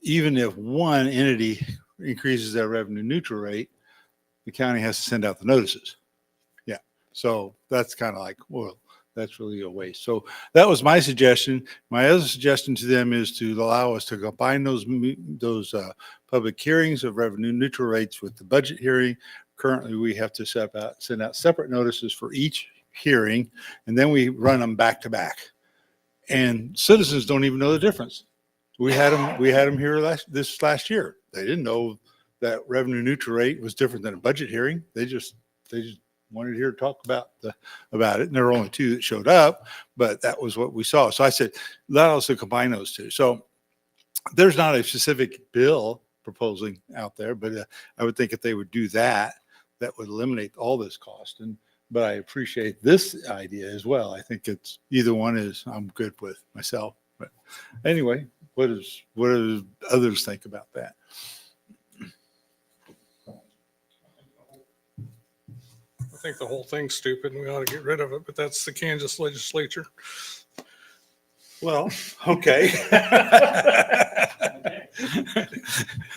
even if one entity increases their revenue neutral rate, the county has to send out the notices. Yeah. So that's kind of like, well, that's really a waste. So that was my suggestion. My other suggestion to them is to allow us to combine those public hearings of revenue neutral rates with the budget hearing. Currently, we have to send out separate notices for each hearing, and then we run them back to back. And citizens don't even know the difference. We had them here this last year. They didn't know that revenue neutral rate was different than a budget hearing. They just wanted to hear talk about it. And there were only 2 that showed up, but that was what we saw. So I said, let us combine those 2. So there's not a specific bill proposing out there, but I would think if they would do that, that would eliminate all this cost. But I appreciate this idea as well. I think it's either one I'm good with myself. But anyway, what do others think about that? I think the whole thing's stupid and we ought to get rid of it, but that's the Kansas legislature. Well, okay.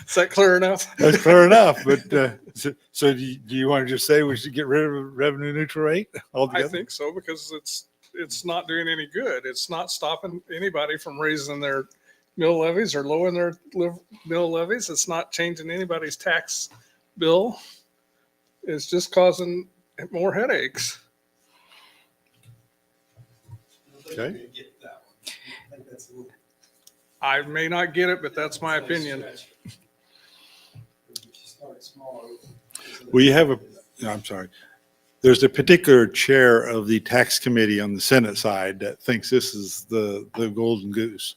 Is that clear enough? That's clear enough. But so do you want to just say we should get rid of revenue neutral rate altogether? I think so, because it's not doing any good. It's not stopping anybody from raising their mill levies or lowering their mill levies. It's not changing anybody's tax bill. It's just causing more headaches. Okay. I may not get it, but that's my opinion. Well, you have no, I'm sorry. There's a particular chair of the tax committee on the Senate side that thinks this is the golden goose.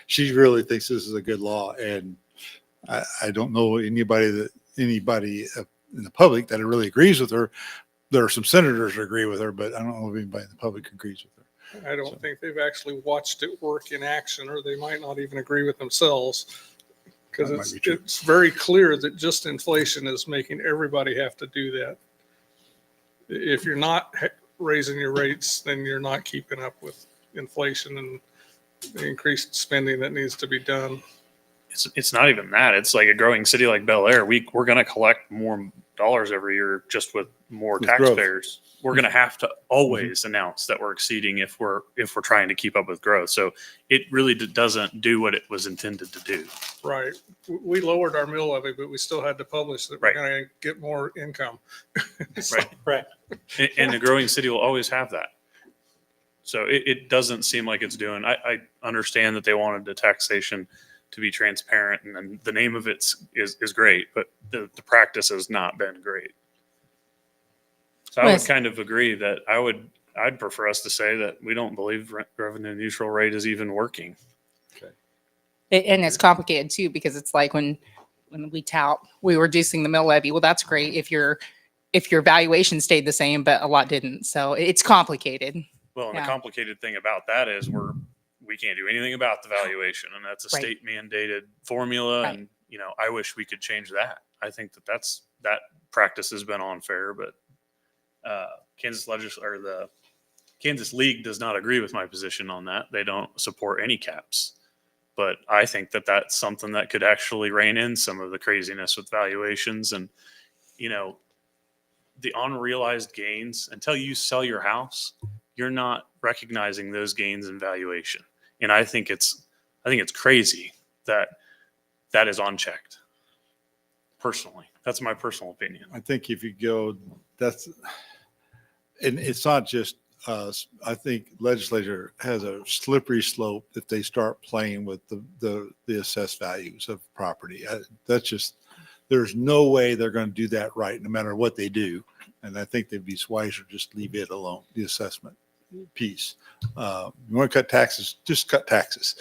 She really thinks this is a good law, and I don't know anybody in the public that really agrees with her. There are some senators that agree with her, but I don't know if anybody in the public agrees with her. I don't think they've actually watched it work in action, or they might not even agree with themselves. Because That might be true. it's very clear that just inflation is making everybody have to do that. If you're not raising your rates, then you're not keeping up with inflation and the increased spending that needs to be done. It's not even that. It's like a growing city like Bel Aire. We're going to collect more dollars every year just with more With growth. taxpayers. We're going to have to always announce that we're exceeding if we're trying to keep up with growth. So it really doesn't do what it was intended to do. Right. We lowered our mill levy, but we still had to publish that we're Right. going to get more income. So- Right. Right. And the growing city will always have that. So it doesn't seem like it's doing. I understand that they wanted the taxation to be transparent, and then the name of it is great, but the practice has not been great. So I would Yes. kind of agree that I'd prefer us to say that we don't believe revenue neutral rate is even working. And it's complicated too, because it's like when we tout, we're reducing the mill levy. Well, that's great if your valuation stayed the same, but a lot didn't. So it's complicated. Well, and Yeah. the complicated thing about that is we can't do anything about the valuation, and that's a Right. state mandated formula. Right. And I wish we could change that. I think that practice has been unfair, but the Kansas League does not agree with my position on that. They don't support any caps, but I think that that's something that could actually rein in some of the craziness with valuations. And the unrealized gains, until you sell your house, you're not recognizing those gains in valuation. And I think it's crazy that is unchecked. Personally, that's my personal opinion. I think if you go, and it's not just us. I think legislature has a slippery slope if they start playing with the assessed values of property. There's no way they're going to do that right, no matter what they do. And I think they'd be wiser just leave it alone, the assessment piece. You want to cut taxes, just cut taxes.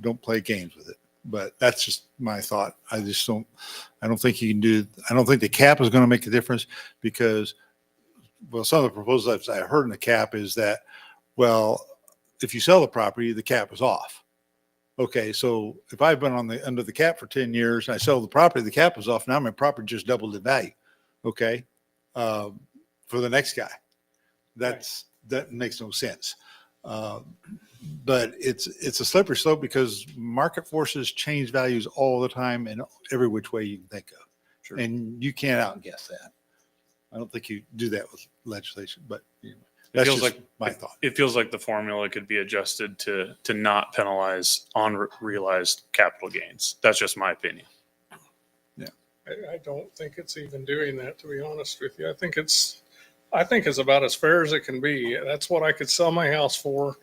Don't play games with it. But that's just my thought. I don't think the cap is going to make a difference because, well, some of the proposals I heard in the cap is that, well, if you sell the property, the cap is off. Okay, so if I've been under the cap for 10 years and I sell the property, the cap is off. Now my property just doubled in value. Okay, for the next guy, that makes no sense. But it's a slippery slope because market forces change values all the time in every which way you can think of. Sure. And you can't outguess that. I don't think you do that with legislation, but anyway, It that's feels just like my thought. It feels like the formula could be adjusted to not penalize unrealized capital gains. That's just my opinion. I don't think it's even doing that, to be honest with you. I think it's about as fair as it can be. That's what I could sell my house for.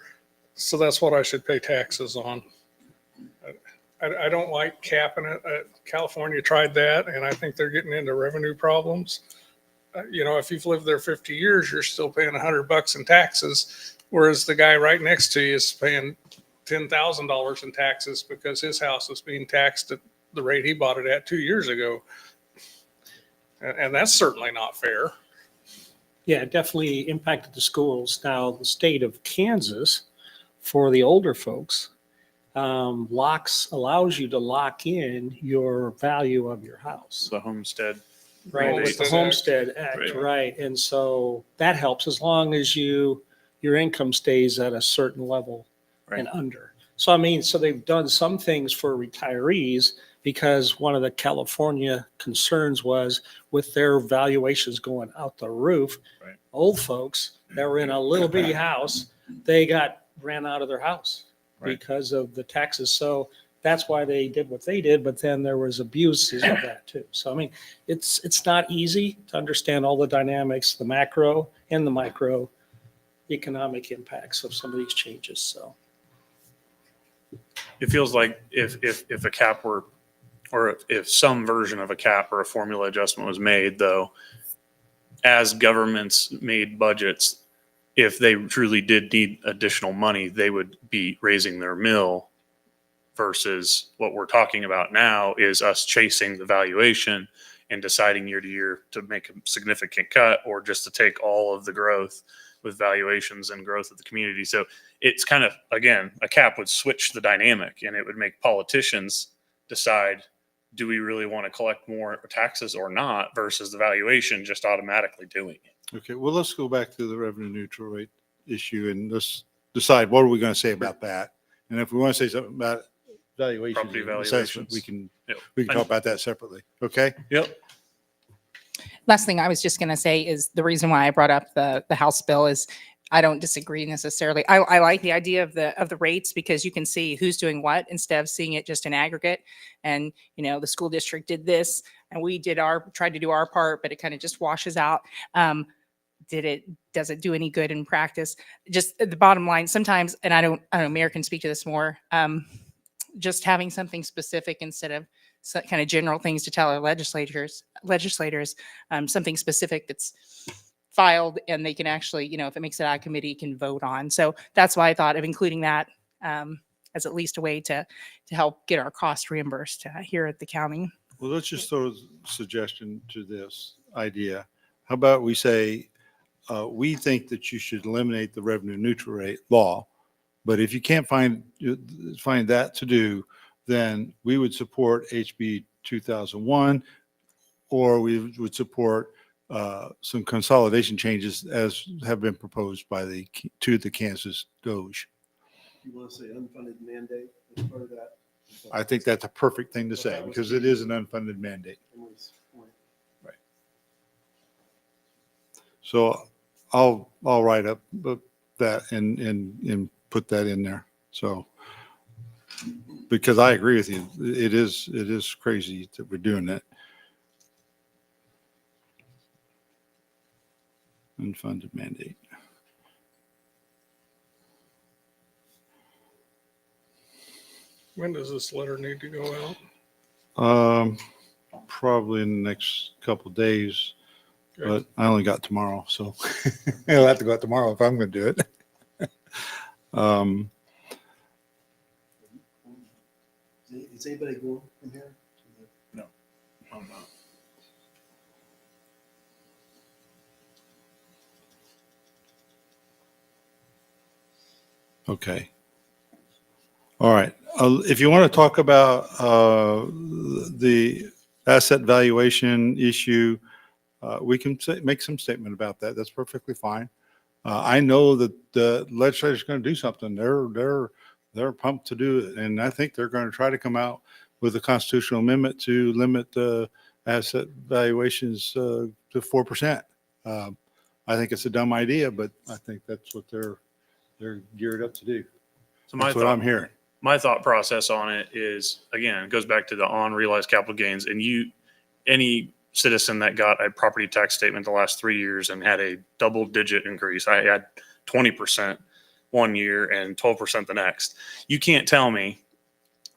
So that's what I should pay taxes on. I don't like capping it. California tried that, and I think they're getting into revenue problems. If you've lived there 50 years, you're still paying $100 in taxes, whereas the guy right next to you is paying $10,000 in taxes because his house is being taxed at the rate he bought it at 2 years ago. And that's certainly not fair. Yeah, it definitely impacted the schools. Now, the state of Kansas, for the older folks, allows you to lock in your value of your house. The homestead. Right, with the Homestead Act, Right. right. And so that helps as long as your income stays at a certain level and under. So, so they've done some things for retirees because one of the California concerns was with their valuations going out the roof, Right. old folks that were in a little bitty house, they ran out of their house Right. because of the taxes. So that's why they did what they did, but then there was abuses of that too. So, it's not easy to understand all the dynamics, the macro and the micro economic impacts of some of these changes. So, it feels like if a cap were, or if some version of a cap or a formula adjustment was made, though, as governments made budgets, if they truly did need additional money, they would be raising their mill, versus what we're talking about now is us chasing the valuation and deciding year to year to make a significant cut or just to take all of the growth with valuations and growth of the community. So it's kind of, again, a cap would switch the dynamic, and it would make politicians decide, do we really want to collect more taxes or not, versus the valuation just automatically doing it. Okay, well, let's go back to the revenue neutral rate issue and let's decide what are we going to say about that. And if we want to say something about valuations, Property and assessment, valuations. we can Yep. talk about that separately. Okay. Yep. Last thing I was just going to say is the reason why I brought up the House bill is I don't disagree necessarily. I like the idea of the rates because you can see who's doing what instead of seeing it just in aggregate. And, the school district did this and we tried to do our part, but it kind of just washes out. Does it do any good in practice? Just the bottom line sometimes, and I don't know, Mayor can speak to this more, just having something specific instead of kind of general things to tell our legislators, something specific that's filed and they can actually, if it makes it out of committee, can vote on. So that's why I thought of including that as at least a way to help get our costs reimbursed here at the county. Well, let's just throw a suggestion to this idea. How about we say, we think that you should eliminate the revenue neutral rate law, but if you can't find that to do, then we would support HB 2001, or we would support some consolidation changes as have been proposed by the Kansas Doge. You want to say unfunded mandate as part of that? I think that's a perfect thing to say because it is an unfunded mandate. Right. So I'll write up that and put that in there. So because I agree with you, it is crazy that we're doing that. Unfunded mandate. When does this letter need to go out? Probably in the next couple of days, Okay. but I only got tomorrow, so it'll have to go out tomorrow if I'm going to do it. Is anybody going from here? No, I'm not. Okay. All right. If you want to talk about the asset valuation issue, we can make some statement about that. That's perfectly fine. I know that the legislature's going to do something. They're pumped to do it, and I think they're going to try to come out with a constitutional amendment to limit the asset valuations to 4%. I think it's a dumb idea, but I think that's what they're geared up to do. So That's what I'm hearing. My thought process on it is, again, it goes back to the unrealized capital gains. And any citizen that got a property tax statement the last 3 years and had a double-digit increase, I had 20% one year and 12% the next. You can't tell me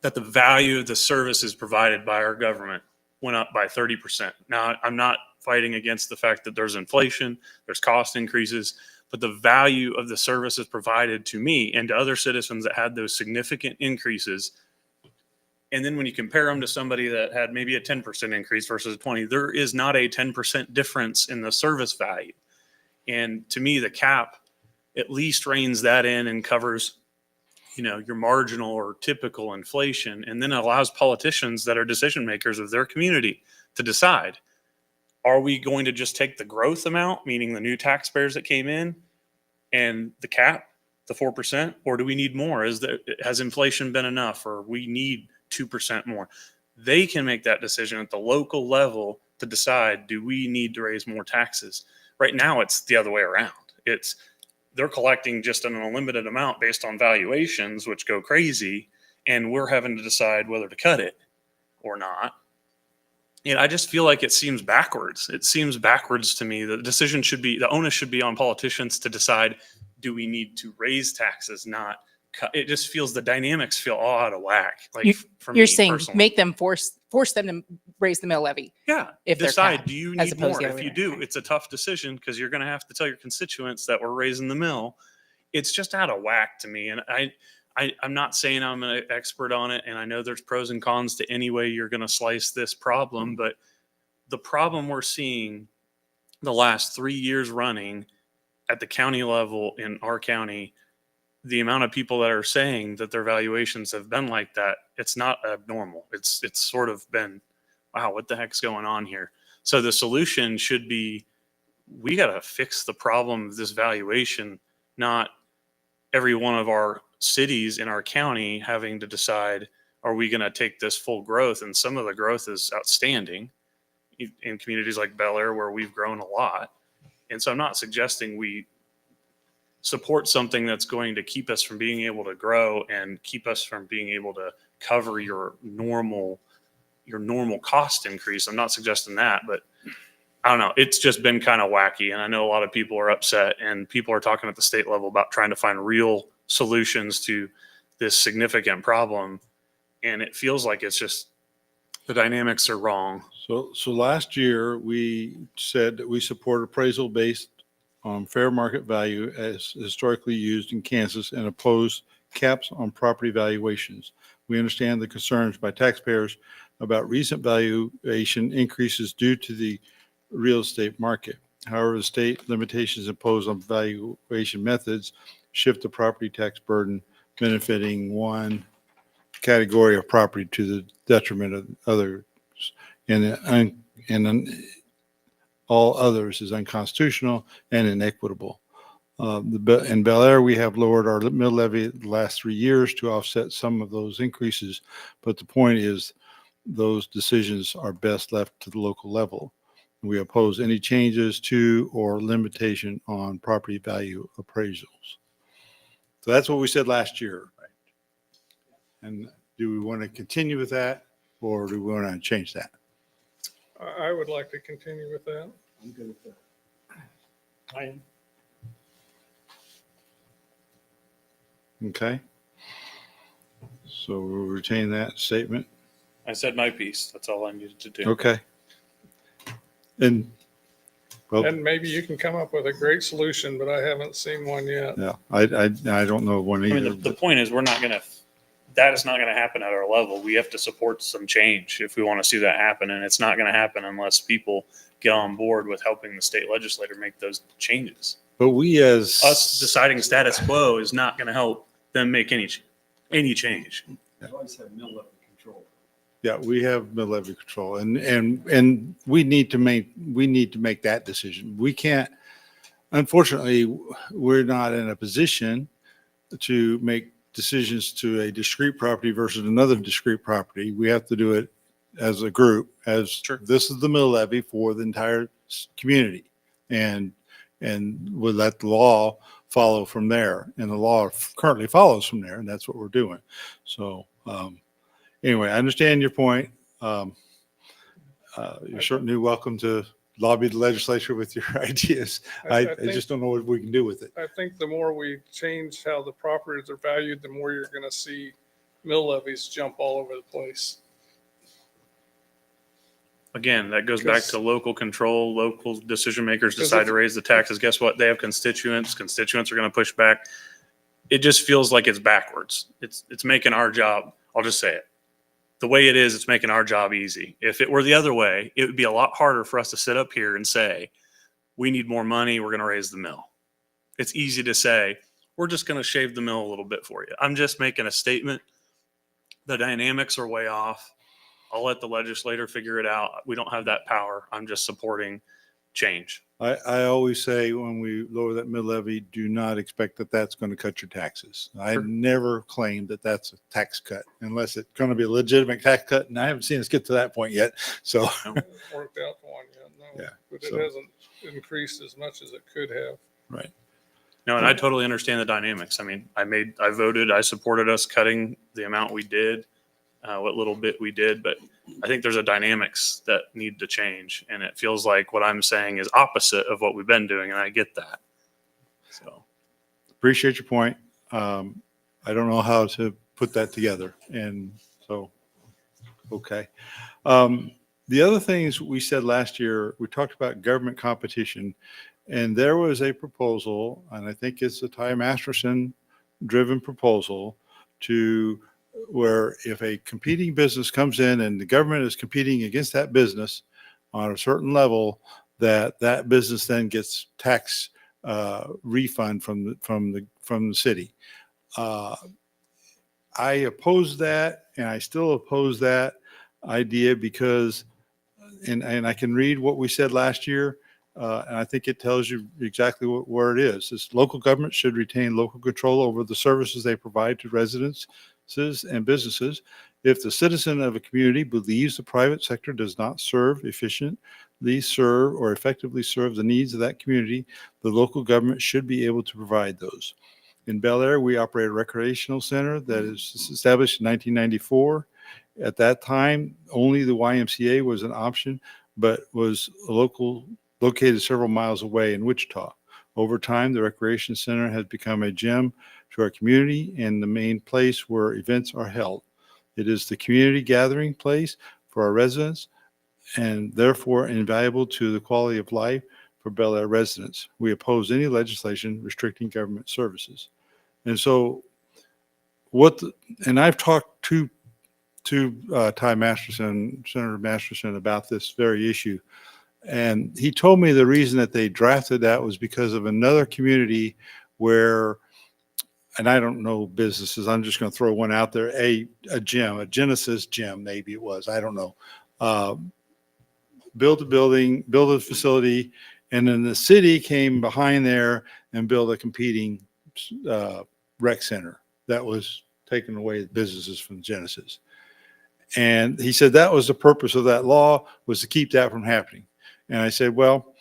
that the value of the services provided by our government went up by 30%. Now, I'm not fighting against the fact that there's inflation, there's cost increases, but the value of the services provided to me and to other citizens that had those significant increases. And then when you compare them to somebody that had maybe a 10% increase versus a 20, there is not a 10% difference in the service value. And to me, the cap at least reins that in and covers, your marginal or typical inflation, and then allows politicians that are decision makers of their community to decide, are we going to just take the growth amount, meaning the new taxpayers that came in, and the cap, the 4%, or do we need more? Has inflation been enough, or we need 2% more? They can make that decision at the local level to decide, do we need to raise more taxes? Right now, it's the other way around. They're collecting just an unlimited amount based on valuations, which go crazy, and we're having to decide whether to cut it or not. And I just feel like it seems backwards. It seems backwards to me. The onus should be on politicians to decide, do we need to raise taxes, not it just feels the dynamics feel all out of whack. Like You- for You're me saying personally. make them force them to raise the mill levy. Yeah. if they're Decide, capped, do you as need opposed more? to the other If way you around. do, it's a tough decision because you're going to have to tell your constituents that we're raising the mill. It's just out of whack to me. And I'm not saying I'm an expert on it. And I know there's pros and cons to any way you're going to slice this problem. But the problem we're seeing the last 3 years running at the county level in our county, the amount of people that are saying that their valuations have been like that, it's not abnormal. It's sort of been, wow, what the heck's going on here? So the solution should be, we got to fix the problem of this valuation, not every one of our cities in our county having to decide, are we going to take this full growth? And some of the growth is outstanding in communities like Bel Aire, where we've grown a lot. And so I'm not suggesting we support something that's going to keep us from being able to grow and keep us from being able to cover your normal cost increase. I'm not suggesting that, but I don't know. It's just been kind of wacky. And I know a lot of people are upset, and people are talking at the state level about trying to find real solutions to this significant problem. And it feels like it's just the dynamics are wrong. So last year, we said that we support appraisal based on fair market value as historically used in Kansas and oppose caps on property valuations. We understand the concerns by taxpayers about recent valuation increases due to the real estate market. However, the state limitations imposed on valuation methods shift the property tax burden, benefiting one category of property to the detriment of others. And all others is unconstitutional and inequitable. In Bel Aire, we have lowered our mill levy the last 3 years to offset some of those increases. But the point is, those decisions are best left to the local level. We oppose any changes to or limitation on property value appraisals. So that's what we said last year. Right? And do we want to continue with that, or do we want to change that? I would like to continue with that. I'm good with that. I am. Okay. So we'll retain that statement. I said my piece. That's all I needed to do. Okay. And, well, And maybe you can come up with a great solution, but I haven't seen one yet. yeah, I don't know one I either. mean, the point is, that is not going to happen at our level. We have to support some change if we want to see that happen. And it's not going to happen unless people get on board with helping the state legislator make those changes. But we as Us deciding status quo is not going to help them make any change. Yeah, we have mill levy control, and we need to make that decision. We can't, unfortunately, we're not in a position to make decisions to a discrete property versus another discrete property. We have to do it as a group, this is the mill levy for the entire community. And we'll let the law follow from there. And the law currently follows from there, and that's what we're doing. So, anyway, I understand your point. You're certainly welcome to lobby the legislature with your ideas. I just don't know what we can do with it. I think the more we change how the properties are valued, the more you're going to see mill levies jump all over the place. Again, that goes back to local control. Local decision makers decide to raise the taxes. Guess what? They have constituents. Constituents are going to push back. It just feels like it's backwards. It's making our job, I'll just say it, the way it is, it's making our job easy. If it were the other way, it would be a lot harder for us to sit up here and say, we need more money, we're going to raise the mill. It's easy to say, we're just going to shave the mill a little bit for you. I'm just making a statement. The dynamics are way off. I'll let the legislator figure it out. We don't have that power. I'm just supporting change. I always say when we lower that mill levy, do not expect that that's going to cut your taxes. I never claimed that that's a tax cut unless it's going to be a legitimate tax cut. And I haven't seen us get to that point yet. So It worked out one yet, no. Yeah, But it so- hasn't increased as much as it could have. right. No, and I totally understand the dynamics. I mean, I voted, I supported us cutting the amount we did, what little bit we did, but I think there's a dynamics that need to change. And it feels like what I'm saying is opposite of what we've been doing. And I get that. So Appreciate your point. I don't know how to put that together. And so, okay. The other things we said last year, we talked about government competition, and there was a proposal, and I think it's a Ty Masterson driven proposal to where if a competing business comes in and the government is competing against that business on a certain level, that business then gets tax refund from the city. I oppose that, and I still oppose that idea because, and I can read what we said last year, and I think it tells you exactly where it is. This local government should retain local control over the services they provide to residents and businesses. If the citizen of a community believes the private sector does not efficiently serve or effectively serve the needs of that community, the local government should be able to provide those. In Bel Aire, we operate a recreational center that is established in 1994. At that time, only the YMCA was an option, but was located several miles away in Wichita. Over time, the recreation center has become a gem to our community and the main place where events are held. It is the community gathering place for our residents and therefore invaluable to the quality of life for Bel Aire residents. We oppose any legislation restricting government services. And so and I've talked to Ty Masterson, Senator Masterson, about this very issue. And he told me the reason that they drafted that was because of another community where, and I don't know businesses, I'm just going to throw one out there, a gym, a Genesis gym, maybe it was, I don't know. Built a building, built a facility, and then the city came behind there and built a competing rec center that was taking away the businesses from Genesis. And he said that was the purpose of that law, was to keep that from happening. And I said, well,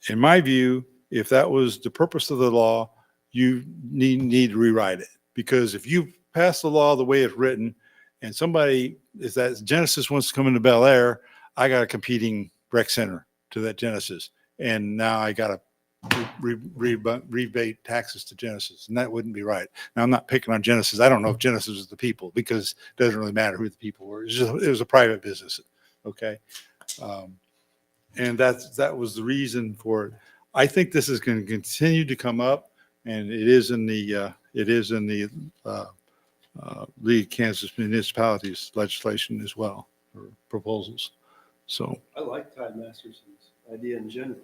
in my view, if that was the purpose of the law, you need to rewrite it. Because if you pass the law the way it's written, and somebody, if that Genesis wants to come into Bel Aire, I got a competing rec center to that Genesis. And now I got to rebate taxes to Genesis, and that wouldn't be right. Now, I'm not picking on Genesis. I don't know if Genesis is the people, because it doesn't really matter who the people were. It was a private business, okay? And that was the reason for it. I think this is going to continue to come up, and it is in the League of Kansas Municipalities legislation as well, or proposals. So I like Ty Masterson's idea in general.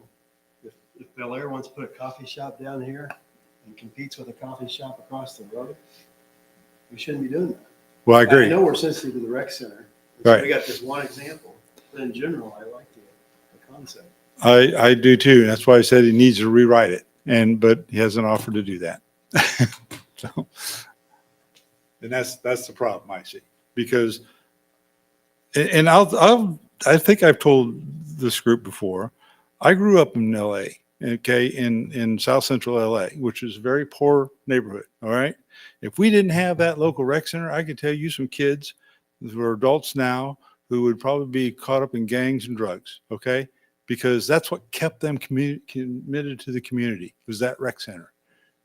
If Bel Aire wants to put a coffee shop down here and competes with a coffee shop across the road, we shouldn't be doing that. well, I agree. I know we're sensitive to the rec center. Right. So we got this one example, but in general, I like the concept. I do too. That's why I said he needs to rewrite it, but he hasn't offered to do that. So, and that's the problem I see, because, and I think I've told this group before, I grew up in LA, okay, in South Central LA, which is a very poor neighborhood. All right. If we didn't have that local rec center, I could tell you some kids who are adults now who would probably be caught up in gangs and drugs. Okay. Because that's what kept them committed to the community, was that rec center.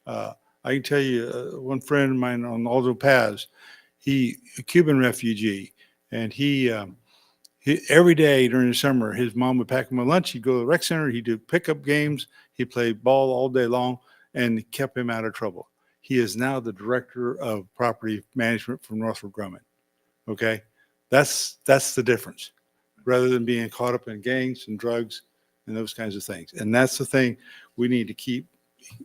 I can tell you one friend of mine on Aldo Paz, a Cuban refugee, and he every day during the summer, his mom would pack him a lunch. He'd go to the rec center. He'd do pickup games. He'd play ball all day long, and it kept him out of trouble. He is now the director of property management for Northrop Grumman. Okay, that's the difference. Rather than being caught up in gangs and drugs and those kinds of things, and that's the thing we need to keep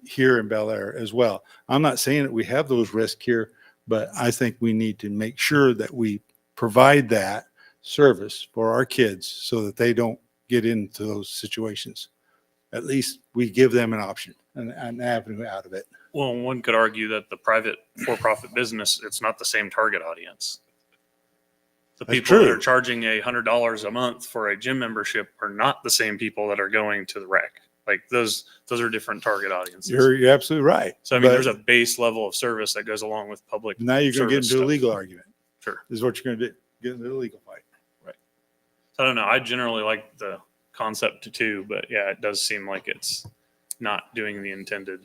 here in Bel Aire as well. I'm not saying that we have those risks here, but I think we need to make sure that we provide that service for our kids so that they don't get into those situations. At least we give them an option, an avenue out of it. Well, one could argue that the private for-profit business, it's not the same target audience. The That's people that true. are charging $100 a month for a gym membership are not the same people that are going to the rec. Like those are different target audiences. You're absolutely right. So I mean, But there's a base level of service that goes along with public. now you're going to get service into a stuff. legal argument. Sure. Is what you're going to do. Get into a legal fight. So I don't know. I generally like the concept too, but yeah, it does seem like it's not doing the intended.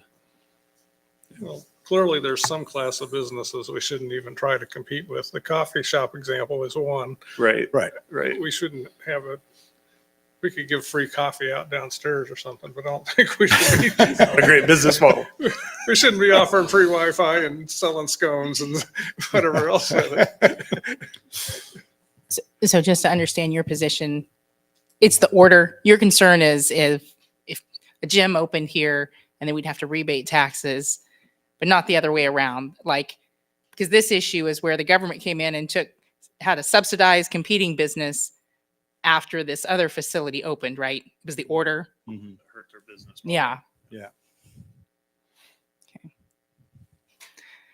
Well, clearly there's some class of businesses we shouldn't even try to compete with. The coffee shop example is one. Right. Right. Right. We shouldn't have we could give free coffee out downstairs or something, but I don't think we should be. A great business model. We shouldn't be offering free Wi-Fi and selling scones and whatever else with it. So just to understand your position, it's the order. Your concern is if a gym opened here and then we'd have to rebate taxes, but not the other way around. Like, because this issue is where the government came in and had a subsidized competing business after this other facility opened, right? It was the order. Mhm. Hurt their business model. Yeah.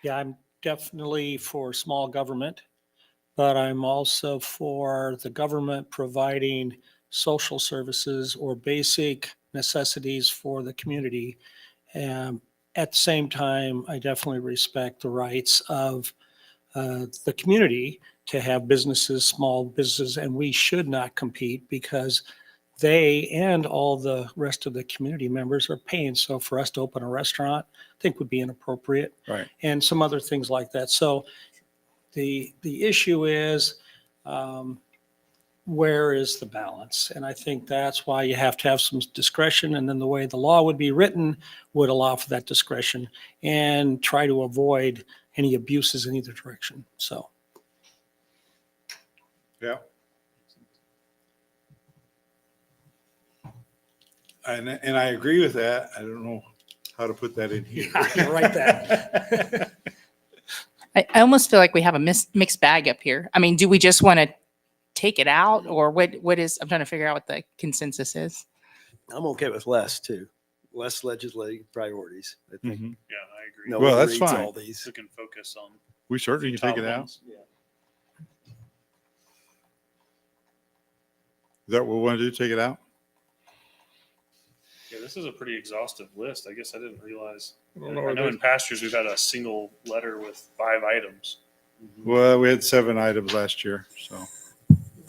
Yeah, I'm definitely for small government, but I'm also for the government providing social services or basic necessities for the community. And at the same time, I definitely respect the rights of the community to have businesses, small businesses, and we should not compete because they and all the rest of the community members are paying. So for us to open a restaurant, I think would be inappropriate. Right. And some other things like that. So the issue is, where is the balance? And I think that's why you have to have some discretion. And then the way the law would be written would allow for that discretion and try to avoid any abuses in either direction. So. Yeah. And I agree with that. I don't know how to put that in here. Write that. I almost feel like we have a mixed bag up here. I mean, do we just want to take it out or what is, I'm trying to figure out what the consensus is. I'm okay with less too. Less legislative priorities. I think. Mhm. Yeah, I agree. No Well, one that's reads fine. all these. We can focus on We certainly can take top it out. ones. Is that what we want to do? Take it out? Yeah, this is a pretty exhaustive list. I guess I didn't realize. I don't I know know where in past years we've had a single letter with 5 items. Well, we had 7 items last year, so.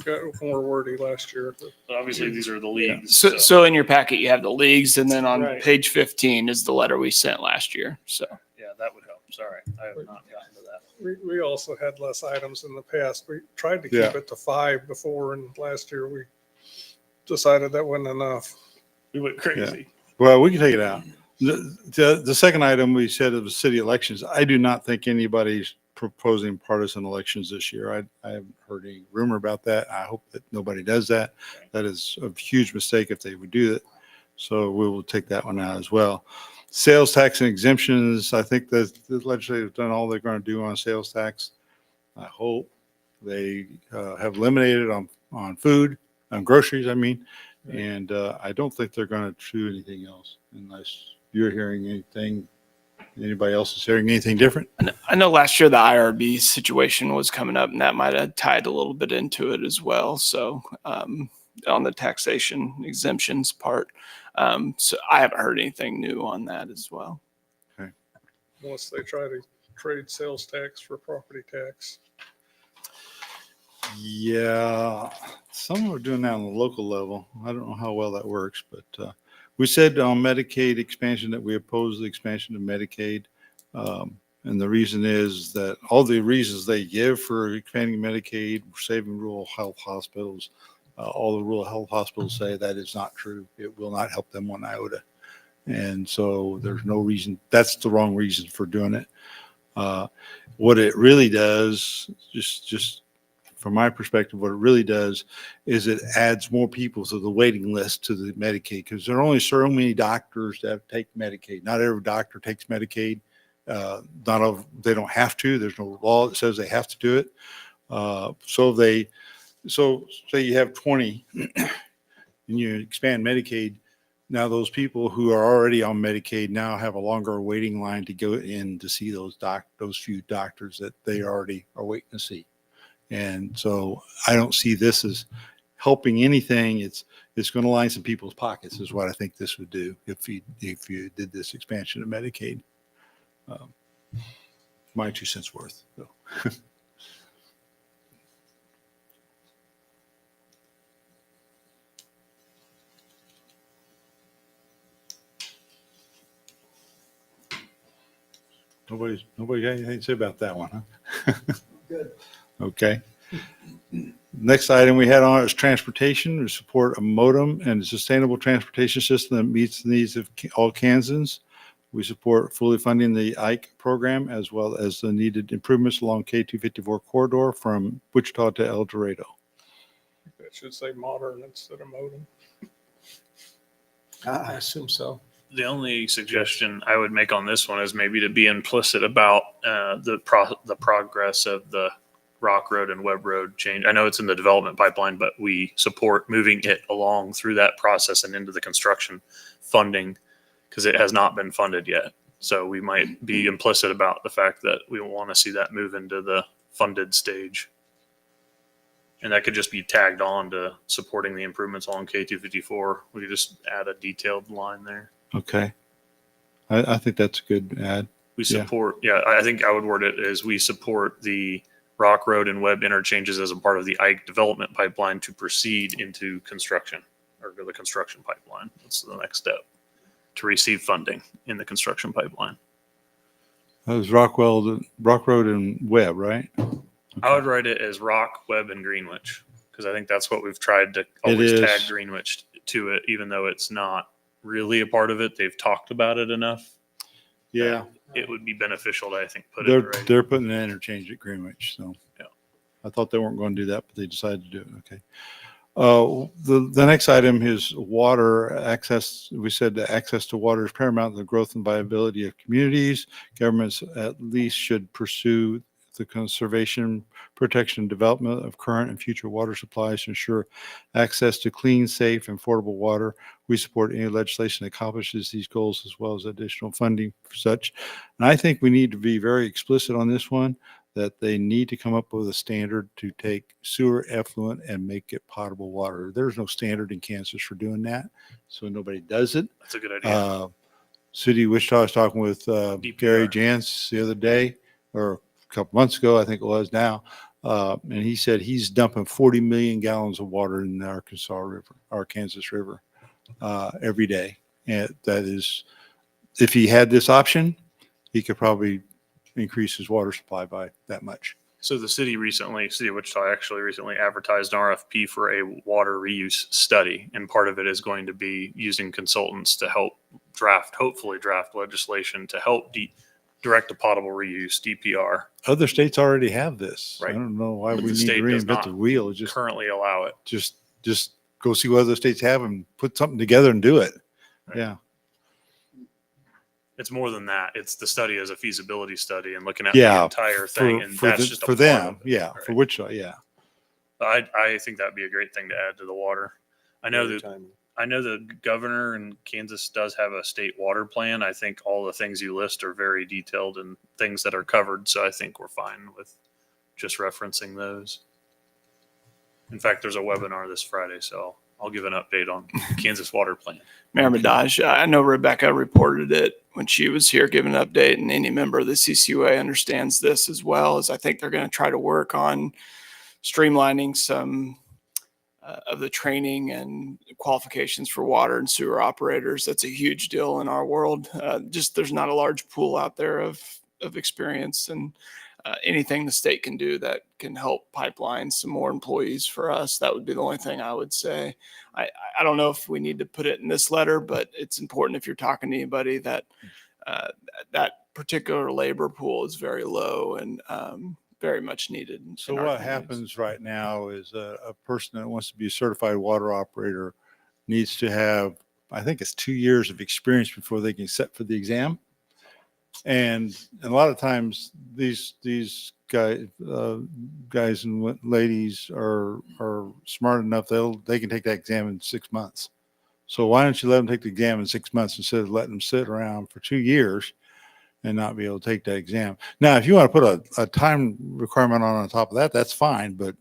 got more wordy last year. But obviously, these are the leagues. So in your packet, you have the leagues, and then on Right. page 15 is the letter we sent last year. So yeah, that would help. Sorry, I have not gotten to that. We also had less items in the past. We tried to keep Yeah. it to 5 before, and last year we decided that wasn't enough. We went crazy. Well, we can take it out. The second item we said of the city elections, I do not think anybody's proposing partisan elections this year. I haven't heard any rumor about that. I hope that nobody does that. That is a huge mistake if they would do it. So we will take that one out as well. Sales tax and exemptions, I think that the legislature have done all they're going to do on sales tax. I hope they have eliminated on food, on groceries, I mean. And I don't think they're going to do anything else unless you're hearing anything. Anybody else is hearing anything different? I know last year the IRB situation was coming up, and that might have tied a little bit into it as well. So on the taxation exemptions part, so I haven't heard anything new on that as well. Unless they try to trade sales tax for property tax. Yeah, some are doing that on the local level. I don't know how well that works, but we said on Medicaid expansion that we oppose the expansion of Medicaid. And the reason is that all the reasons they give for expanding Medicaid, saving rural health hospitals, all the rural health hospitals say that is not true. It will not help them one iota. And so there's no reason, that's the wrong reason for doing it. What it really does, just from my perspective, what it really does is it adds more people to the waiting list to the Medicaid because there are only so many doctors that take Medicaid. Not every doctor takes Medicaid. They don't have to. There's no law that says they have to do it. So say you have 20 and you expand Medicaid. Now those people who are already on Medicaid now have a longer waiting line to go in to see those few doctors that they already are waiting to see. And so I don't see this as helping anything. It's going to line some people's pockets is what I think this would do if you did this expansion of Medicaid. My 2 cents worth. So. Nobody got anything to say about that one, huh? Good. Okay. Next item we had on is transportation. We support a modem and a sustainable transportation system that meets the needs of all Kansans. We support fully funding the IKE program as well as the needed improvements along K254 corridor from Wichita to El Dorado. It should say modern instead of modem. I assume so. The only suggestion I would make on this one is maybe to be implicit about the progress of the Rock Road and Webb Road change. I know it's in the development pipeline, but we support moving it along through that process and into the construction funding because it has not been funded yet. So we might be implicit about the fact that we want to see that move into the funded stage. And that could just be tagged on to supporting the improvements along K254. We could just add a detailed line there. Okay. I think that's a good add. We Yeah. support, I think I would word it as we support the Rock Road and Webb interchanges as a part of the IKE development pipeline to proceed into construction or the construction pipeline. That's the next step to receive funding in the construction pipeline. That was Rock Road and Webb, right? I would write it as Rock, Webb, and Greenwich because I think that's what we've tried to always is. tag Greenwich to it, even though it's not really a part of it. They've talked about it enough. Yeah. It would be beneficial to, I think, put it in writing. They're putting an interchange at Greenwich, so. Yeah. I thought they weren't going to do that, but they decided to do it. Okay. The next item is water access. We said that access to water is paramount to the growth and viability of communities. Governments at least should pursue the conservation, protection, and development of current and future water supplies to ensure access to clean, safe, and affordable water. We support any legislation that accomplishes these goals as well as additional funding for such. And I think we need to be very explicit on this one, that they need to come up with a standard to take sewer effluent and make it potable water. There's no standard in Kansas for doing that, so nobody does it. That's a good idea. City of Wichita, I was talking with Gary Jantz the other day, or a couple months ago, I think it was now, and he said he's dumping 40 million gallons of water in the Arkansas River every day. And that is, if he had this option, he could probably increase his water supply by that much. So the city of Wichita actually recently advertised an RFP for a water reuse study. And part of it is going to be using consultants to help hopefully draft legislation to help direct to potable reuse, DPR. Other states already have this. Right. I don't know why But we the need to state does reinvent not the wheel. Just currently allow it. just go see what other states have and put something together and do it. Right. Yeah. It's more than that. It's the study as a feasibility study and looking at Yeah, the entire thing. And for that's the- just a for part them. of it. Yeah. Right. For Wichita. Yeah. I think that'd be a great thing to add to the water. I know the governor in Kansas does have a state water plan. I think all the things you list are very detailed and things that are covered. So I think we're fine with just referencing those. In fact, there's a webinar this Friday, so I'll give an update on Kansas water plan. Mayor Madaj, I know Rebecca reported it when she was here giving an update, and any member of the CCUA understands this as well, as I think they're going to try to work on streamlining some of the training and qualifications for water and sewer operators. That's a huge deal in our world. Just there's not a large pool out there of experience, and anything the state can do that can help pipeline some more employees for us, that would be the only thing I would say. I don't know if we need to put it in this letter, but it's important if you're talking to anybody that that particular labor pool is very low and very much needed. So what happens right now is a person that wants to be a certified water operator needs to have, I think it's 2 years of experience before they can sit for the exam. And a lot of times these guys and ladies are smart enough they can take that exam in 6 months. So why don't you let them take the exam in 6 months instead of letting them sit around for 2 years and not be able to take that exam? Now, if you want to put a time requirement on top of that, that's fine. But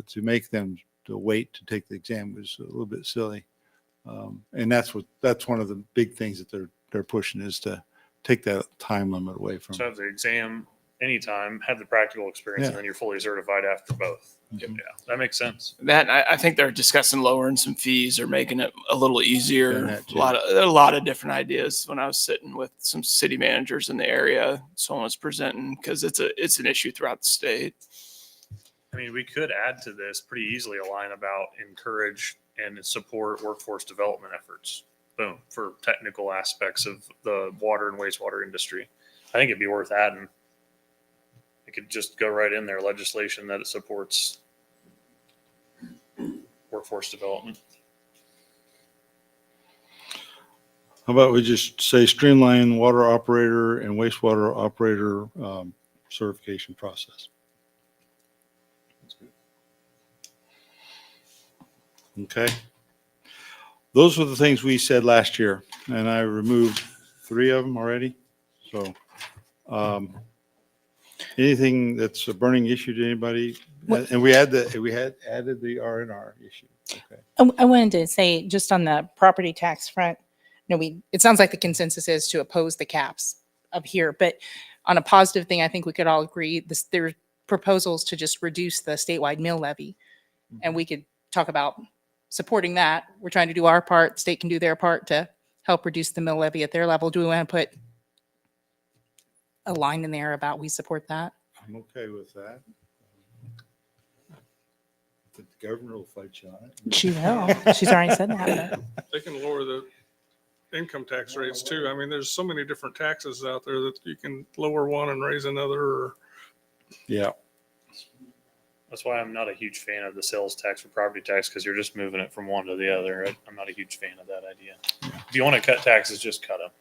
to make them to wait to take the exam is a little bit silly. And that's one of the big things that they're pushing is to take that time limit away from. So have the exam anytime, have the practical experience, Yeah. and then you're fully certified after both. Mhm. Yeah, that makes sense. That I think they're discussing lowering some fees or making it a little easier. Done that too. A lot of different ideas when I was sitting with some city managers in the area. Someone was presenting because it's an issue throughout the state. I mean, we could add to this pretty easily a line about encourage and support workforce development efforts. Boom, for technical aspects of the water and wastewater industry. I think it'd be worth adding. It could just go right in there, legislation that it supports workforce development. How about we just say streamline water operator and wastewater operator certification process? Okay. Those were the things we said last year, and I removed 3 of them already. So, anything that's a burning issue to anybody? And we had added the R&R issue. Okay. I wanted to say, just on the property tax front, it sounds like the consensus is to oppose the caps up here, but on a positive thing, I think we could all agree there are proposals to just reduce the statewide mill levy. And we could talk about supporting that. We're trying to do our part. The state can do their part to help reduce the mill levy at their level. Do we want to put a line in there about we support that? I'm okay with that. The governor will fight you on it. She will. She's already said that. They can lower the income tax rates too. I mean, there's so many different taxes out there that you can lower one and raise another. Or Yeah. That's why I'm not a huge fan of the sales tax or property tax, because you're just moving it from one to the other. I'm not a huge fan of that idea. If you want to cut taxes, just cut them.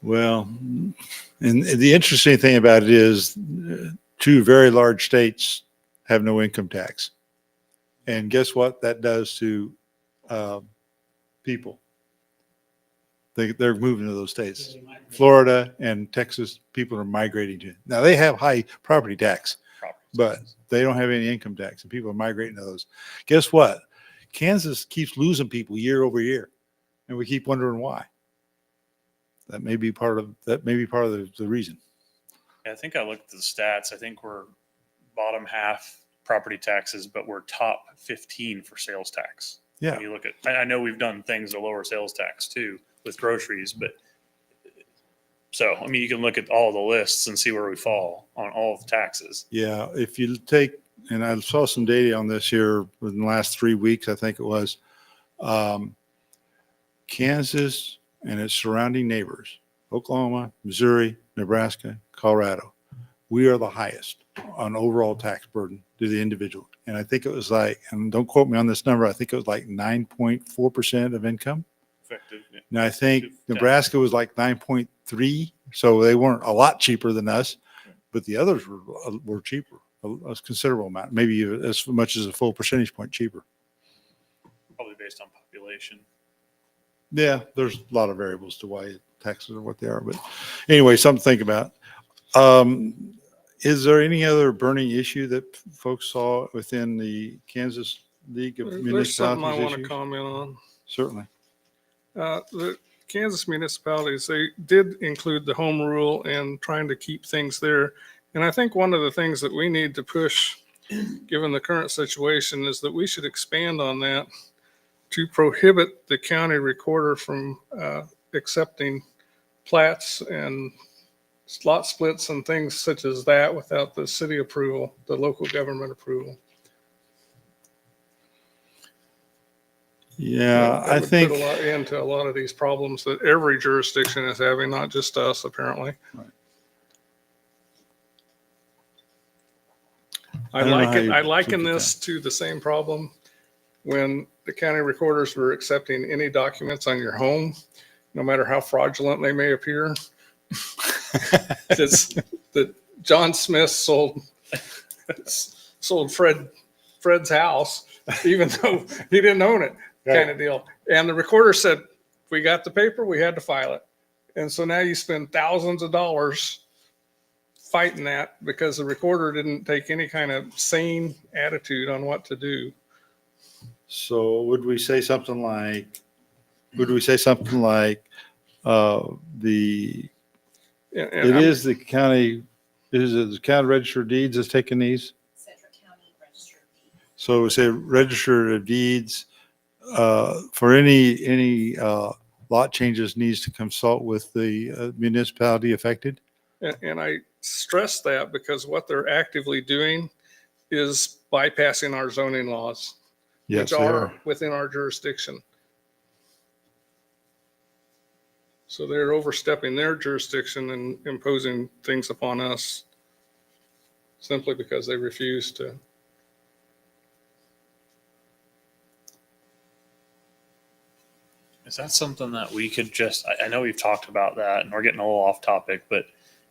Well, and the interesting thing about it is 2 very large states have no income tax. And guess what that does to people? They're moving to those states. Florida and Texas, people are migrating to. Now, they have high property tax, but they don't have any income tax, and people are migrating to those. Guess what? Kansas keeps losing people year over year, and we keep wondering why. That may be part of the reason. I think I looked at the stats. I think we're bottom half property taxes, but we're top 15 for sales tax. Yeah. When you look at, I know we've done things to lower sales tax too with groceries, but so, I mean, you can look at all the lists and see where we fall on all of the taxes. Yeah, if you take, and I saw some data on this here within the last 3 weeks, I think it was, Kansas and its surrounding neighbors, Oklahoma, Missouri, Nebraska, Colorado, we are the highest on overall tax burden to the individual. And I think it was like, and don't quote me on this number, I think it was like 9.4% of income. Effective. Yeah. Now, I think Nebraska was like 9.3, so they weren't a lot cheaper than us, but the others were cheaper, a considerable amount, maybe as much as a full percentage point cheaper. Probably based on population. Yeah, there's a lot of variables to why taxes are what they are, but anyway, something to think about. Is there any other burning issue that folks saw within the Kansas League of there's something I Municipalities want to issues? comment on. Certainly. The Kansas municipalities, they did include the home rule and trying to keep things there. And I think one of the things that we need to push, given the current situation, is that we should expand on that to prohibit the county recorder from accepting plats and lot splits and things such as that without the city approval, the local government approval. Yeah, That I would think. put a lot into a lot of these problems that every jurisdiction is having, not just us, apparently. Right. I don't know how you I liken keep it this to the same problem when the county recorders were accepting any documents on your home, no matter how fraudulent they may appear. It's that John Smith sold Fred's house, even though he didn't own it, kind of deal. And the recorder said, we got the paper, we had to file it. And so now you spend thousands of dollars fighting that because the recorder didn't take any kind of sane attitude on what to do. So would we say something like, it is the county Is it the county register of deeds that's taking these? Central County Register of Deeds. So we say register of deeds, for any lot changes needs to consult with the municipality affected? And I stress that because what they're actively doing is bypassing our zoning laws, Yes, which they are are. within our jurisdiction. So they're overstepping their jurisdiction and imposing things upon us simply because they refuse to. Is that something that we could just, I know we've talked about that and we're getting a little off topic, but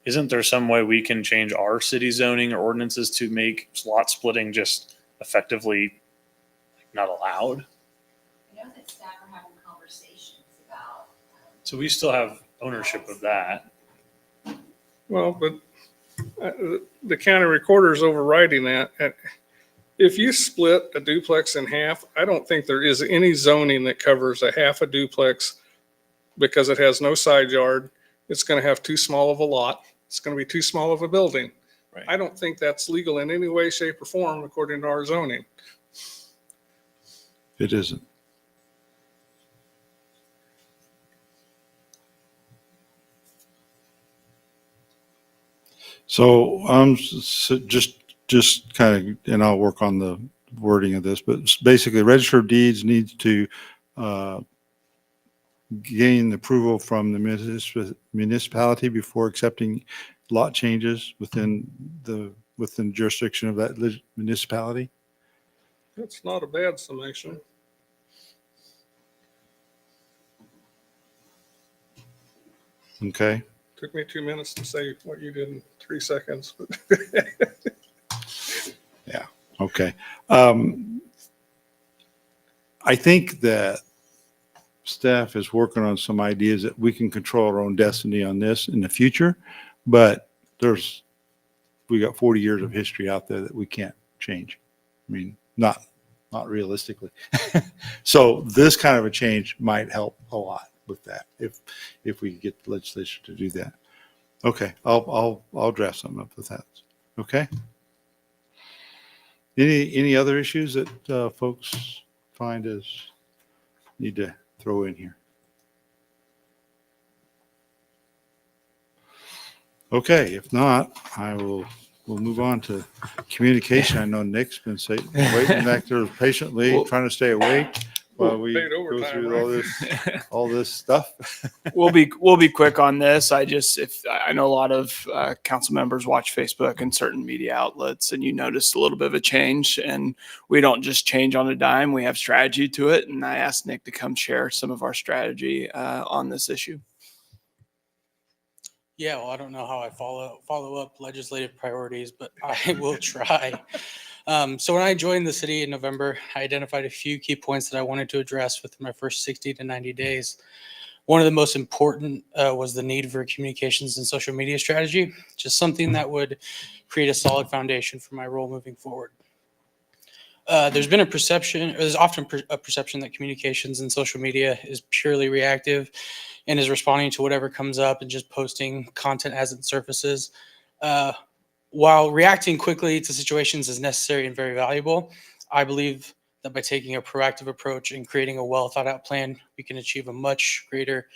isn't there some way we can change our city zoning or ordinances to make lot splitting just effectively not allowed? I know that staff are having conversations about. So we still have ownership of that. Well, but the county recorder is overriding that. And if you split a duplex in half, I don't think there is any zoning that covers a half a duplex because it has no side yard. It's going to have too small of a lot. It's going to be too small of a building. Right. I don't think that's legal in any way, shape, or form according to our zoning. It isn't. So just kind of, and I'll work on the wording of this, but basically register of deeds needs to gain approval from the municipality before accepting lot changes within jurisdiction of that municipality. That's not a bad summation. Okay. Took me 2 minutes to say what you did in 3 seconds. Yeah. Okay. I think that staff is working on some ideas that we can control our own destiny on this in the future, but we got 40 years of history out there that we can't change. I mean, not realistically. So this kind of a change might help a lot with that if we get the legislature to do that. Okay, I'll draft something up with that. Okay. Any other issues that folks find as need to throw in here? Okay, if not, we'll move on to communication. I know Nick's been waiting back there patiently, trying to stay awake while we Paid go overtime, through right? all this stuff. We'll be quick on this. I know a lot of council members watch Facebook and certain media outlets, and you noticed a little bit of a change. And we don't just change on a dime; we have strategy to it. And I asked Nick to come share some of our strategy on this issue. Yeah, well, I don't know how I follow up legislative priorities, but I will try. So when I joined the city in November, I identified a few key points that I wanted to address within my first 60 to 90 days. One of the most important was the need for a communications and social media strategy, just something that would create a solid foundation for my role moving forward. There's been a perception, or there's often a perception that communications and social media is purely reactive and is responding to whatever comes up and just posting content as it surfaces. While reacting quickly to situations is necessary and very valuable, I believe that by taking a proactive approach and creating a well thought out plan, we can achieve a much greater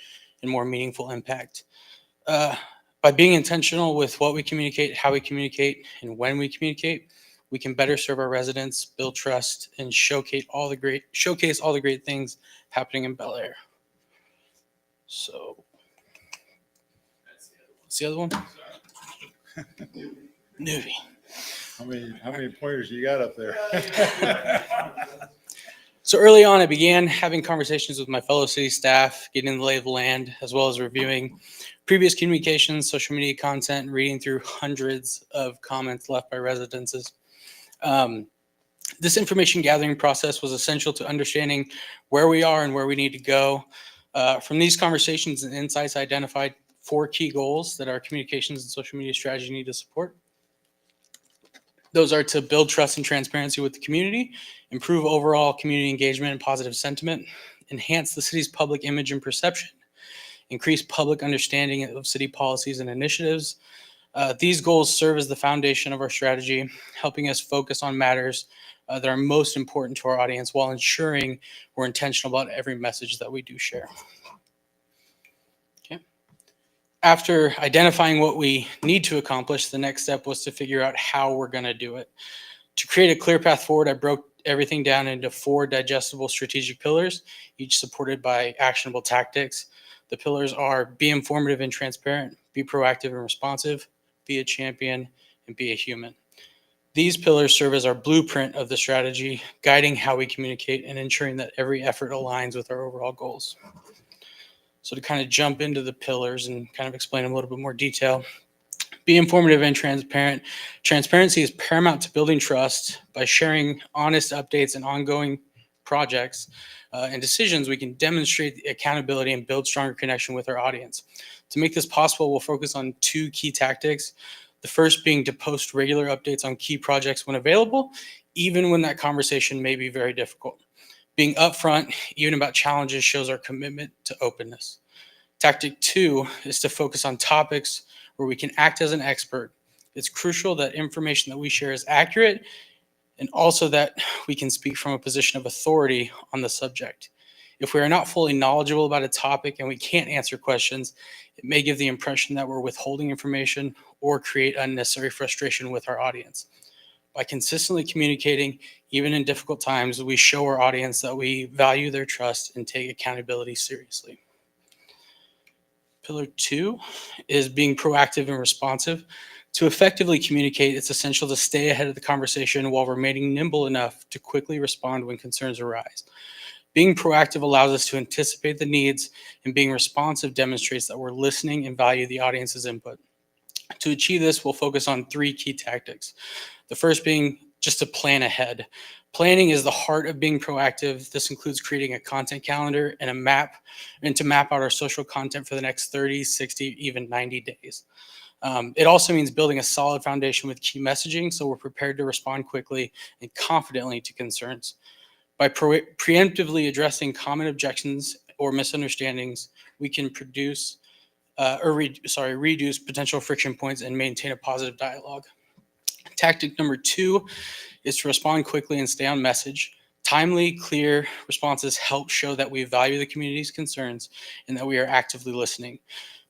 and more meaningful impact. By being intentional with what we communicate, how we communicate, and when we communicate, we can better serve our residents, build trust, and showcase all the great things happening in Bel Aire. So, what's the other one? Newbie. How many pointers you got up there? So early on, I began having conversations with my fellow city staff, getting the lay of the land, as well as reviewing previous communications, social media content, and reading through hundreds of comments left by residents. This information gathering process was essential to understanding where we are and where we need to go. From these conversations and insights, I identified 4 key goals that our communications and social media strategy need to support. Those are to build trust and transparency with the community, improve overall community engagement and positive sentiment, enhance the city's public image and perception, increase public understanding of city policies and initiatives, These goals serve as the foundation of our strategy, helping us focus on matters that are most important to our audience while ensuring we're intentional about every message that we do share. Okay. After identifying what we need to accomplish, the next step was to figure out how we're going to do it. To create a clear path forward, I broke everything down into 4 digestible strategic pillars, each supported by actionable tactics. The pillars are: be informative and transparent, be proactive and responsive, be a champion, and be a human. These pillars serve as our blueprint of the strategy, guiding how we communicate and ensuring that every effort aligns with our overall goals. So to kind of jump into the pillars and kind of explain in a little bit more detail, be informative and transparent. Transparency is paramount to building trust. By sharing honest updates and ongoing projects and decisions, we can demonstrate the accountability and build stronger connection with our audience. To make this possible, we'll focus on 2 key tactics. The first being to post regular updates on key projects when available, even when that conversation may be very difficult. Being upfront, even about challenges, shows our commitment to openness. Tactic 2 is to focus on topics where we can act as an expert. It's crucial that information that we share is accurate and also that we can speak from a position of authority on the subject. If we are not fully knowledgeable about a topic and we can't answer questions, it may give the impression that we're withholding information or create unnecessary frustration with our audience. By consistently communicating, even in difficult times, we show our audience that we value their trust and take accountability seriously. Pillar 2 is being proactive and responsive. To effectively communicate, it's essential to stay ahead of the conversation while remaining nimble enough to quickly respond when concerns arise. Being proactive allows us to anticipate the needs, and being responsive demonstrates that we're listening and value the audience's input. To achieve this, we'll focus on 3 key tactics. The first being just to plan ahead. Planning is the heart of being proactive. This includes creating a content calendar and to map out our social content for the next 30, 60, even 90 days. It also means building a solid foundation with key messaging so we're prepared to respond quickly and confidently to concerns. By preemptively addressing common objections or misunderstandings, we can reduce potential friction points and maintain a positive dialogue. Tactic number 2 is to respond quickly and stay on message. Timely, clear responses help show that we value the community's concerns and that we are actively listening.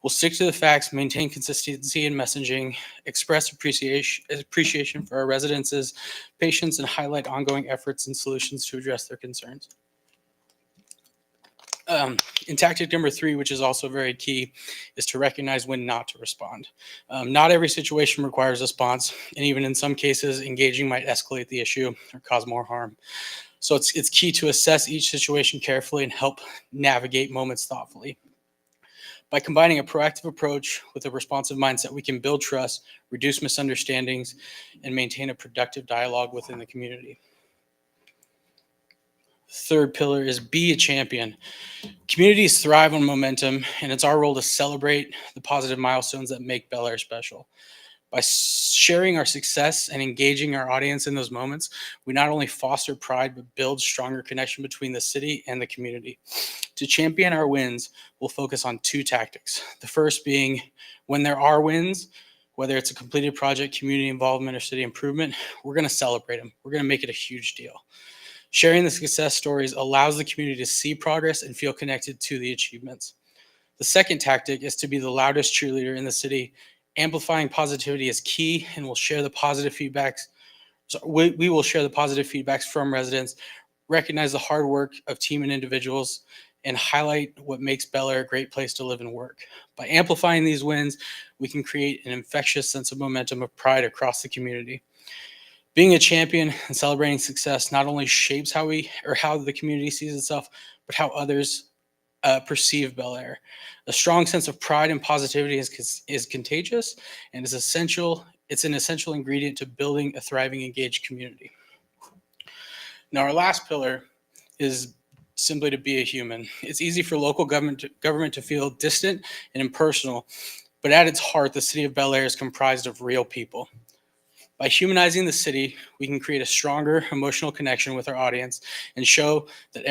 We'll stick to the facts, maintain consistency in messaging, express appreciation for our residents' patience, and highlight ongoing efforts and solutions to address their concerns. In tactic number 3, which is also very key, is to recognize when not to respond. Not every situation requires a response, and even in some cases, engaging might escalate the issue or cause more harm. So it's key to assess each situation carefully and help navigate moments thoughtfully. By combining a proactive approach with a responsive mindset, we can build trust, reduce misunderstandings, and maintain a productive dialogue within the community. Third pillar is be a champion. Communities thrive on momentum, and it's our role to celebrate the positive milestones that make Bel Aire special. By sharing our success and engaging our audience in those moments, we not only foster pride, but build stronger connection between the city and the community. To champion our wins, we'll focus on 2 tactics. The first being when there are wins, whether it's a completed project, community involvement, or city improvement, we're going to celebrate them. We're going to make it a huge deal. Sharing the success stories allows the community to see progress and feel connected to the achievements. The second tactic is to be the loudest cheerleader in the city. Amplifying positivity is key, and we'll share the positive feedbacks. We will share the positive feedbacks from residents, recognize the hard work of team and individuals, and highlight what makes Bel Aire a great place to live and work. By amplifying these wins, we can create an infectious sense of momentum of pride across the community. Being a champion and celebrating success not only shapes how the community sees itself, but how others perceive Bel Aire. A strong sense of pride and positivity is contagious and is essential. It's an essential ingredient to building a thriving, engaged community. Now, our last pillar is simply to be a human. It's easy for local government to feel distant and impersonal, but at its heart, the city of Bel Aire is comprised of real people. By humanizing the city, we can create a stronger emotional connection with our audience and show that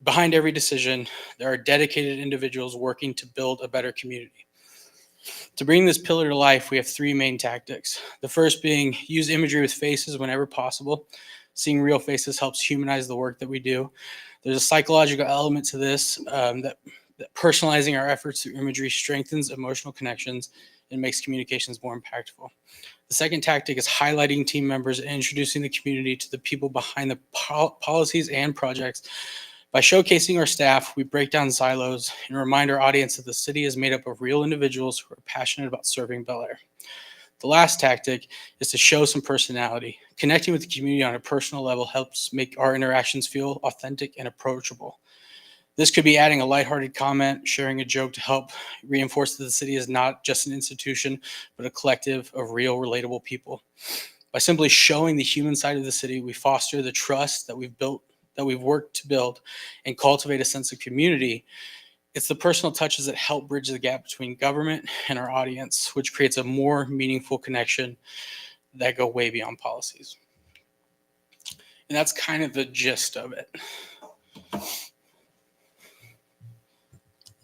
behind every decision, there are dedicated individuals working to build a better community. To bring this pillar to life, we have three main tactics. The first being use imagery with faces whenever possible. Seeing real faces helps humanize the work that we do. There's a psychological element to this that personalizing our efforts through imagery strengthens emotional connections and makes communications more impactful. The second tactic is highlighting team members and introducing the community to the people behind the policies and projects. By showcasing our staff, we break down silos and remind our audience that the city is made up of real individuals who are passionate about serving Bel Aire. The last tactic is to show some personality. Connecting with the community on a personal level helps make our interactions feel authentic and approachable. This could be adding a lighthearted comment, sharing a joke to help reinforce that the city is not just an institution, but a collective of real, relatable people. By simply showing the human side of the city, we foster the trust that we've worked to build and cultivate a sense of community. It's the personal touches that help bridge the gap between government and our audience, which creates a more meaningful connection that go way beyond policies. And that's kind of the gist of it.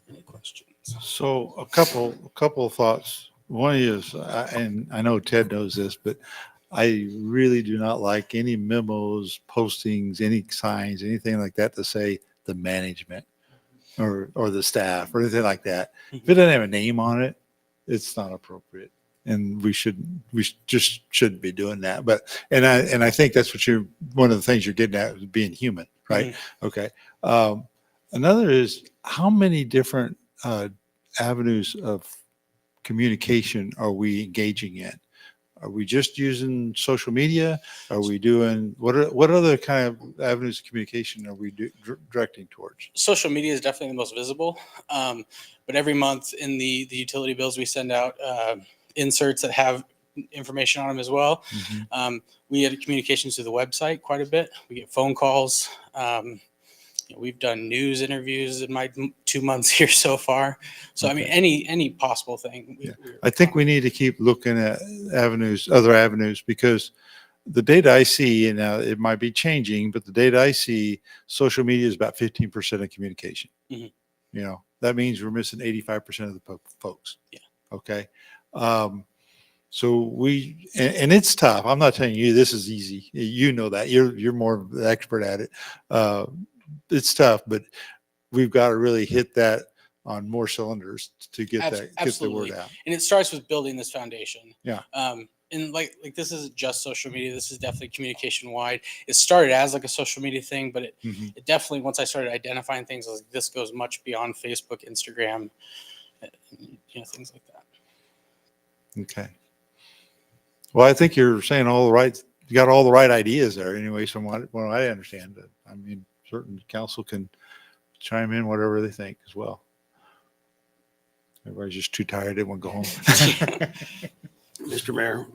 Any questions? So a couple of thoughts. One is, and I know Ted knows this, but I really do not like any memos, postings, any signs, anything like that to say the management or the staff or anything like that. If it doesn't have a name on it, it's not appropriate. And we just shouldn't be doing that. But and I think that's what one of the things you're getting at is being human, right? Okay. Another is how many different avenues of communication are we engaging in? Are we just using social media? Are we doing what other kind of avenues of communication are we directing towards? Social media is definitely the most visible, but every month in the utility bills we send out inserts that have information on them as well. We had communications through the website quite a bit. We get phone calls. We've done news interviews in my 2 months here so far. So I mean, any possible thing. I think we need to keep looking at other avenues, because the data I see, and now it might be changing, but the data I see, social media is about 15% of communication. That means we're missing 85% of the folks. Yeah. Okay. So and it's tough. I'm not telling you this is easy. You know that you're more the expert at it. It's tough, but we've got to really hit that on more cylinders to get the word out. And it starts with building this foundation. Yeah. And like this isn't just social media. This is definitely communication wide. It started as like a social media thing, but it definitely, once I started identifying things, I was like, this goes much beyond Facebook, Instagram, things like that. Okay. Well, I think you're saying you got all the right ideas there anyway, from what I understand. I mean, certain council can chime in whatever they think as well. Everybody's just too tired. They want to go home. Mr. Mayor.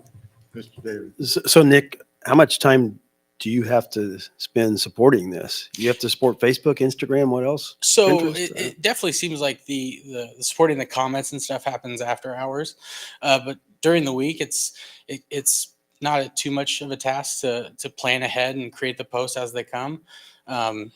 Mr. David. So Nick, how much time do you have to spend supporting this? You have to support Facebook, Instagram, what else? So Pinterest? it definitely seems like the supporting the comments and stuff happens after hours, but during the week it's not too much of a task to plan ahead and create the posts as they come. And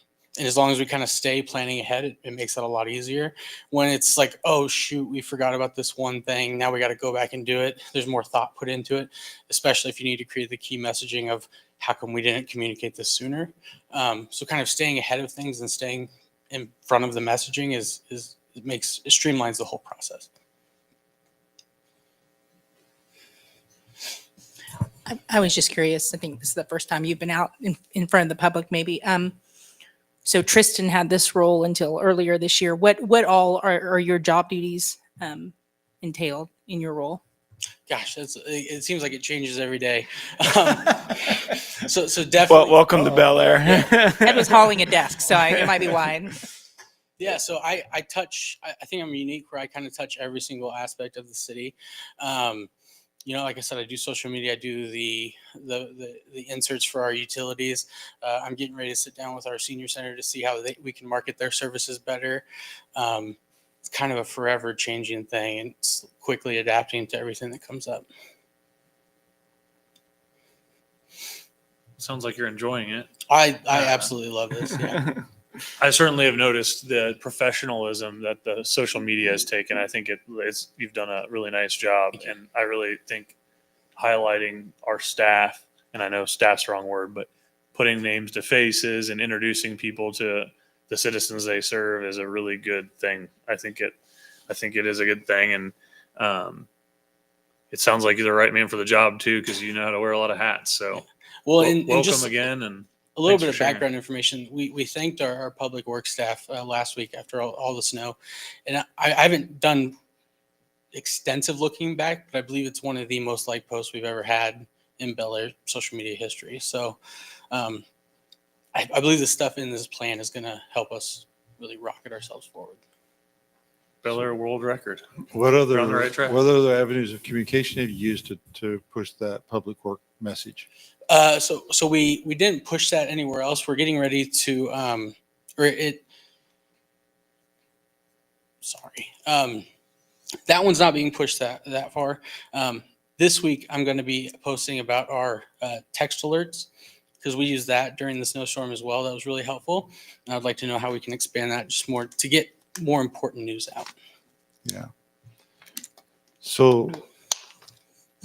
as long as we kind of stay planning ahead, it makes it a lot easier. When it's like, oh shoot, we forgot about this one thing, now we got to go back and do it. There's more thought put into it, especially if you need to create the key messaging of how come we didn't communicate this sooner. So kind of staying ahead of things and staying in front of the messaging it streamlines the whole process. I was just curious. I think this is the first time you've been out in front of the public, maybe. So Tristan had this role until earlier this year. What all are your job duties entailed in your role? Gosh, it seems like it changes every day. So definitely. Welcome to Bel Aire. Ed was hauling a desk, so it might be wide. Yeah, so I think I'm unique where I kind of touch every single aspect of the city. Like I said, I do social media. I do the inserts for our utilities. I'm getting ready to sit down with our senior center to see how we can market their services better. It's kind of a forever changing thing, and it's quickly adapting to everything that comes up. Sounds like you're enjoying it. I absolutely love this. Yeah. I certainly have noticed the professionalism that the social media has taken. I think you've done a really nice job, and I really think highlighting our staff, and I know staff's the wrong word, but putting names to faces and introducing people to the citizens they serve is a really good thing. I think it is a good thing, and it sounds like you're the right man for the job too, because you know how to wear a lot of hats. So, Well, and welcome just again, and a little thanks bit for of sharing. background information. We thanked our public works staff last week after all the snow. And I haven't done extensive looking back, but I believe it's one of the most liked posts we've ever had in Bel Aire social media history. So I believe the stuff in this plan is going to help us really rocket ourselves forward. Bel Aire world record. What other, You're on the right track. what other avenues of communication have you used to push that public work message? So we didn't push that anywhere else. We're getting ready to, that one's not being pushed that far. This week, I'm going to be posting about our text alerts, because we use that during the snowstorm as well. That was really helpful. And I'd like to know how we can expand that just more to get more important news out. Yeah. So,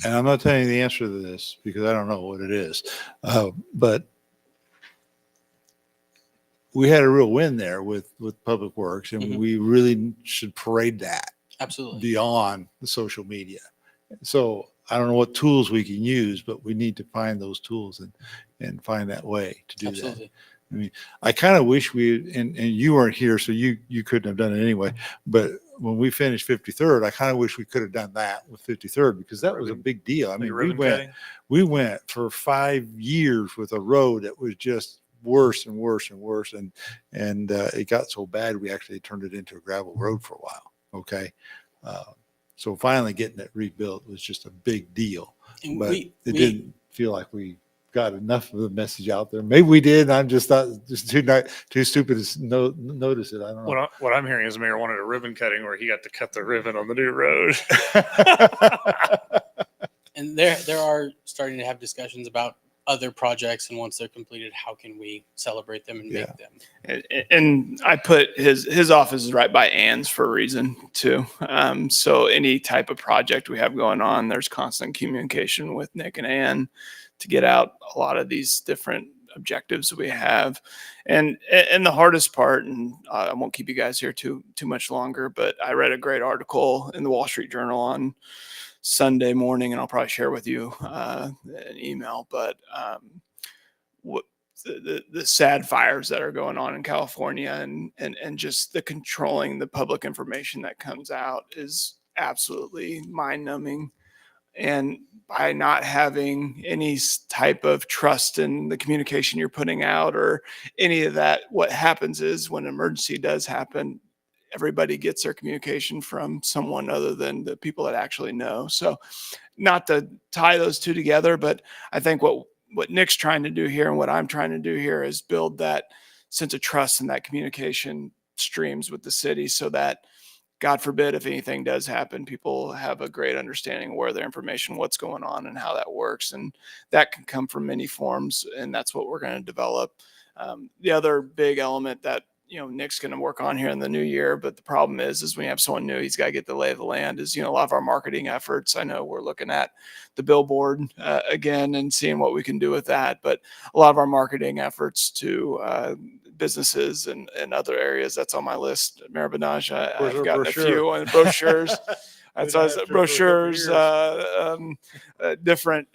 and I'm not telling you the answer to this because I don't know what it is, but we had a real win there with Public Works, and we really should parade that Absolutely. beyond the social media. So I don't know what tools we can use, but we need to find those tools and find that way to do Absolutely. that. I mean, I kind of wish and you weren't here, so you couldn't have done it anyway. But when we finished 53rd, I kind of wish we could have done that with 53rd, because that was a big deal. I mean, we went for 5 years with a road that was just worse and worse and worse, and it got so bad we actually turned it into a gravel road for a while. Okay, so finally getting it rebuilt was just a big deal, And but we didn't feel like we got enough of the message out there. Maybe we did. I'm just too stupid to notice it. I don't know. What I'm hearing is the mayor wanted a ribbon cutting where he got to cut the ribbon on the new road. And there are starting to have discussions about other projects, and once they're completed, how can we celebrate them and make them? And I put his office is right by Ann's for a reason too. So any type of project we have going on, there's constant communication with Nick and Ann to get out a lot of these different objectives that we have. And the hardest part, and I won't keep you guys here too much longer, but I read a great article in the Wall Street Journal on Sunday morning, and I'll probably share with you an email, but what the sad fires that are going on in California, and just the controlling the public information that comes out is absolutely mind-numbing. And by not having any type of trust in the communication you're putting out or any of that, what happens is when an emergency does happen, everybody gets their communication from someone other than the people that actually know. So not to tie those two together, but I think what Nick's trying to do here and what I'm trying to do here is build that sense of trust in that communication streams with the city, so that God forbid, if anything does happen, people have a great understanding of where their information, what's going on, and how that works. And that can come from many forms, and that's what we're going to develop. The other big element that Nick's going to work on here in the new year, but the problem is when you have someone new, he's got to get the lay of the land. Is a lot of our marketing efforts. I know we're looking at the billboard again and seeing what we can do with that, but a lot of our marketing efforts to businesses and other areas, that's on my list. Mayor Benaj, I've got a few on brochures. That's brochures, different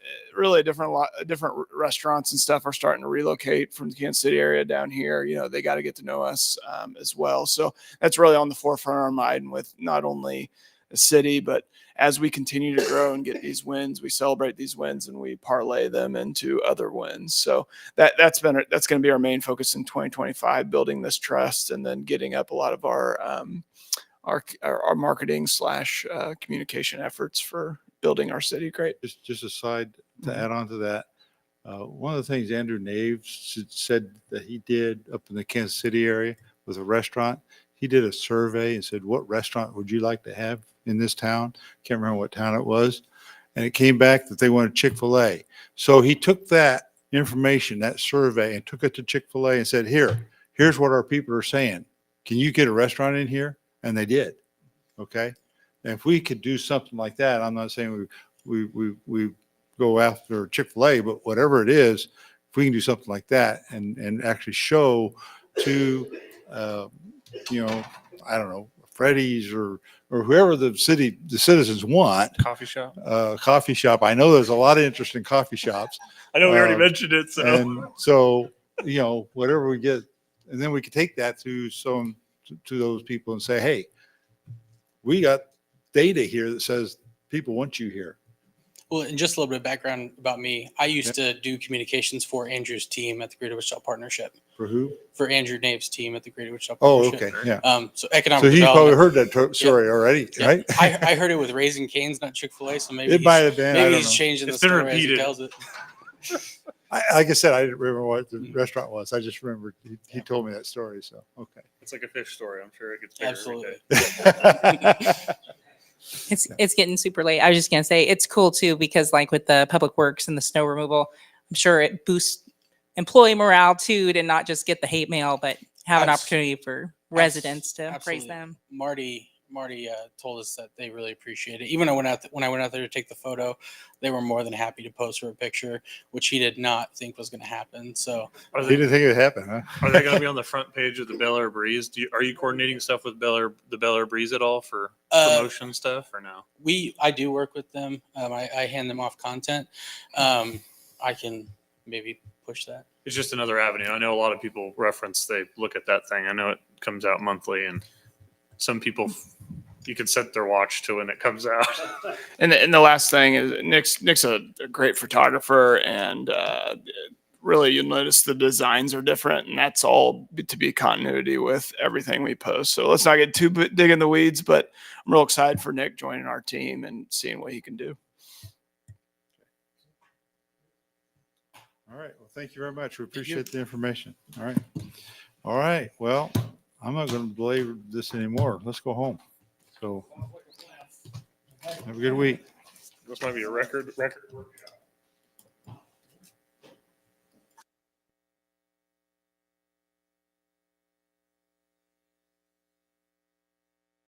restaurants and stuff are starting to relocate from the Kansas City area down here. They got to get to know us as well. So that's really on the forefront of our mind with not only the city, but as we continue to grow and get these wins, we celebrate these wins and we parlay them into other wins. So that's going to be our main focus in 2025, building this trust and then getting up a lot of our marketing / communication efforts for building our city. Great. Just a side to add on to that. One of the things Andrew Naves said that he did up in the Kansas City area with a restaurant, he did a survey and said, what restaurant would you like to have in this town? Can't remember what town it was. And it came back that they wanted Chick-fil-A. So he took that information, that survey, and took it to Chick-fil-A and said, here's what our people are saying. Can you get a restaurant in here? And they did. Okay. And if we could do something like that, I'm not saying we go after Chick-fil-A, but whatever it is, if we can do something like that and actually show to, I don't know, Freddy's or whoever the citizens want, Coffee shop. coffee shop. I know there's a lot of interest in coffee shops. I know we already Uh, mentioned it, so. And so, whatever we get, and then we could take that to those people and say, hey, we got data here that says people want you here. Well, and just a little bit of background about me. I used to do communications for Andrew's team at the Greater Wichita Partnership. For who? For Andrew Nave's team at the Greater Wichita Oh, Partnership. okay. Yeah. So economic So he's probably development. heard that story already, Yeah. right? I heard it with Raising Cane's, not Chick-fil-A. So maybe It might have been. I maybe don't he's know. changing It's the been story as he repeated. tells it. Like I said, I didn't remember what the restaurant was. I just remember he told me that story. So, okay. It's like a fish story. I'm sure it gets bigger Absolutely. every day. It's getting super late. I was just gonna say it's cool too because like with the public works and the snow removal, I'm sure it boosts employee morale too to not just get the hate mail, but have an Abs- opportunity for residents to praise Absolutely. them. Marty told us that they really appreciate it. Even when I went out there to take the photo, they were more than happy to post for a picture, which he did not think was going to happen. So Are He they, didn't think it would happen, huh? are they going to be on the front page of the Bel Aire Breeze? Are you coordinating stuff with the Bel Aire Breeze at all for promotion stuff or no? I do work with them. I hand them off content. I can maybe push that. It's just another avenue. I know a lot of people reference, they look at that thing. I know it comes out monthly, and some people, you can set their watch to when it comes out. And the last thing is Nick's a great photographer, and really you'll notice the designs are different, and that's all to be continuity with everything we post. So let's not get too dig in the weeds, but I'm real excited for Nick joining our team and seeing what he can do. All right. Well, thank you very much. We appreciate the information. All right. All right. Well, I'm not going to belabor this anymore. Let's go home. So have a good week. This might be a record.